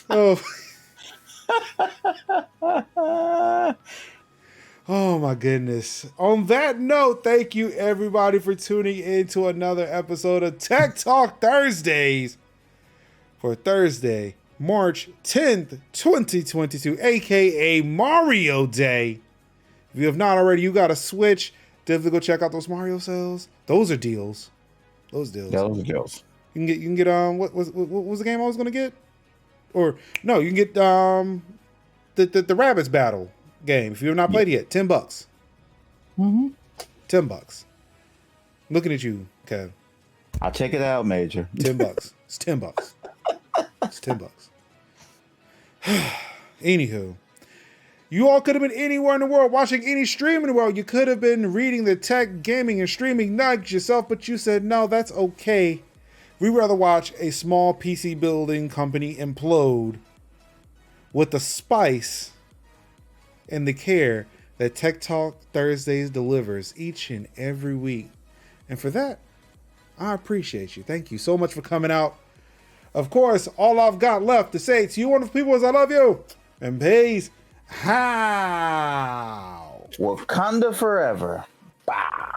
Oh. Oh my goodness. On that note, thank you everybody for tuning in to another episode of Tech Talk Thursdays for Thursday, March 10th, 2022, aka Mario Day. If you have not already, you got a Switch. Definitely go check out those Mario sales. Those are deals. Those deals. Those are deals. You can get what was the game I was gonna get? Or no, you can get the Rabbids Battle game. If you have not played it yet, $10. Mm-hmm. $10. Looking at you, Kev. I'll check it out, Major. $10. It's $10. It's $10. Anywho, you all could have been anywhere in the world watching any stream in the world. You could have been reading the tech, gaming, and streaming nuggets yourself, but you said, no, that's okay. We'd rather watch a small PC building company implode with the spice and the care that Tech Talk Thursdays delivers each and every week. And for that, I appreciate you. Thank you so much for coming out. Of course, all I've got left to say to you wonderful people is I love you. And peace. How? Wakanda forever. Bye.